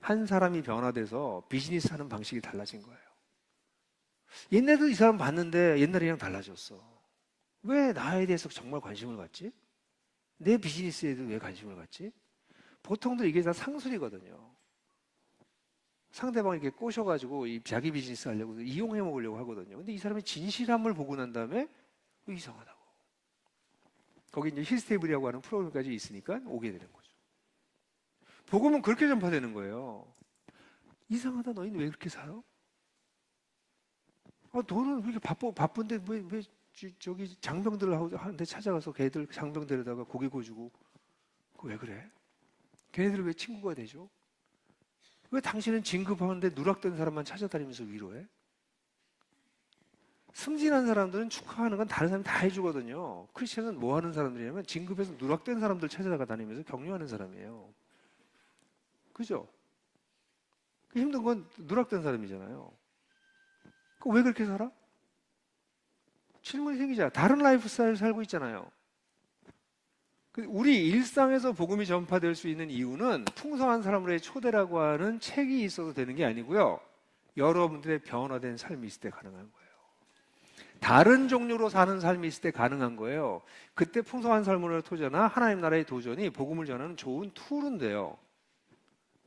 한 사람이 변화돼서 비즈니스 하는 방식이 달라진 거예요. 옛날에도 이 사람 봤는데 옛날이랑 달라졌어. 왜 나에 대해서 정말 관심을 갖지? 내 비즈니스에도 왜 관심을 갖지? 보통도 이게 다 상술이거든요. 상대방 이렇게 꼬셔가지고 자기 비즈니스 하려고 이용해 먹으려고 하거든요. 근데 이 사람의 진실함을 보고 난 다음에 이상하다고. 거기 이제 힐스테이블이라고 하는 프로그램까지 있으니까 오게 되는 거죠. 복음은 그렇게 전파되는 거예요. 이상하다, 너희는 왜 그렇게 살아? 너는 왜 이렇게 바쁜데 왜 저기 장병들한테 찾아가서 걔들 장병 데려다가 고기 구워주고 왜 그래? 걔네들 왜 친구가 되죠? 왜 당신은 진급하는데 누락된 사람만 찾아다니면서 위로해? 승진한 사람들은 축하하는 건 다른 사람이 다 해주거든요. 크리스천은 뭐 하는 사람들이냐면 진급해서 누락된 사람들 찾아가 다니면서 격려하는 사람이에요. 그죠? 힘든 건 누락된 사람이잖아요. 왜 그렇게 살아? 질문이 생기잖아. 다른 라이프 스타일을 살고 있잖아요. 우리 일상에서 복음이 전파될 수 있는 이유는 풍성한 사람들의 초대라고 하는 책이 있어서 되는 게 아니고요. 여러분들의 변화된 삶이 있을 때 가능한 거예요. 다른 종류로 사는 삶이 있을 때 가능한 거예요. 그때 풍성한 삶으로의 도전이나 하나님 나라의 도전이 복음을 전하는 좋은 툴은 돼요.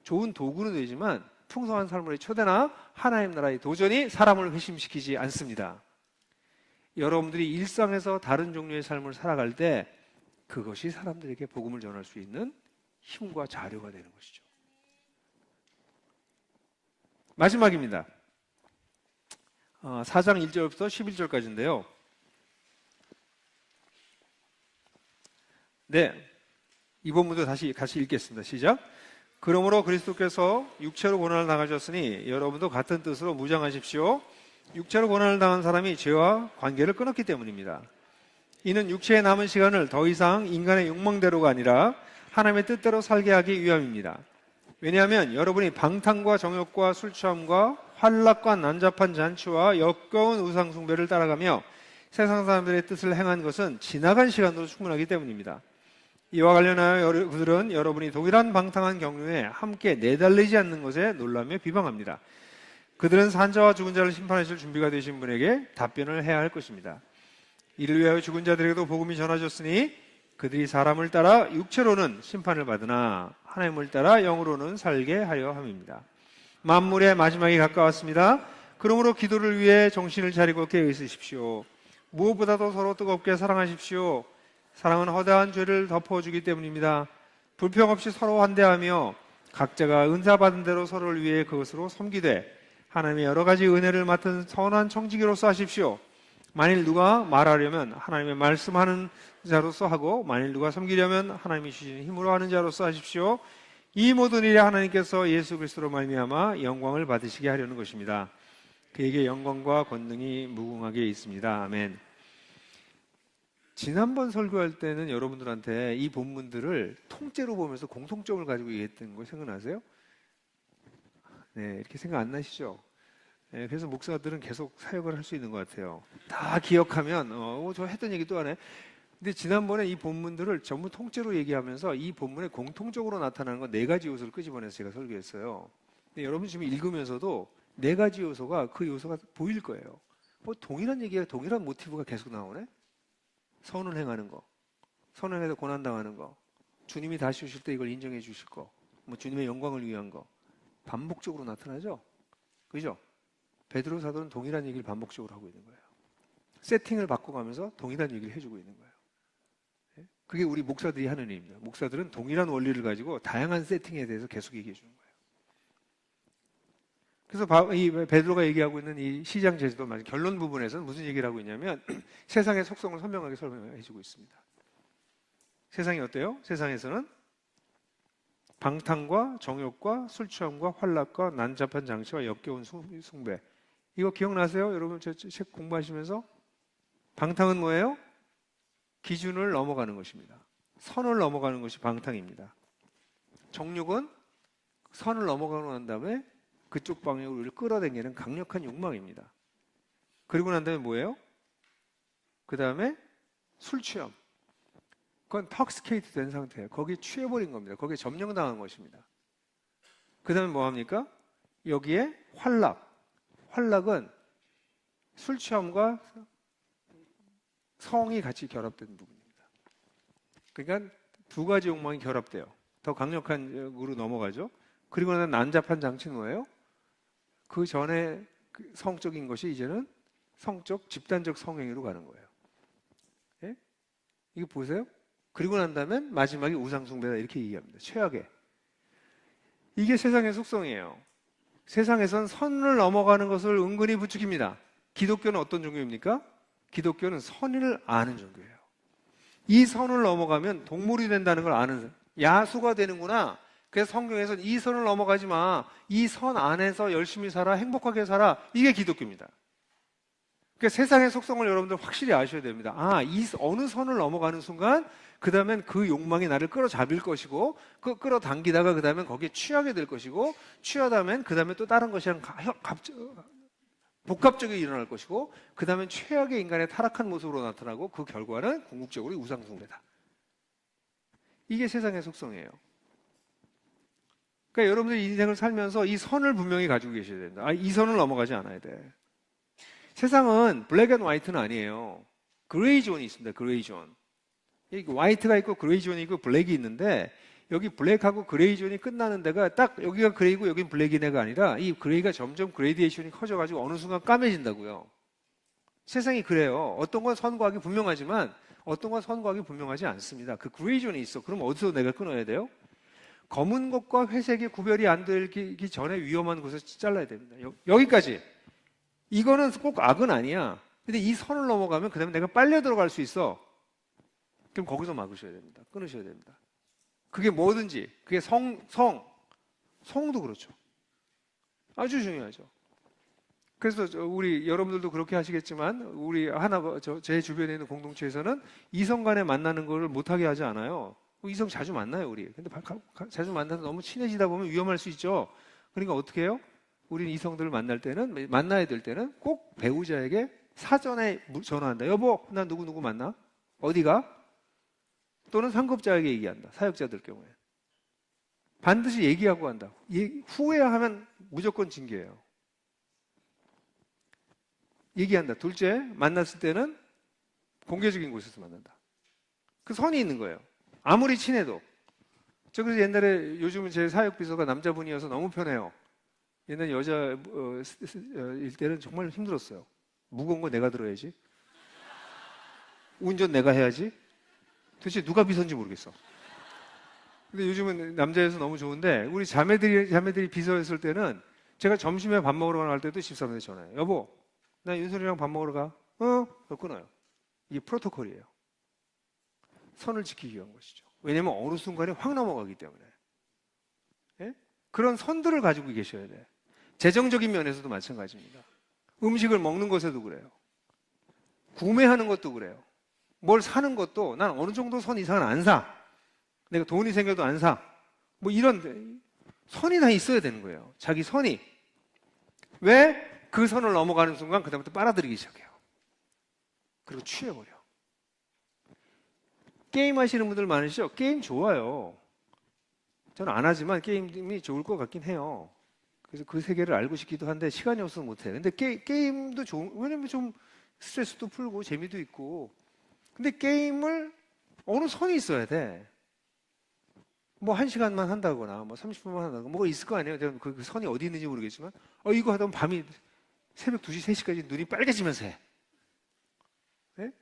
좋은 도구는 되지만 풍성한 삶으로의 초대나 하나님 나라의 도전이 사람을 회심시키지 않습니다. 여러분들이 일상에서 다른 종류의 삶을 살아갈 때 그것이 사람들에게 복음을 전할 수 있는 힘과 자료가 되는 것이죠. 마지막입니다. 4장 1절부터 11절까지인데요. 네, 이 본문도 다시 같이 읽겠습니다. 시작. 그러므로 그리스도께서 육체로 고난을 당하셨으니 여러분도 같은 뜻으로 무장하십시오. 육체로 고난을 당한 사람이 죄와 관계를 끊었기 때문입니다. 이는 육체의 남은 시간을 더 이상 인간의 욕망대로가 아니라 하나님의 뜻대로 살게 하기 위함입니다. 왜냐하면 여러분이 방탕과 정욕과 술 취함과 환락과 난잡한 잔치와 역겨운 우상 숭배를 따라가며 세상 사람들의 뜻을 행한 것은 지나간 시간으로 충분하기 때문입니다. 이와 관련하여 그들은 여러분이 동일한 방탕한 경륜에 함께 내달리지 않는 것에 놀라며 비방합니다. 그들은 산자와 죽은 자를 심판하실 준비가 되신 분에게 답변을 해야 할 것입니다. 이를 위하여 죽은 자들에게도 복음이 전하졌으니 그들이 사람을 따라 육체로는 심판을 받으나 하나님을 따라 영으로는 살게 하려 함입니다. 만물의 마지막이 가까웠습니다. 그러므로 기도를 위해 정신을 차리고 깨어 있으십시오. 무엇보다도 서로 뜨겁게 사랑하십시오. 사랑은 허다한 죄를 덮어주기 때문입니다. 불평 없이 서로 환대하며 각자가 은사받은 대로 서로를 위해 그것으로 섬기되 하나님의 여러 가지 은혜를 맡은 선한 청지기로서 하십시오. 만일 누가 말하려면 하나님의 말씀하는 자로서 하고 만일 누가 섬기려면 하나님이 주시는 힘으로 하는 자로서 하십시오. 이 모든 일에 하나님께서 예수 그리스도로 말미암아 영광을 받으시게 하려는 것입니다. 그에게 영광과 권능이 무궁하게 있습니다. 아멘. 지난번 설교할 때는 여러분들한테 이 본문들을 통째로 보면서 공통점을 가지고 얘기했던 거 생각나세요? 네, 이렇게 생각 안 나시죠? 네, 그래서 목사들은 계속 사역을 할 수 있는 것 같아요. 다 기억하면 저 했던 얘기 또 하네. 근데 지난번에 이 본문들을 전부 통째로 얘기하면서 이 본문에 공통적으로 나타나는 건 4가지 요소를 끄집어내서 제가 설교했어요. 근데 여러분 지금 읽으면서도 4가지 요소가 그 요소가 보일 거예요. 동일한 얘기가 동일한 모티브가 계속 나오네. 선을 행하는 거, 선을 행해서 고난당하는 거, 주님이 다시 오실 때 이걸 인정해 주실 거, 주님의 영광을 위한 거 반복적으로 나타나죠. 그죠? 베드로 사도는 동일한 얘기를 반복적으로 하고 있는 거예요. 세팅을 바꿔가면서 동일한 얘기를 해주고 있는 거예요. 그게 우리 목사들이 하는 일입니다. 목사들은 동일한 원리를 가지고 다양한 세팅에 대해서 계속 얘기해 주는 거예요. 그래서 이 베드로가 얘기하고 있는 이 시장 제시도 결론 부분에서는 무슨 얘기를 하고 있냐면 세상의 속성을 선명하게 설명해 주고 있습니다. 세상이 어때요? 세상에서는 방탕과 정욕과 술 취함과 환락과 난잡한 장치와 역겨운 숭배. 이거 기억나세요? 여러분 저 책 공부하시면서 방탕은 뭐예요? 기준을 넘어가는 것입니다. 선을 넘어가는 것이 방탕입니다. 정욕은 선을 넘어가고 난 다음에 그쪽 방향으로 우리를 끌어당기는 강력한 욕망입니다. 그리고 난 다음에 뭐예요? 그 다음에 술 취함. 그건 턱스케이트 된 상태예요. 거기에 취해버린 겁니다. 거기에 점령당한 것입니다. 그 다음에 뭐 합니까? 여기에 환락. 환락은 술 취함과 성이 같이 결합된 부분입니다. 그러니까 두 가지 욕망이 결합돼요. 더 강력한 으로 넘어가죠. 그리고 난잡한 장치는 뭐예요? 그 전에 성적인 것이 이제는 성적, 집단적 성행위로 가는 거예요. 예? 이거 보세요. 그리고 난 다음엔 마지막에 우상숭배다 이렇게 얘기합니다. 최악의. 이게 세상의 속성이에요. 세상에선 선을 넘어가는 것을 은근히 부추깁니다. 기독교는 어떤 종교입니까? 기독교는 선을 아는 종교예요. 이 선을 넘어가면 동물이 된다는 걸 아는, 야수가 되는구나. 그래서 성경에서는 이 선을 넘어가지 마. 이 선 안에서 열심히 살아, 행복하게 살아. 이게 기독교입니다. 그러니까 세상의 속성을 여러분들 확실히 아셔야 됩니다. 이 어느 선을 넘어가는 순간 그 다음엔 그 욕망이 나를 끌어잡을 것이고 끌어당기다가 그 다음엔 거기에 취하게 될 것이고 취하다면 그 다음에 또 다른 것이랑 복합적이 일어날 것이고 그 다음엔 최악의 인간의 타락한 모습으로 나타나고 그 결과는 궁극적으로 우상숭배다. 이게 세상의 속성이에요. 그러니까 여러분들이 인생을 살면서 이 선을 분명히 가지고 계셔야 된다. 이 선을 넘어가지 않아야 돼. 세상은 블랙 앤 화이트는 아니에요. 그레이 존이 있습니다. 그레이 존. 화이트가 있고 그레이 존이 있고 블랙이 있는데 여기 블랙하고 그레이 존이 끝나는 데가 딱 여기가 그레이고 여긴 블랙인 애가 아니라 이 그레이가 점점 그레디에이션이 커져가지고 어느 순간 까매진다고요. 세상이 그래요. 어떤 건 선과학이 분명하지만 어떤 건 선과학이 분명하지 않습니다. 그 그레이 존이 있어. 그럼 어디서 내가 끊어야 돼요? 검은 것과 회색의 구별이 안 되기 전에 위험한 곳에서 잘라야 됩니다. 여기까지. 이거는 꼭 악은 아니야. 근데 이 선을 넘어가면 그 다음에 내가 빨려 들어갈 수 있어. 그럼 거기서 막으셔야 됩니다. 끊으셔야 됩니다. 그게 뭐든지, 그게 성도 그렇죠. 아주 중요하죠. 그래서 우리 여러분들도 그렇게 하시겠지만 우리 제 주변에 있는 공동체에서는 이성 간에 만나는 걸 못하게 하지 않아요. 이성 자주 만나요, 우리. 근데 자주 만나서 너무 친해지다 보면 위험할 수 있죠. 그러니까 어떻게 해요? 우리는 이성들을 만나야 될 때는 꼭 배우자에게 사전에 전화한다. 여보, 나 누구 만나? 어디가? 또는 상급자에게 얘기한다. 사역자들 경우에. 반드시 얘기하고 한다. 후회하면 무조건 징계예요. 얘기한다. 둘째, 만났을 때는 공개적인 곳에서 만난다. 그 선이 있는 거예요. 아무리 친해도. 저 그래서 옛날에 요즘은 제 사역비서가 남자분이어서 너무 편해요. 옛날 여자일 때는 정말 힘들었어요. 무거운 거 내가 들어야지. 운전 내가 해야지. 도대체 누가 비서인지 모르겠어. 근데 요즘은 남자여서 너무 좋은데 우리 자매들이 비서였을 때는 제가 점심에 밥 먹으러 갈 때도 13대 전화해요. 여보, 나 윤선이랑 밥 먹으러 가. 끊어요. 이게 프로토콜이에요. 선을 지키기 위한 것이죠. 왜냐하면 어느 순간에 확 넘어가기 때문에. 예? 그런 선들을 가지고 계셔야 돼. 재정적인 면에서도 마찬가지입니다. 음식을 먹는 것에도 그래요. 구매하는 것도 그래요. 뭘 사는 것도 난 어느 정도 선 이상은 안 사. 내가 돈이 생겨도 안 사. 뭐 이런 선이 다 있어야 되는 거예요. 자기 선이. 왜? 그 선을 넘어가는 순간 그다음부터 빨아들이기 시작해요. 그리고 취해버려. 게임 하시는 분들 많으시죠? 게임 좋아요. 저는 안 하지만 게임이 좋을 것 같긴 해요. 그래서 그 세계를 알고 싶기도 한데 시간이 없어서 못해요. 근데 게임도 왜냐면 좀 스트레스도 풀고 재미도 있고. 근데 게임을 어느 선이 있어야 돼. 뭐 1시간만 한다거나 뭐 30분만 한다거나 뭐가 있을 거 아니에요. 그 선이 어디 있는지 모르겠지만 이거 하다 보면 밤이 새벽 2시, 3시까지 눈이 빨개지면서 해. 네?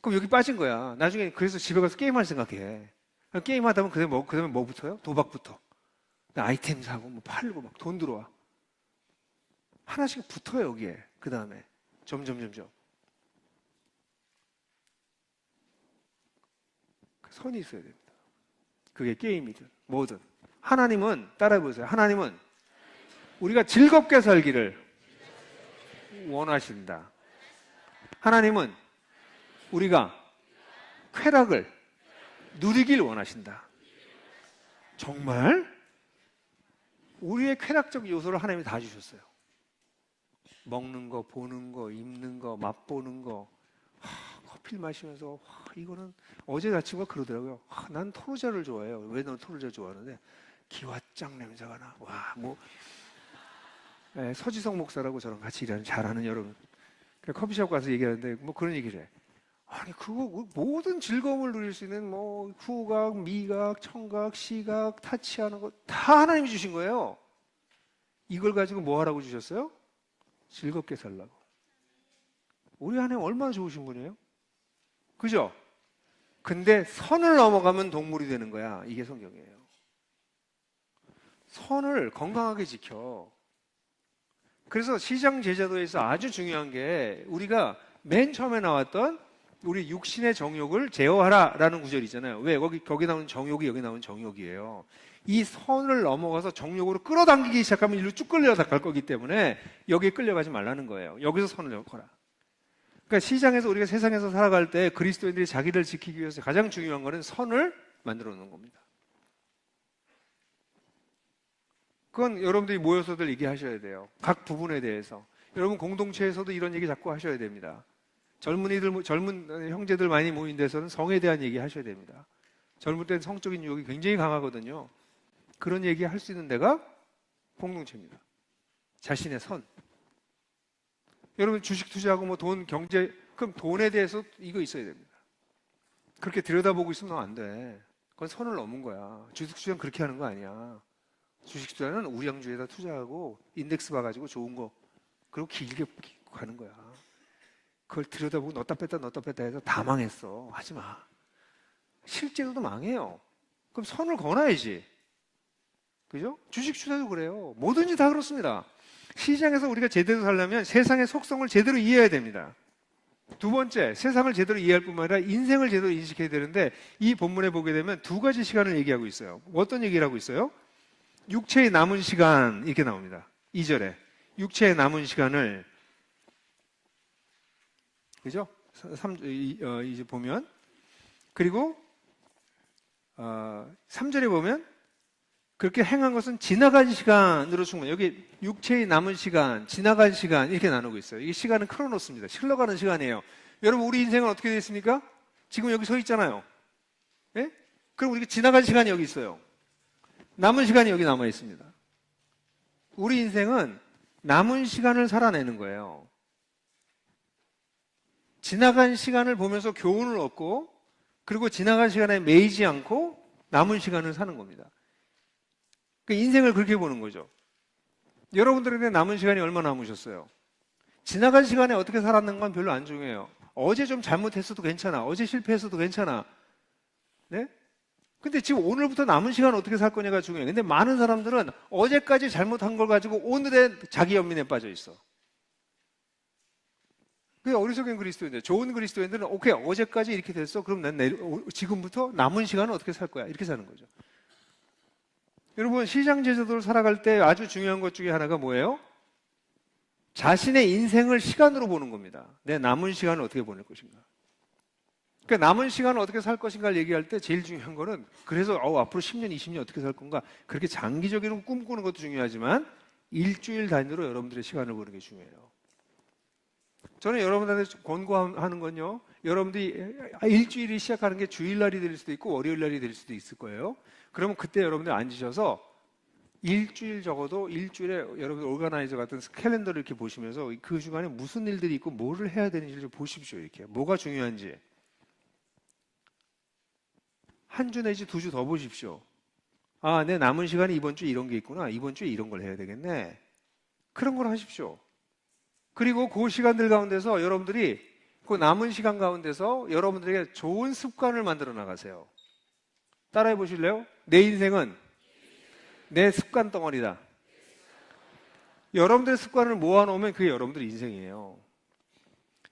그럼 여기 빠진 거야. 나중에 그래서 집에 가서 게임할 생각해. 게임하다 보면 그다음에 뭐 붙어요? 도박부터. 아이템 사고 뭐 팔고 막 돈 들어와. 하나씩 붙어요 여기에. 그 다음에 점점 선이 있어야 됩니다. 그게 게임이든 뭐든 하나님은, 따라해 보세요. 하나님은 우리가 즐겁게 살기를 원하신다. 하나님은 우리가 쾌락을 누리길 원하신다. 정말? 우리의 쾌락적 요소를 하나님이 다 주셨어요. 먹는 거, 보는 거, 입는 거, 맛보는 거. 커피를 마시면서 이거는 어제 나 친구가 그러더라고요. 난 토르자를 좋아해요. 왜 넌 토르자 좋아하는데? 기와장 냄새가 나. 와, 뭐 네, 서지성 목사라고 저랑 같이 일하는 잘하는 여러분. 커피숍 가서 얘기하는데 뭐 그런 얘기를 해. 아니 그거 모든 즐거움을 누릴 수 있는 뭐 후각, 미각, 청각, 시각, 타치하는 거 다 하나님이 주신 거예요. 이걸 가지고 뭐 하라고 주셨어요? 즐겁게 살라고. 우리 하나님 얼마나 좋으신 분이에요? 그죠? 근데 선을 넘어가면 동물이 되는 거야. 이게 성경이에요. 선을 건강하게 지켜. 그래서 시장 제자도에서 아주 중요한 게 우리가 맨 처음에 나왔던 우리 육신의 정욕을 제어하라라는 구절이 있잖아요. 왜? 거기 나오는 정욕이 여기 나오는 정욕이에요. 이 선을 넘어가서 정욕으로 끌어당기기 시작하면 일로 쭉 끌려갈 거기 때문에 여기에 끌려가지 말라는 거예요. 여기서 선을 거라. 그러니까 시장에서 우리가 세상에서 살아갈 때 그리스도인들이 자기를 지키기 위해서 가장 중요한 거는 선을 만들어 놓는 겁니다. 그건 여러분들이 모여서들 얘기하셔야 돼요. 각 부분에 대해서. 여러분 공동체에서도 이런 얘기 자꾸 하셔야 됩니다. 젊은 형제들 많이 모인 데서는 성에 대한 얘기 하셔야 됩니다. 젊을 때는 성적인 유혹이 굉장히 강하거든요. 그런 얘기 할 수 있는 데가 공동체입니다. 자신의 선. 여러분 주식 투자하고 뭐 돈, 경제, 그럼 돈에 대해서 이거 있어야 됩니다. 그렇게 들여다보고 있으면 안 돼. 그건 선을 넘은 거야. 주식 투자는 그렇게 하는 거 아니야. 주식 투자는 우량주에다 투자하고 인덱스 봐가지고 좋은 거 그리고 길게 가는 거야. 그걸 들여다보고 넣었다 뺐다 해서 다 망했어. 하지 마. 실제로도 망해요. 그럼 선을 거놔야지. 그죠? 주식 투자도 그래요. 뭐든지 다 그렇습니다. 시장에서 우리가 제대로 살려면 세상의 속성을 제대로 이해해야 됩니다. 두 번째, 세상을 제대로 이해할 뿐만 아니라 인생을 제대로 인식해야 되는데 이 본문에 보게 되면 두 가지 시간을 얘기하고 있어요. 어떤 얘기를 하고 있어요? 육체의 남은 시간 이렇게 나옵니다. 2절에 육체의 남은 시간을 그죠? 이제 보면 그리고 3절에 보면 그렇게 행한 것은 지나간 시간으로 충분해. 여기 육체의 남은 시간, 지나간 시간 이렇게 나누고 있어요. 이 시간은 크로노스입니다. 흘러가는 시간이에요. 여러분 우리 인생은 어떻게 되어 있습니까? 지금 여기 서 있잖아요. 예? 그럼 우리가 지나간 시간이 여기 있어요. 남은 시간이 여기 남아 있습니다. 우리 인생은 남은 시간을 살아내는 거예요. 지나간 시간을 보면서 교훈을 얻고 그리고 지나간 시간에 매이지 않고 남은 시간을 사는 겁니다. 그러니까 인생을 그렇게 보는 거죠. 여러분들에게 남은 시간이 얼마나 남으셨어요? 지나간 시간에 어떻게 살았는 건 별로 안 중요해요. 어제 좀 잘못했어도 괜찮아. 어제 실패했어도 괜찮아. 네? 근데 지금 오늘부터 남은 시간 어떻게 살 거냐가 중요해요. 근데 많은 사람들은 어제까지 잘못한 걸 가지고 오늘의 자기 연민에 빠져 있어. 그게 어리석은 그리스도인들. 좋은 그리스도인들은 오케이 어제까지 이렇게 됐어. 그럼 난 지금부터 남은 시간은 어떻게 살 거야. 이렇게 사는 거죠. 여러분 시장 제자도를 살아갈 때 아주 중요한 것 중에 하나가 뭐예요? 자신의 인생을 시간으로 보는 겁니다. 내 남은 시간을 어떻게 보낼 것인가. 그러니까 남은 시간을 어떻게 살 것인가를 얘기할 때 제일 중요한 거는 그래서 앞으로 10년, 20년 어떻게 살 건가 그렇게 장기적으로 꿈꾸는 것도 중요하지만 일주일 단위로 여러분들의 시간을 보는 게 중요해요. 저는 여러분들한테 권고하는 건요. 여러분들이 일주일이 시작하는 게 주일날이 될 수도 있고 월요일날이 될 수도 있을 거예요. 그러면 그때 여러분들 앉으셔서 일주일 적어도 일주일에 여러분들 오가나이저 같은 캘린더를 이렇게 보시면서 그 주간에 무슨 일들이 있고 뭐를 해야 되는지를 보십시오. 이렇게 뭐가 중요한지. 한 주 내지 2주 더 보십시오. 아, 내 남은 시간에 이번 주에 이런 게 있구나. 이번 주에 이런 걸 해야 되겠네. 그런 걸 하십시오. 그리고 그 시간들 가운데서 여러분들이 그 남은 시간 가운데서 여러분들에게 좋은 습관을 만들어 나가세요. 따라해 보실래요? 내 인생은 내 습관 덩어리다. 여러분들의 습관을 모아놓으면 그게 여러분들의 인생이에요.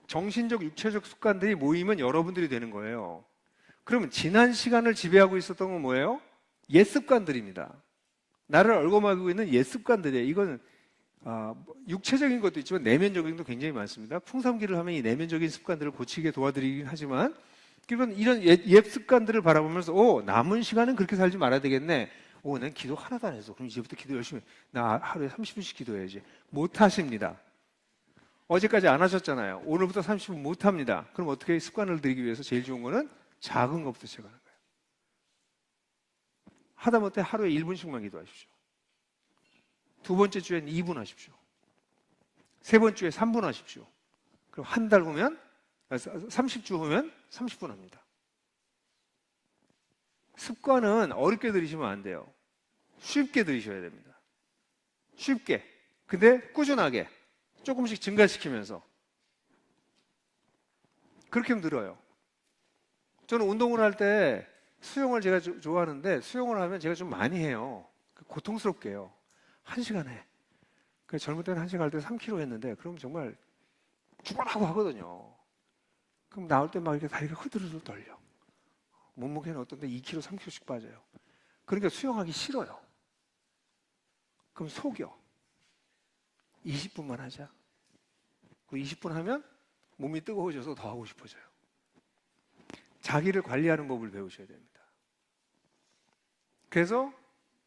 정신적, 육체적 습관들이 모이면 여러분들이 되는 거예요. 그러면 지난 시간을 지배하고 있었던 건 뭐예요? 옛 습관들입니다. 나를 얽어막고 있는 옛 습관들이에요. 이건 육체적인 것도 있지만 내면적인 것도 굉장히 많습니다. 풍삼기를 하면 이 내면적인 습관들을 고치게 도와드리긴 하지만 그런 이런 옛 습관들을 바라보면서 남은 시간은 그렇게 살지 말아야 되겠네. 난 기도 하나도 안 했어. 그럼 이제부터 기도 열심히 해. 나 하루에 30분씩 기도해야지. 못 하십니다. 어제까지 안 하셨잖아요. 오늘부터 30분 못 합니다. 그럼 어떻게 습관을 들이기 위해서 제일 좋은 거는 작은 것부터 시작하는 거예요. 하다못해 하루에 1분씩만 기도하십시오. 두 번째 주엔 2분 하십시오. 세 번째 주에 3분 하십시오. 그럼 한 달 후면 30주 후면 30분 합니다. 습관은 어렵게 들이시면 안 돼요. 쉽게 들이셔야 됩니다. 쉽게. 근데 꾸준하게 조금씩 증가시키면서 그렇게 하면 늘어요. 저는 운동을 할 때 수영을 제가 좋아하는데 수영을 하면 제가 좀 많이 해요. 고통스럽게 해요. 1시간에. 젊을 때는 1시간 할 때 3kg 했는데 그럼 정말 죽어라고 하거든요. 그럼 나올 때 막 이렇게 다리가 흐드르르 떨려. 몸무게는 어떤데 2kg, 3kg씩 빠져요. 그러니까 수영하기 싫어요. 그럼 속여. 20분만 하자. 그 20분 하면 몸이 뜨거워져서 더 하고 싶어져요. 자기를 관리하는 법을 배우셔야 됩니다. 그래서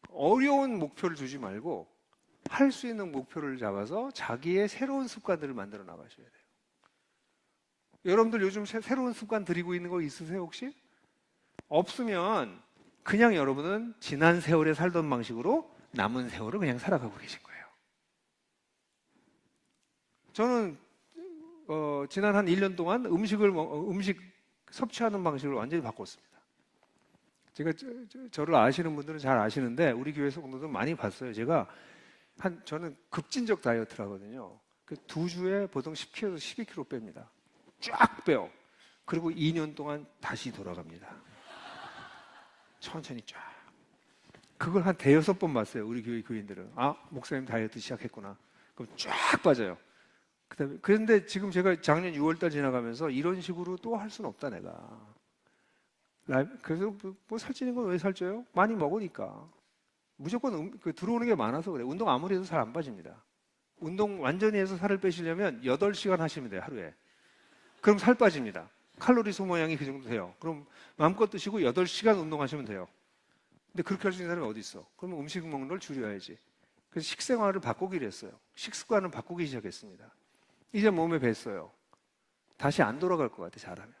어려운 목표를 두지 말고 할 수 있는 목표를 잡아서 자기의 새로운 습관들을 만들어 나가셔야 돼요. 여러분들 요즘 새로운 습관 들이고 있는 거 있으세요 혹시? 없으면 그냥 여러분은 지난 세월에 살던 방식으로 남은 세월을 그냥 살아가고 계신 거예요. 저는 지난 한 1년 동안 음식 섭취하는 방식을 완전히 바꿨습니다. 제가 저를 아시는 분들은 잘 아시는데 우리 교회 성도들 많이 봤어요. 저는 급진적 다이어트를 하거든요. 그 2주에 보통 10kg에서 12kg 뺍니다. 쫙 빼요. 그리고 2년 동안 다시 돌아갑니다. 천천히 쫙. 그걸 한 5-6번 봤어요. 우리 교회 교인들은. 목사님 다이어트 시작했구나. 그럼 쫙 빠져요. 그런데 지금 제가 작년 6월달 지나가면서 이런 식으로 또 할 수는 없다 내가. 그래서 뭐 살찌는 건 왜 살쪄요? 많이 먹으니까. 무조건 들어오는 게 많아서 그래. 운동 아무리 해도 살 안 빠집니다. 운동 완전히 해서 살을 빼시려면 8시간 하시면 돼요, 하루에. 그럼 살 빠집니다. 칼로리 소모량이 그 정도 돼요. 그럼 마음껏 드시고 8시간 운동하시면 돼요. 근데 그렇게 할 수 있는 사람이 어디 있어? 그러면 음식 먹는 걸 줄여야지. 그래서 식생활을 바꾸기로 했어요. 식습관을 바꾸기 시작했습니다. 이제 몸에 뱄어요. 다시 안 돌아갈 것 같아, 잘하면.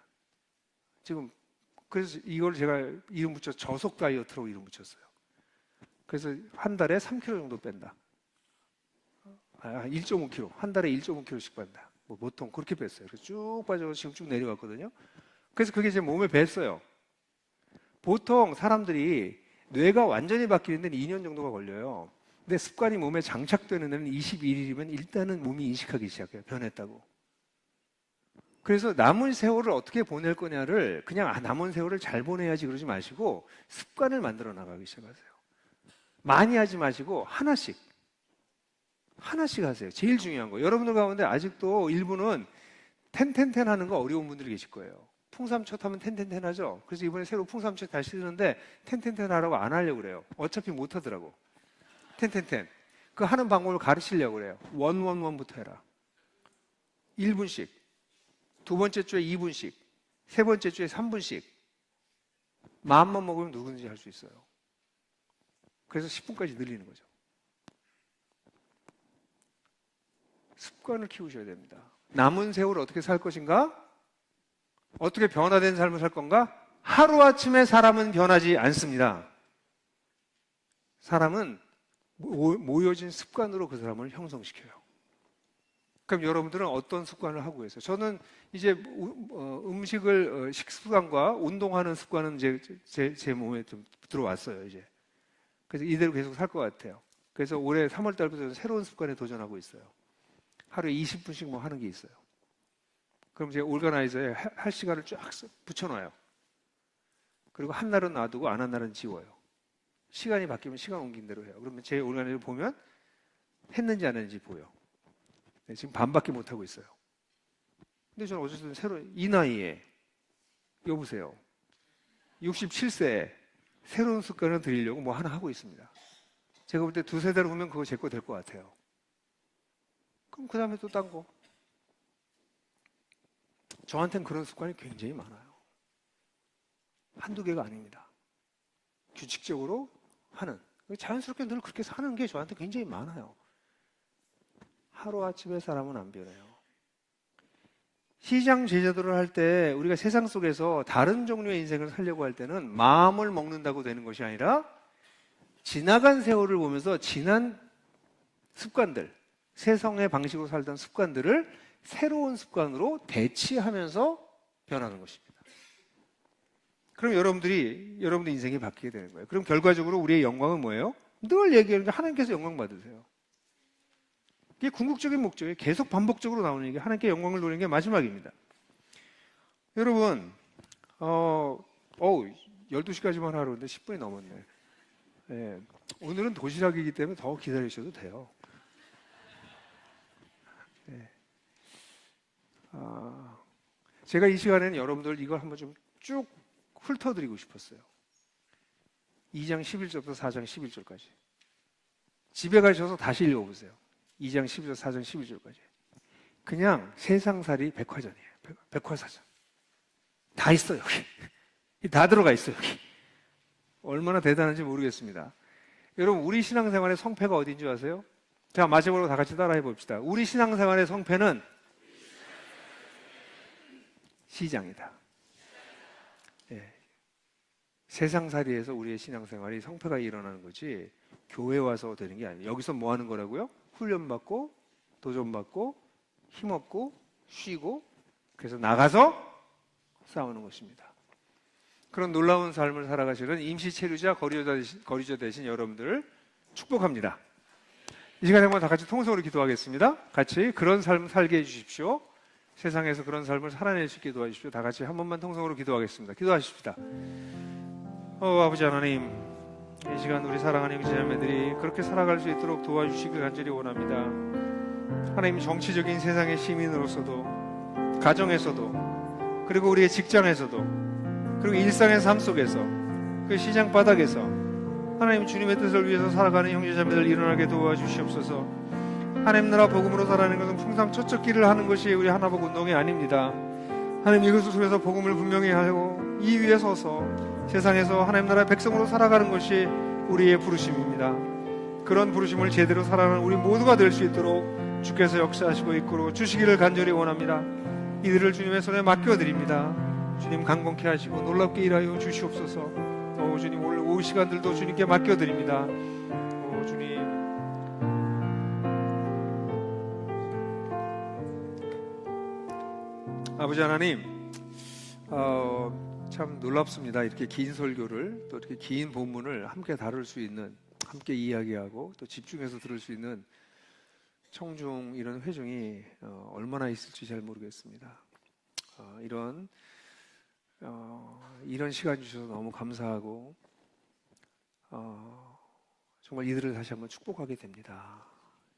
그래서 이걸 제가 이름 붙여 저속 다이어트라고 이름 붙였어요. 그래서 한 달에 3kg 정도 뺀다. 1.5kg. 한 달에 1.5kg씩 뺀다. 보통 그렇게 뺐어요. 그래서 쭉 빠져서 지금 쭉 내려갔거든요. 그래서 그게 제 몸에 뱄어요. 보통 사람들이 뇌가 완전히 바뀌는 데는 2년 정도가 걸려요. 근데 습관이 몸에 장착되는 데는 21일이면 일단은 몸이 인식하기 시작해요. 변했다고. 그래서 남은 세월을 어떻게 보낼 거냐를 그냥 남은 세월을 잘 보내야지 그러지 마시고 습관을 만들어 나가기 시작하세요. 많이 하지 마시고 하나씩 하세요. 제일 중요한 거. 여러분들 가운데 아직도 일부는 텐텐텐 하는 거 어려운 분들이 계실 거예요. 풍삼초 하면 텐텐텐 하죠. 그래서 이번에 새로 풍삼초 다시 쓰는데 텐텐텐 하라고 안 하려고 그래요. 어차피 못 하더라고. 텐텐텐. 그 하는 방법을 가르치려고 그래요. 원부터 해라. 1분씩. 두 번째 주에 2분씩. 세 번째 주에 3분씩. 마음만 먹으면 누구든지 할 수 있어요. 그래서 10분까지 늘리는 거죠. 습관을 키우셔야 됩니다. 남은 세월 어떻게 살 것인가? 어떻게 변화된 삶을 살 건가? 하루아침에 사람은 변하지 않습니다. 사람은 모여진 습관으로 그 사람을 형성시켜요. 그럼 여러분들은 어떤 습관을 하고 계세요? 저는 이제 식습관과 운동하는 습관은 제 몸에 좀 들어왔어요, 이제. 그래서 이대로 계속 살 것 같아요. 그래서 올해 3월 달부터 새로운 습관에 도전하고 있어요. 하루에 20분씩 뭐 하는 게 있어요. 그럼 제 올가나이저에 할 시간을 쫙 붙여놔요. 그리고 한 날은 놔두고 안 한 날은 지워요. 시간이 바뀌면 시간 옮긴 대로 해요. 그러면 제 올가나이저 보면 했는지 안 했는지 보여. 네, 지금 반밖에 못 하고 있어요. 근데 저는 어쨌든 이 나이에 여보세요. 67세에 새로운 습관을 들이려고 뭐 하나 하고 있습니다. 제가 볼 때 두세 달 후면 그거 제 거 될 것 같아요. 그럼 그 다음에 또 딴 거. 저한테는 그런 습관이 굉장히 많아요. 한두 개가 아닙니다. 규칙적으로 하는, 자연스럽게 늘 그렇게 사는 게 저한테 굉장히 많아요. 하루아침에 사람은 안 변해요. 시장 제자도를 할 때 우리가 세상 속에서 다른 종류의 인생을 살려고 할 때는 마음을 먹는다고 되는 것이 아니라 지나간 세월을 보면서 지난 습관들, 세상의 방식으로 살던 습관들을 새로운 습관으로 대치하면서 변하는 것입니다. 그럼 여러분들 인생이 바뀌게 되는 거예요. 그럼 결과적으로 우리의 영광은 뭐예요? 늘 얘기하는 게 하나님께서 영광 받으세요. 이게 궁극적인 목적이에요. 계속 반복적으로 나오는 얘기. 하나님께 영광을 돌리는 게 마지막입니다. 여러분, 12시까지만 하루인데 10분이 넘었네. 네, 오늘은 도시락이기 때문에 더 기다리셔도 돼요. 네. 제가 이 시간에는 여러분들 이걸 한번 좀 쭉 훑어드리고 싶었어요. 2장 11절부터 4장 11절까지. 집에 가셔서 다시 읽어보세요. 2장 11절, 4장 11절까지. 그냥 세상살이 백화점이에요. 백화사전. 다 있어요, 여기. 다 들어가 있어요, 여기. 얼마나 대단한지 모르겠습니다. 여러분, 우리 신앙생활의 성패가 어딘 줄 아세요? 자, 마지막으로 다 같이 따라해 봅시다. 우리 신앙생활의 성패는 시장이다. 예. 세상살이에서 우리의 신앙생활이 성패가 일어나는 거지 교회 와서 되는 게 아니에요. 여기서 뭐 하는 거라고요? 훈련받고 도전받고 힘없고 쉬고 그래서 나가서 싸우는 것입니다. 그런 놀라운 삶을 살아가시는 임시체류자 거류자 되신 여러분들을 축복합니다. 이 시간에 한번 다 같이 통성으로 기도하겠습니다. 같이 그런 삶 살게 해주십시오. 세상에서 그런 삶을 살아낼 수 있게 도와주십시오. 다 같이 한 번만 통성으로 기도하겠습니다. 기도하십시다. 아버지 하나님, 이 시간 우리 사랑하는 형제자매들이 그렇게 살아갈 수 있도록 도와주시길 간절히 원합니다. 하나님, 정치적인 세상의 시민으로서도 가정에서도 그리고 우리의 직장에서도 그리고 일상의 삶 속에서 그 시장 바닥에서 하나님 주님의 뜻을 위해서 살아가는 형제자매들 일어나게 도와주시옵소서. 하나님 나라 복음으로 살아가는 것은 풍상 초척기를 하는 것이 우리 하나복 운동이 아닙니다. 하나님 이것을 통해서 복음을 분명히 하고 이 위에 서서 세상에서 하나님 나라의 백성으로 살아가는 것이 우리의 부르심입니다. 그런 부르심을 제대로 살아가는 우리 모두가 될 수 있도록 주께서 역사하시고 이끌어 주시기를 간절히 원합니다. 이들을 주님의 손에 맡겨드립니다. 주님 강건케 하시고 놀랍게 일하여 주시옵소서. 주님 오늘 오후 시간들도 주님께 맡겨드립니다. 주님 아버지 하나님, 참 놀랍습니다. 이렇게 긴 설교를 또 이렇게 긴 본문을 함께 다룰 수 있는, 함께 이야기하고 또 집중해서 들을 수 있는 청중 이런 회중이 얼마나 있을지 잘 모르겠습니다. 이런 시간 주셔서 너무 감사하고 정말 이들을 다시 한번 축복하게 됩니다.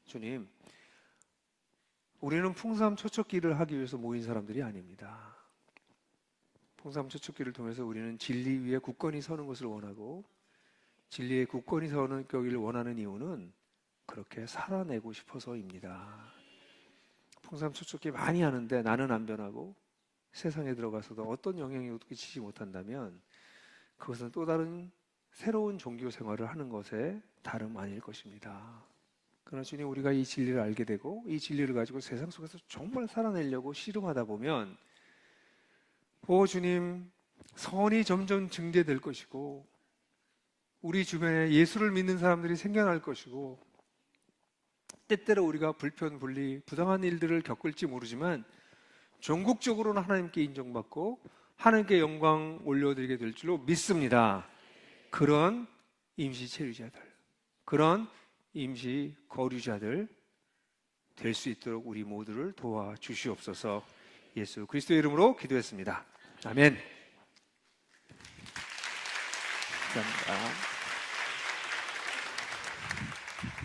주님, 우리는 풍삼초척기를 하기 위해서 모인 사람들이 아닙니다. 풍삼초척기를 통해서 우리는 진리 위에 굳건히 서는 것을 원하고 진리에 굳건히 서는 격을 원하는 이유는 그렇게 살아내고 싶어서입니다. 풍삼초척기 많이 하는데 나는 안 변하고 세상에 들어가서도 어떤 영향력도 끼치지 못한다면 그것은 또 다른 새로운 종교 생활을 하는 것에 다름 아닐 것입니다. 그러나 주님, 우리가 이 진리를 알게 되고 이 진리를 가지고 세상 속에서 정말 살아내려고 씨름하다 보면 주님, 선이 점점 증대될 것이고 우리 주변에 예수를 믿는 사람들이 생겨날 것이고 때때로 우리가 불편불리 부당한 일들을 겪을지 모르지만 전국적으로는 하나님께 인정받고 하나님께 영광 올려드리게 될 줄로 믿습니다. 그런 임시체류자들, 그런 임시 거류자들 될 수 있도록 우리 모두를 도와주시옵소서. 예수 그리스도의 이름으로 기도했습니다. 아멘. 감사합니다.